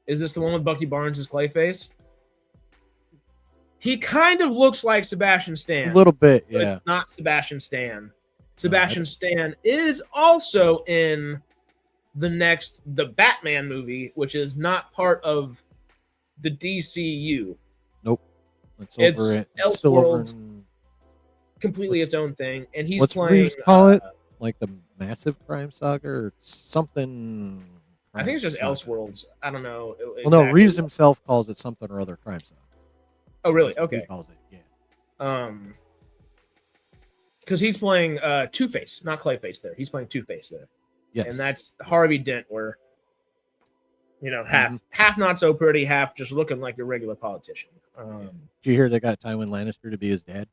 Is this the one with Bucky Barnes' Clayface? He kind of looks like Sebastian Stan. A little bit, yeah. It's not Sebastian Stan. Sebastian Stan is also in the Batman movie, which is not part of the DCU. Nope. It's still over in... completely its own thing, and he's What's playing. Reeves call it? like the Massive Crime Saga or something. I think it's just Saga. Elseworlds. I don't know. Well, no, Reeves himself calls it something or other Crime Saga. Oh, really? That's what Okay. he calls it, yeah. Because he's playing Two-Face, not Clayface there. He's playing Two-Face there. Yes. And that's Harvey Dent, where, half not so pretty, half just looking like a regular politician. Did you hear they got Tywin Lannister to be his dad?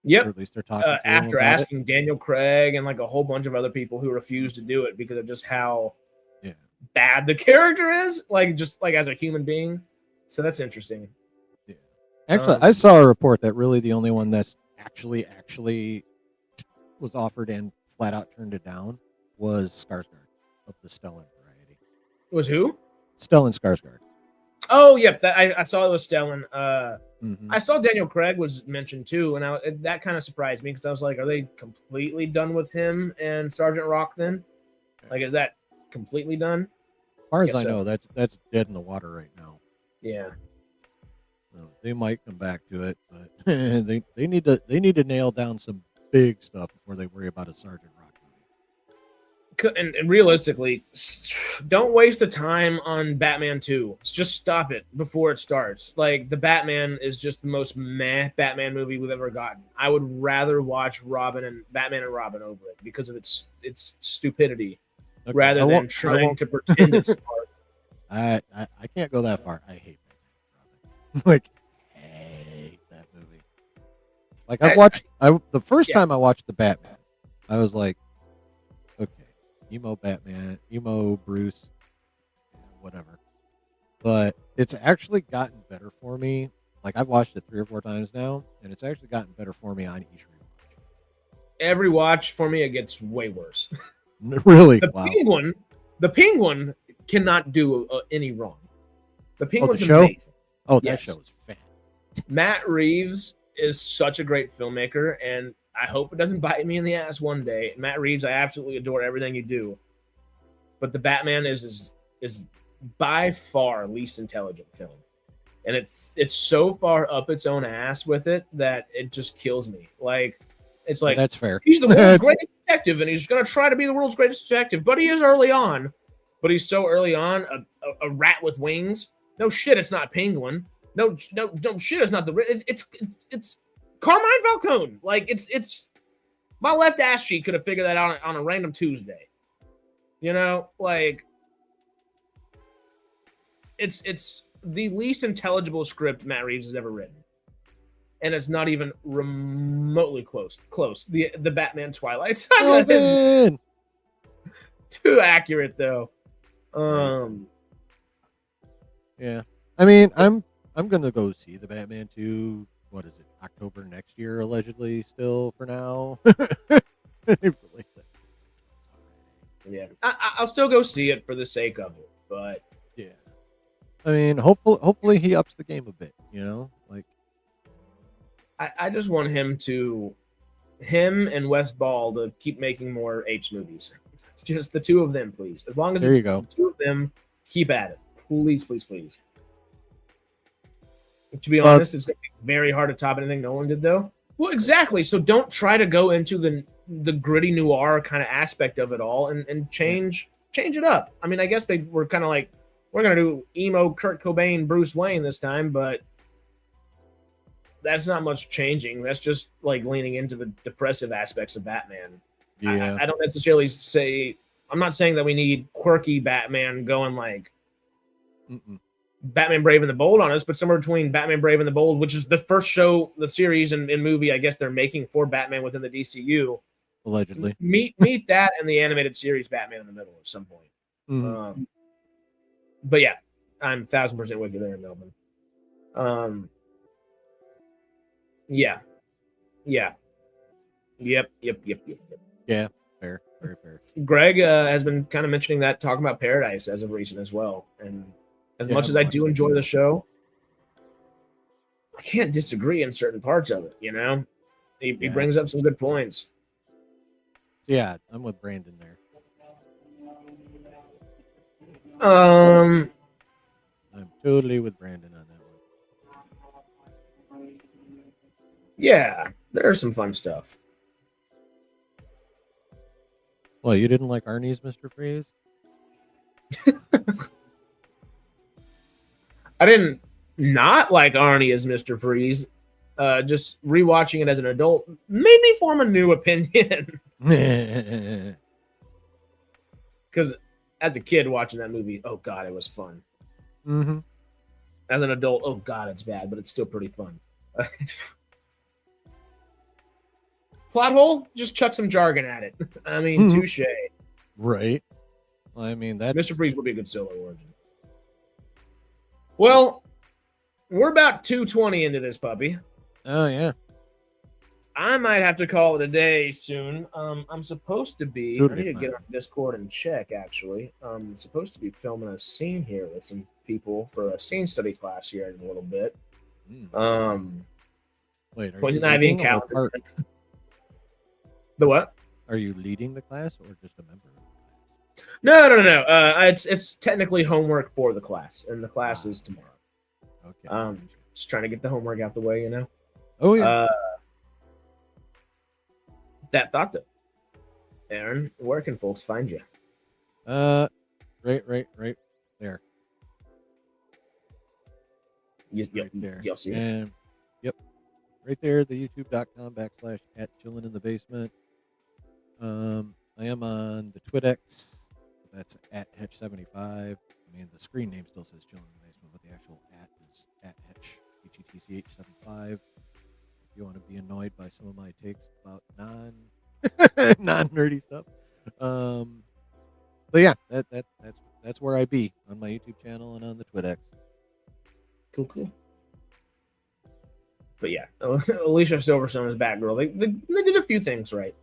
Yep. Or at least they're talking to him after about asking Daniel Craig and like a whole bunch of other people who refused to do it because of just how bad the character is, just as a human being. So that's interesting. Yeah. Actually, I saw a report that really the only one that's actually was offered and flat out turned it down was Skarsgård of the Stellan variety. Was who? Stellan Skarsgård. Oh, yep. I saw it was Stellan. Mm-hmm. I saw Daniel Craig was mentioned too, and that kind of surprised me because I was like, are they completely done with him and Sergeant Rock then? Like, is that completely done? As far as I know, that's dead in the water right now. Yeah. They might come back to it, but they need to nail down some big stuff before they worry about a Sergeant Rock movie. And realistically, don't waste the time on Batman 2. Just stop it before it starts. Like, the Batman is just the most meh Batman movie we've ever gotten. I would rather watch Batman and Robin over it because of its stupidity, rather than trying to pretend it's smart. I can't go that far. I hate Batman. Like, hate that movie. Like, the first time I watched the Batman, I was like, okay, emo Batman, emo Bruce, whatever. But it's actually gotten better for me. Like, I've watched it 3 or 4 times now, and it's actually gotten better for me on each rewatch. Every watch for me, it gets way worse. Really? The Penguin cannot do any wrong. The Penguin's the show? Amazing. Oh, that show is fantastic. Matt Reeves is such a great filmmaker, and I hope it doesn't bite me in the ass one day. Matt Reeves, I absolutely adore everything you do, but the Batman is by far least intelligent film, and it's so far up its own ass with it that it just kills me. Like, it's like, that's fair. He's the world's greatest detective, and he's gonna try to be the world's greatest detective, but he is early on. But he's so early on, a rat with wings. No shit, it's not Penguin. No shit, it's not it's Carmine Falcone. Like, it's my left ass cheek could have figured that out on a random Tuesday. Like, it's the least intelligible script Matt Reeves has ever written, and it's not even remotely close. The Batman Twilight Saga is too accurate though. Yeah, I mean, I'm gonna go see the Batman 2. What is it? October next year, allegedly. Still for now. Yeah, I'll still go see it for the sake of it, but yeah, I mean, hopefully he ups the game a bit. Like, I just want him and Wes Ball to keep making more Apes movies. Just the two of them, please. As long as there you go. The two of them, keep at it. Please, please, please. To be honest, it's going to be very hard to top anything Nolan did, though. Well, exactly. So don't try to go into the gritty noir kind of aspect of it all and change it up. I mean, I guess they were kind of like, we're going to do emo Kurt Cobain, Bruce Wayne this time, but that's not much changing. That's just like leaning into the depressive aspects of Batman. Yeah. I don't necessarily say, I'm not saying that we need quirky Batman going like Batman Brave and the Bold on us, but somewhere between Batman Brave and the Bold, which is the first show, the series and movie, I guess they're making for Batman within the DCU. Allegedly. Meet that and the animated series Batman in the middle at some point. Mm-hmm. But yeah, I'm 1,000% with you there, Melvin. Yeah. Yep. Yeah, fair, very fair. Greg has been kind of mentioning that, talking about Paradise as of recent as well. And as much as I do enjoy the show, I can't disagree in certain parts of it, He brings up some good points. Yeah, I'm with Brandon there. I'm totally with Brandon on that one. Yeah, there's some fun stuff. Well, you didn't like Arnie's Mr. Freeze? I didn't not like Arnie as Mr. Freeze. Just rewatching it as an adult made me form a new opinion. Because as a kid watching that movie, oh god, it was fun. Mm-hmm. As an adult, oh god, it's bad, but it's still pretty fun. Plot hole? Just chuck some jargon at it. I mean, touche. Right. Well, I mean, that's... Mr. Freeze would be a good solo origin. Well, we're about 2:20 into this puppy. Oh, yeah. I might have to call it a day soon. I'm supposed to be... I need to get on Discord and check, actually. I'm supposed to be filming a scene here with some people for a scene study class here in a little bit. Wait, are Poison you Ivy and leading or Calendar. part? The what? Are you leading the class or just a member of the class? No. It's technically homework for the class, and the class is tomorrow. Okay. Just trying to get the homework out the way, you know. Oh yeah. That thought though, Aaron, where can folks find you? Right there. Right there. You'll see it. And yep, right there. The youtube.com/@chillinginthebasement. I am on the TwitX. That's @Hetch75. I mean, the screen name still says Chillin' in the Basement, but the actual is @Hetch, HETCH75. If you want to be annoyed by some of my takes about non-nerdy stuff. But yeah, that's where I be on my YouTube channel and on the TwitX. Cool. But yeah, Alicia Silverstone is Batgirl. They did a few things right.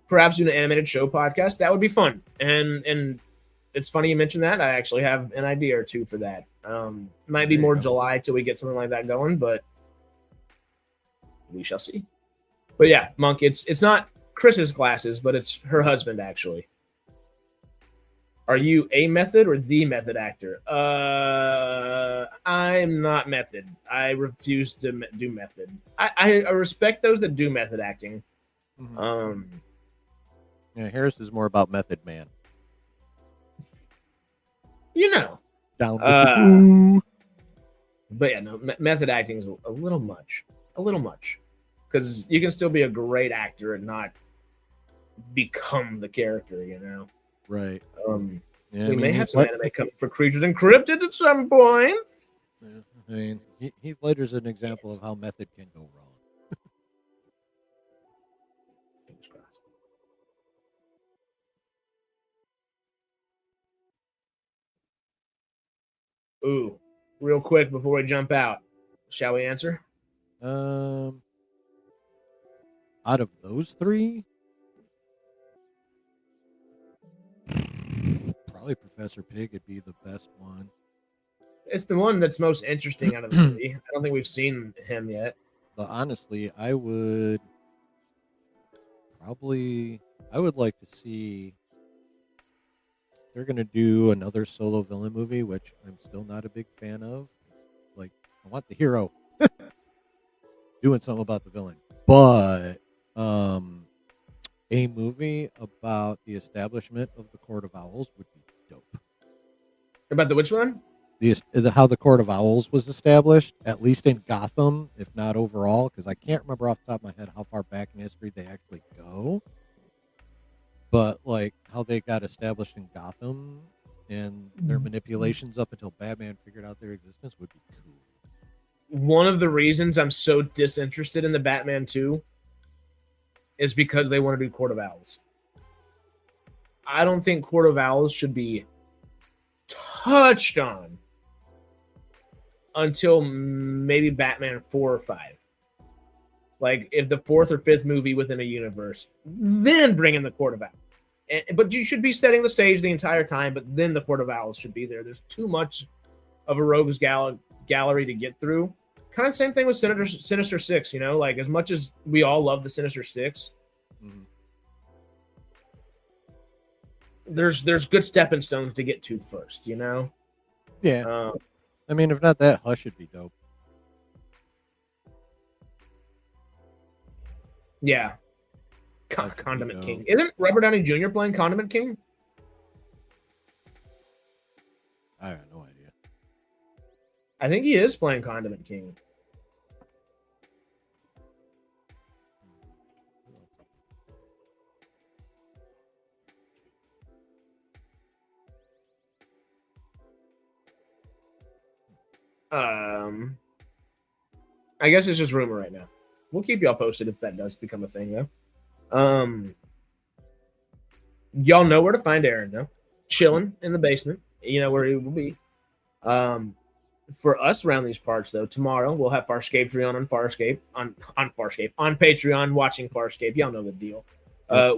Perhaps do an animated show podcast. That would be fun. And it's funny you mentioned that. I actually have an idea or two for that. Might be more July till we get something like that going, but we shall see. But yeah, Monk, it's not Chris's glasses, but it's her husband actually. Are you a method or the method actor? I'm not method. I refuse to do method. I respect those that do method acting. Mm-hmm. Yeah, Harris is more about Method Man. You know. Down with the But yeah, no, method acting is a little much. Because you can still be a great actor and not become the character, you know? Right. Yeah, we may have some anime coming for Creatures Encrypted at some point. Yeah, I mean, Heath Ledger's an example of how method can go wrong. Fingers crossed. Ooh, real quick before we jump out, shall we answer? Out of those three, probably Professor Pig would be the best one. It's the one that's most interesting out of the three. I don't think we've seen him yet. But honestly, I would like to see if they're going to do another solo villain movie, which I'm still not a big fan of. Like, I want the hero doing something about the villain. But a movie about the establishment of the Court of Owls would be dope. About the which one? How the Court of Owls was established, at least in Gotham, if not overall, because I can't remember off the top of my head how far back in history they actually go. But like how they got established in Gotham and their manipulations up until Batman figured out their existence would be cool. One of the reasons I'm so disinterested in the Batman 2 is because they want to do Court of Owls. I don't think Court of Owls should be touched on until maybe Batman 4 or 5. Like, if the 4th or 5th movie within a universe, then bring in the Court of Owls. But you should be setting the stage the entire time, but then the Court of Owls should be there. There's too much of a rogues gallery to get through. Kind of the same thing with Sinister Six, you know? Like, as much as we all love the Sinister Six, there's good stepping stones to get to first, you know? Yeah. I mean, if not that, Hush would be dope. Yeah. Condiment King. Isn't Robert Downey Jr. playing Condiment King? I have no idea. I think he is playing Condiment King. I guess it's just rumor right now. We'll keep y'all posted if that does become a thing, though. Y'all know where to find Aaron, though. Chilling in the basement. You know where he will be. For us around these parts, though, tomorrow we'll have Farscape on Farscape on Patreon watching Farscape. Y'all know the deal.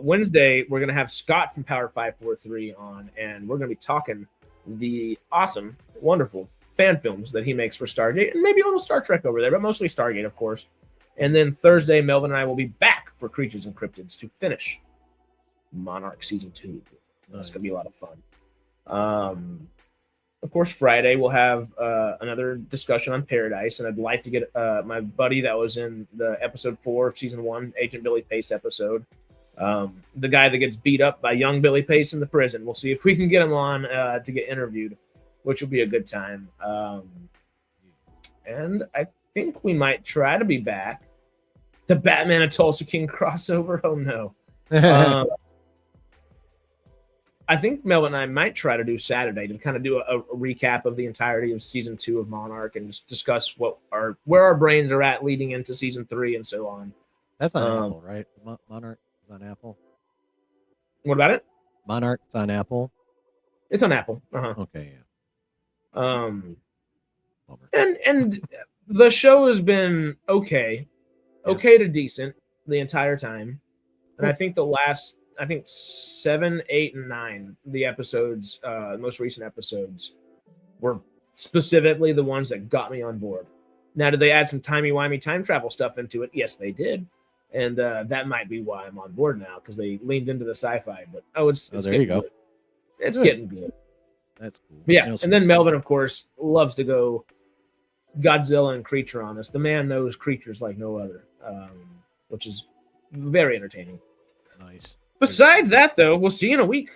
Wednesday we're gonna have Scott from Power 543 on, and we're gonna be talking the awesome, wonderful fan films that he makes for Stargate, and maybe a little Star Trek over there, but mostly Stargate, of course. And then Thursday, Melvin and I will be back for Creatures and Cryptids to finish Monarch Season 2. That's going to be a lot of fun. Of course, Friday, we'll have another discussion on Paradise, and I'd like to get my buddy that was in the episode 4 of Season 1, Agent Billy Pace episode, the guy that gets beat up by young Billy Pace in the prison. We'll see if we can get him on to get interviewed, which will be a good time. And I think we might try to be back. The Batman and Tulsa King crossover? Oh, no. I think Melvin and I might try to do Saturday to kind of do a recap of the entirety of Season 2 of Monarch and just discuss where our brains are at leading into Season 3 and so on. That's on Apple, right? Monarch is on Apple. What about it? Monarch is on Apple. It's on Apple. Okay, yeah. And the show has been okay to decent the entire time, and I think the last 7, 8, and 9 the episodes, most recent episodes, were specifically the ones that got me on board. Now, did they add some timey-wimey time travel stuff into it? Yes, they did, and that might be why I'm on board now, because they leaned into the sci-fi. But it's there you go. Good. It's getting good. That's cool. But yeah, and then Melvin, of course, loves to go Godzilla and creature on us. The man knows creatures like no other, which is very entertaining. Nice. Besides that, though, we'll see you in a week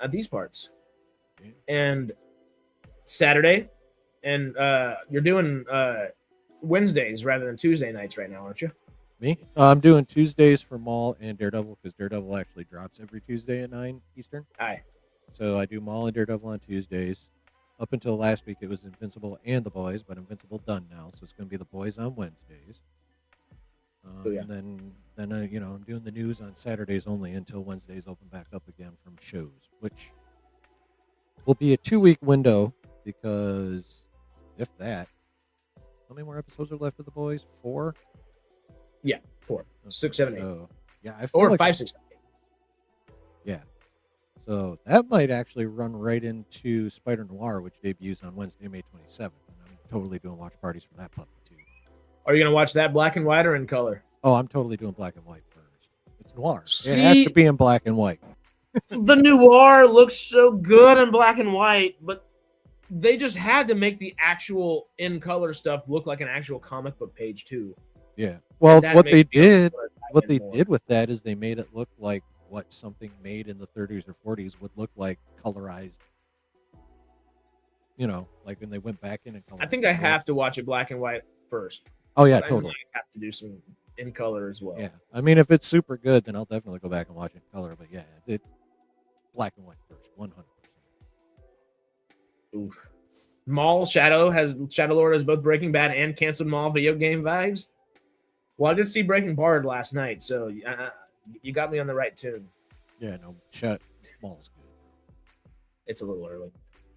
at these parts. And Saturday, and you're doing Wednesdays rather than Tuesday nights right now, aren't you? Me? I'm doing Tuesdays for Maul and Daredevil, because Daredevil actually drops every Tuesday at 9 Eastern. Aye. So I do Maul and Daredevil on Tuesdays. Up until last week, it was Invincible and The Boys, but Invincible done now, so it's going to be The Boys on Wednesdays. And then I'm doing the news on Saturdays only until Wednesdays open back up again from shows, which will be a 2-week window, because if that, how many more episodes are left of The Boys? 4? Yeah, 4, 6, 7, 8. Yeah, I feel like 5, 6, 7, 8. Yeah. So that might actually run right into Spider Noir, which debuts on Wednesday, May 27th. And I'm totally doing watch parties for that puppy, too. Are you going to watch that black and white or in color? Oh, I'm totally doing black and white first. It's noir. See, it has to be in black and white. The noir looks so good in black and white, but they just had to make the actual in color stuff look like an actual comic book page, too. Yeah. Well, what they did with that is they made it look like what something made in the 30s or 40s would look like colorized. Like when they went back in and colored. I think I have to watch it black and white first. Oh yeah, totally. I have to do some in color as well. Yeah, I mean, if it's super good, then I'll definitely go back and watch it in color. But yeah, it's black and white first, 100%. Oof. Shadow Lord has both Breaking Bad and canceled Maul video game vibes. Well, I did see Breaking Bad last night, so you got me on the right tune. Yeah, no, Maul's good. It's a little early.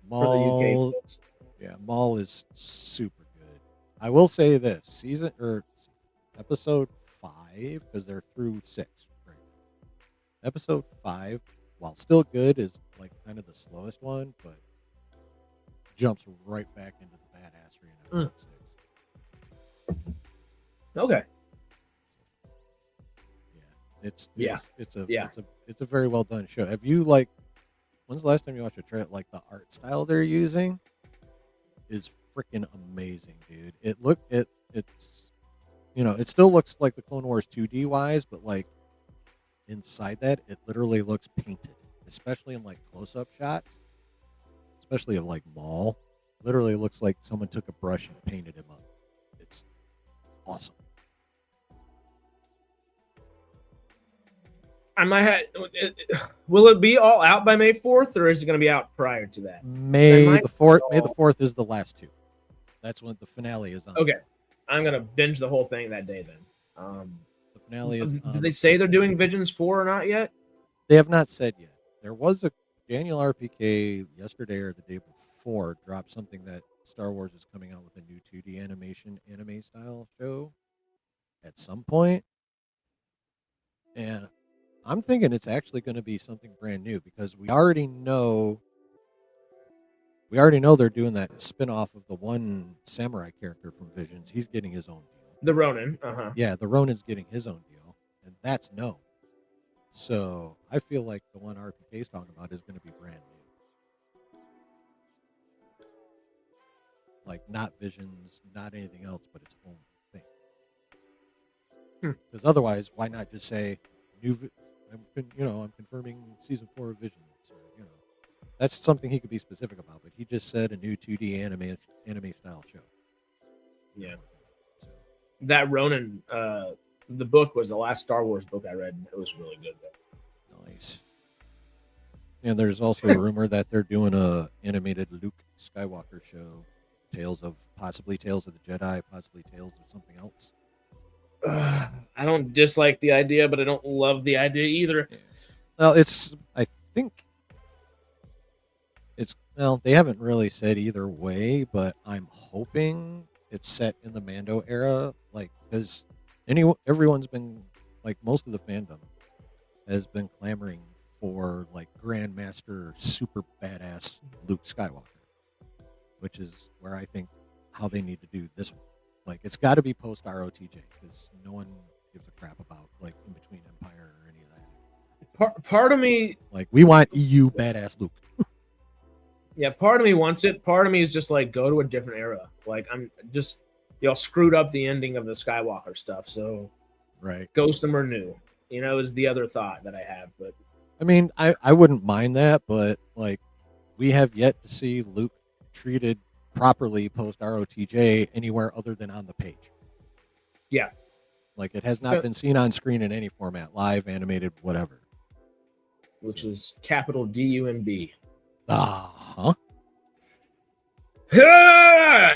Maul, for the UK folks. Yeah, Maul is super good. I will say this: episode 5, because they're through 6. Right? Episode 5, while still good, is like kind of the slowest one, but jumps right back into the badassery in episode 6. Okay. It's a very well done show. Have you when's the last time you watched a trailer? Like the art style they're using is freaking amazing, dude. It still looks like the Clone Wars 2D wise, but inside that, it literally looks painted, especially in like close-up shots, especially of like Maul. Literally looks like someone took a brush and painted him up. It's awesome. I might have. Will it be all out by May 4th, or is it going to be out prior to that? May the 4th. May the 4th is the last two. That's when the finale is on. Okay, I'm gonna binge the whole thing that day then. The finale is. Did they say they're doing Visions 4 or not yet? They have not said yet. There was a Daniel RPK yesterday or the day before dropped something that Star Wars is coming out with a new 2D anime style show at some point, and I'm thinking it's actually going to be something brand new because we already know they're doing that spin-off of the one samurai character from Visions. He's getting his own deal. The Ronin. Yeah, the Ronin's getting his own deal, and that's known. So I feel like the one RPK is talking about is going to be brand new. Like not Visions, not anything else, but its own thing. Because otherwise, why not just say I'm confirming season 4 of Visions, or that's something he could be specific about. But he just said a new 2D anime style show. Yeah, so. That Ronin, the book was the last Star Wars book I read. It was really good. Nice. And there's also a rumor that they're doing a animated Luke Skywalker show, possibly Tales of the Jedi, possibly Tales of something else. I don't dislike the idea, but I don't love the idea either. Yeah. Well, I think they haven't really said either way, but I'm hoping it's set in the Mando era, like, because everyone's been, like, most of the fandom has been clamoring for, like, Grandmaster super badass Luke Skywalker, which is where I think how they need to do this one. Like, it's got to be post ROTJ because no one gives a crap about like In Between Empire or any of that. Part of me, like, we want EU badass Luke. Yeah, part of me wants it. Part of me is just like, go to a different era. Like, I'm just, y'all screwed up the ending of the Skywalker stuff, so right, ghost them or new. Is the other thought that I have. But I mean, I wouldn't mind that, but like, we have yet to see Luke treated properly post ROTJ anywhere other than on the page. Yeah, like, it has not been seen on screen in any format, live, animated, whatever. Which is capital DUMB. Uh-huh.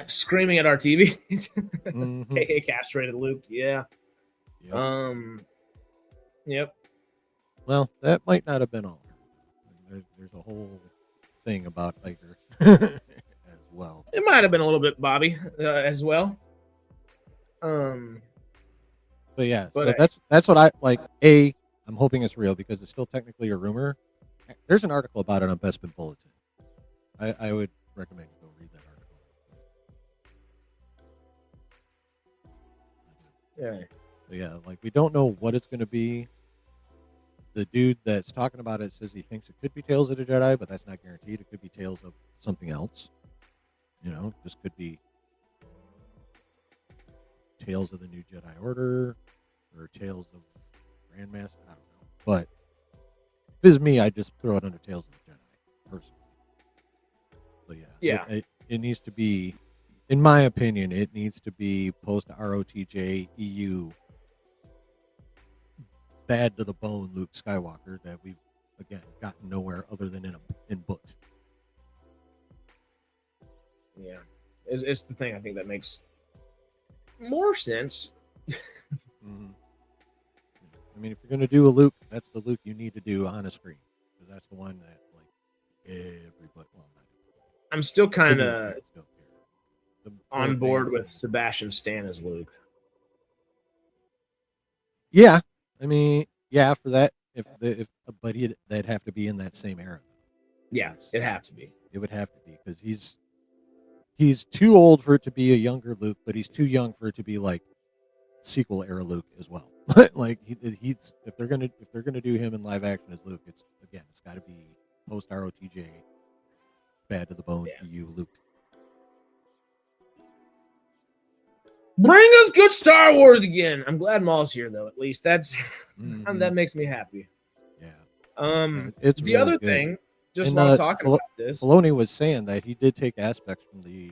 Screaming at our TVs. Mm-hmm. KK castrated Luke. Yeah. Yep. Yep. Well, that might not have been all. There's a whole thing about Iger as well. It might have been a little bit Bobby as well. But yeah, so that's what I like. I'm hoping it's real because it's still technically a rumor. There's an article about it on Bespin Bulletin. I would recommend you go read that article. Yeah. But yeah, like, we don't know what it's going to be. The dude that's talking about it says he thinks it could be Tales of the Jedi, but that's not guaranteed. It could be Tales of something else. This could be Tales of the New Jedi Order or Tales of Grandmaster. I don't know. But if it's me, I'd just throw it under Tales of the Jedi, personally. But yeah. It needs to be, in my opinion, it needs to be post ROTJ EU bad to the bone Luke Skywalker that we've, again, gotten nowhere other than in books. Yeah. It's the thing I think that makes more sense. Mm-hmm. I mean, if you're going to do a Luke, that's the Luke you need to do on a screen. Because that's the one that, like, everybody... Well, not I'm still kind of on board with Sebastian Stan as Luke. Yeah. I mean, yeah, for that, but they'd have to be in that same era. Yeah, it'd have to be. It would have to be, because he's too old for it to be a younger Luke, but he's too young for it to be like sequel era Luke as well. Like, he's if they're gonna do him in live action as Luke, it's got to be post ROTJ, bad to the bone EU Luke. Bring us good Star Wars again. I'm glad Maul's here though. At least that makes me happy. Yeah. It's the really other good. thing, just while talking about this, Filoni was saying that he did take aspects from the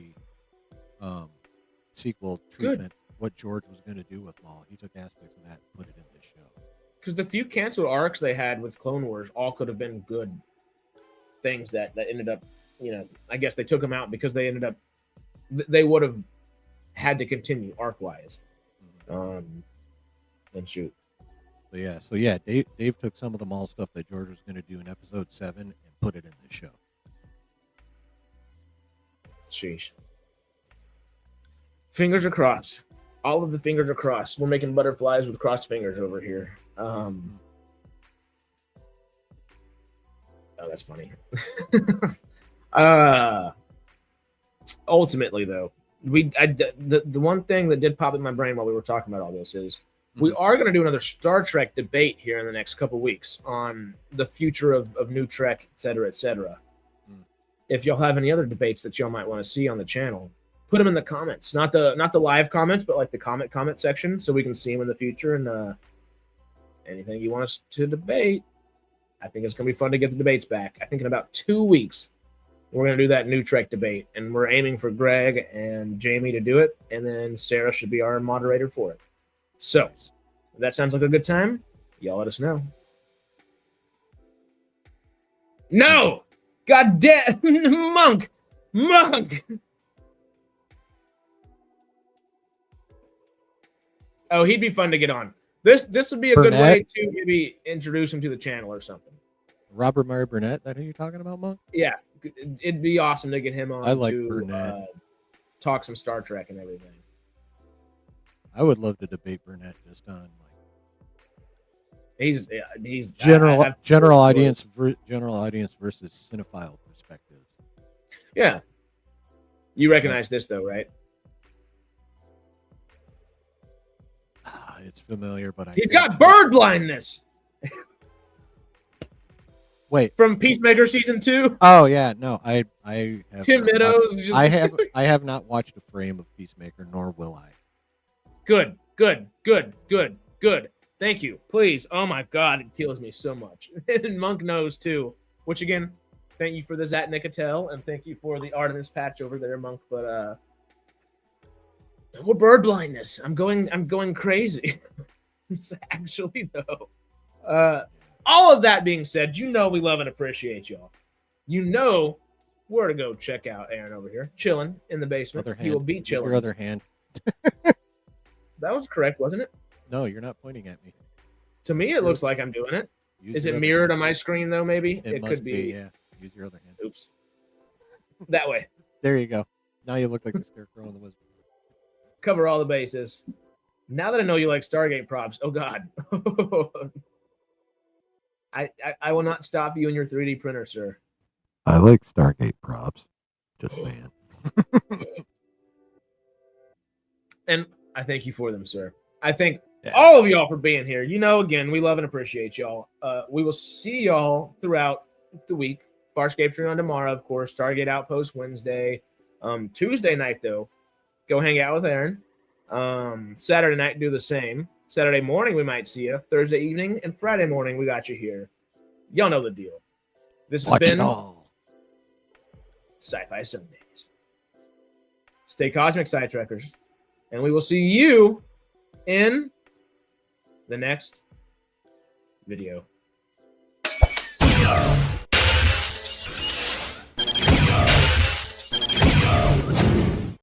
sequel treatment, what George was going to do with Maul. He took aspects of that and put it in this show. Because the few canceled arcs they had with Clone Wars all could have been good things that ended up, I guess they took them out because they ended up, they would have had to continue arc-wise. And shoot. So yeah, Dave took some of the Maul stuff that George was going to do in episode 7 and put it in the show. Sheesh. Fingers are crossed. All of the fingers are crossed. We're making butterflies with crossed fingers over here. Oh, that's funny. Ultimately, though, the one thing that did pop in my brain while we were talking about all this is we are going to do another Star Trek debate here in the next couple weeks on the future of new Trek, et cetera, et cetera. If y'all have any other debates that y'all might want to see on the channel, put them in the comments. Not the live comments, but like the comment section, so we can see them in the future. And anything you want us to debate, I think it's going to be fun to get the debates back. I think in about 2 weeks, we're going to do that new Trek debate, and we're aiming for Greg and Jamie to do it, and then Sarah should be our moderator for it. So, if that sounds like a good time, y'all let us know. No! God damn! Monk! Oh, he'd be fun to get on. This would be a good way to maybe introduce him to the channel or something. Robert Murray Burnett, that who you're talking about, Monk? Yeah, it'd be awesome to get him on. I like to Burnett. Talk some Star Trek and everything. I would love to debate Burnett just on he's general audience versus cinephile perspectives. Yeah, you recognize this though, right? It's familiar, but he's got bird blindness. Wait, from Peacemaker season 2? Oh yeah, no, I have Tim Meadows. I have not watched a frame of Peacemaker, nor will I. Good. Thank you. Please. Oh my God, it kills me so much. And Monk knows too. Which again, thank you for the Zat Nicotel, and thank you for the Artemis patch over there, Monk. But no more bird blindness. I'm going crazy. Actually, though. All of that being said, we love and appreciate y'all. You know where to go check out Aaron over here, chilling in the basement. He will be chilling. Your other hand. That was correct, wasn't it? No, you're not pointing at me. To me, it looks like I'm doing it. Is it mirrored on my screen, though, maybe? It could be. Yeah. Use your other hand. Oops. That way. There you go. Now you look like the Scarecrow in the Wizard. Cover all the bases. Now that I know you like Stargate props, oh, God. I will not stop you in your 3D printer, sir. I like Stargate props. Just saying. And I thank you for them, sir. I thank all of y'all for being here. Again, we love and appreciate y'all. We will see y'all throughout the week. Farscape stream on tomorrow, of course. Stargate Outpost Wednesday. Tuesday night, though, go hang out with Aaron. Saturday night, do the same. Saturday morning, we might see you. Thursday evening and Friday morning, we got you here. Y'all know the deal. This has been Sci-Fi Sundays. Stay cosmic, SciTrekkers. And we will see you in the next video.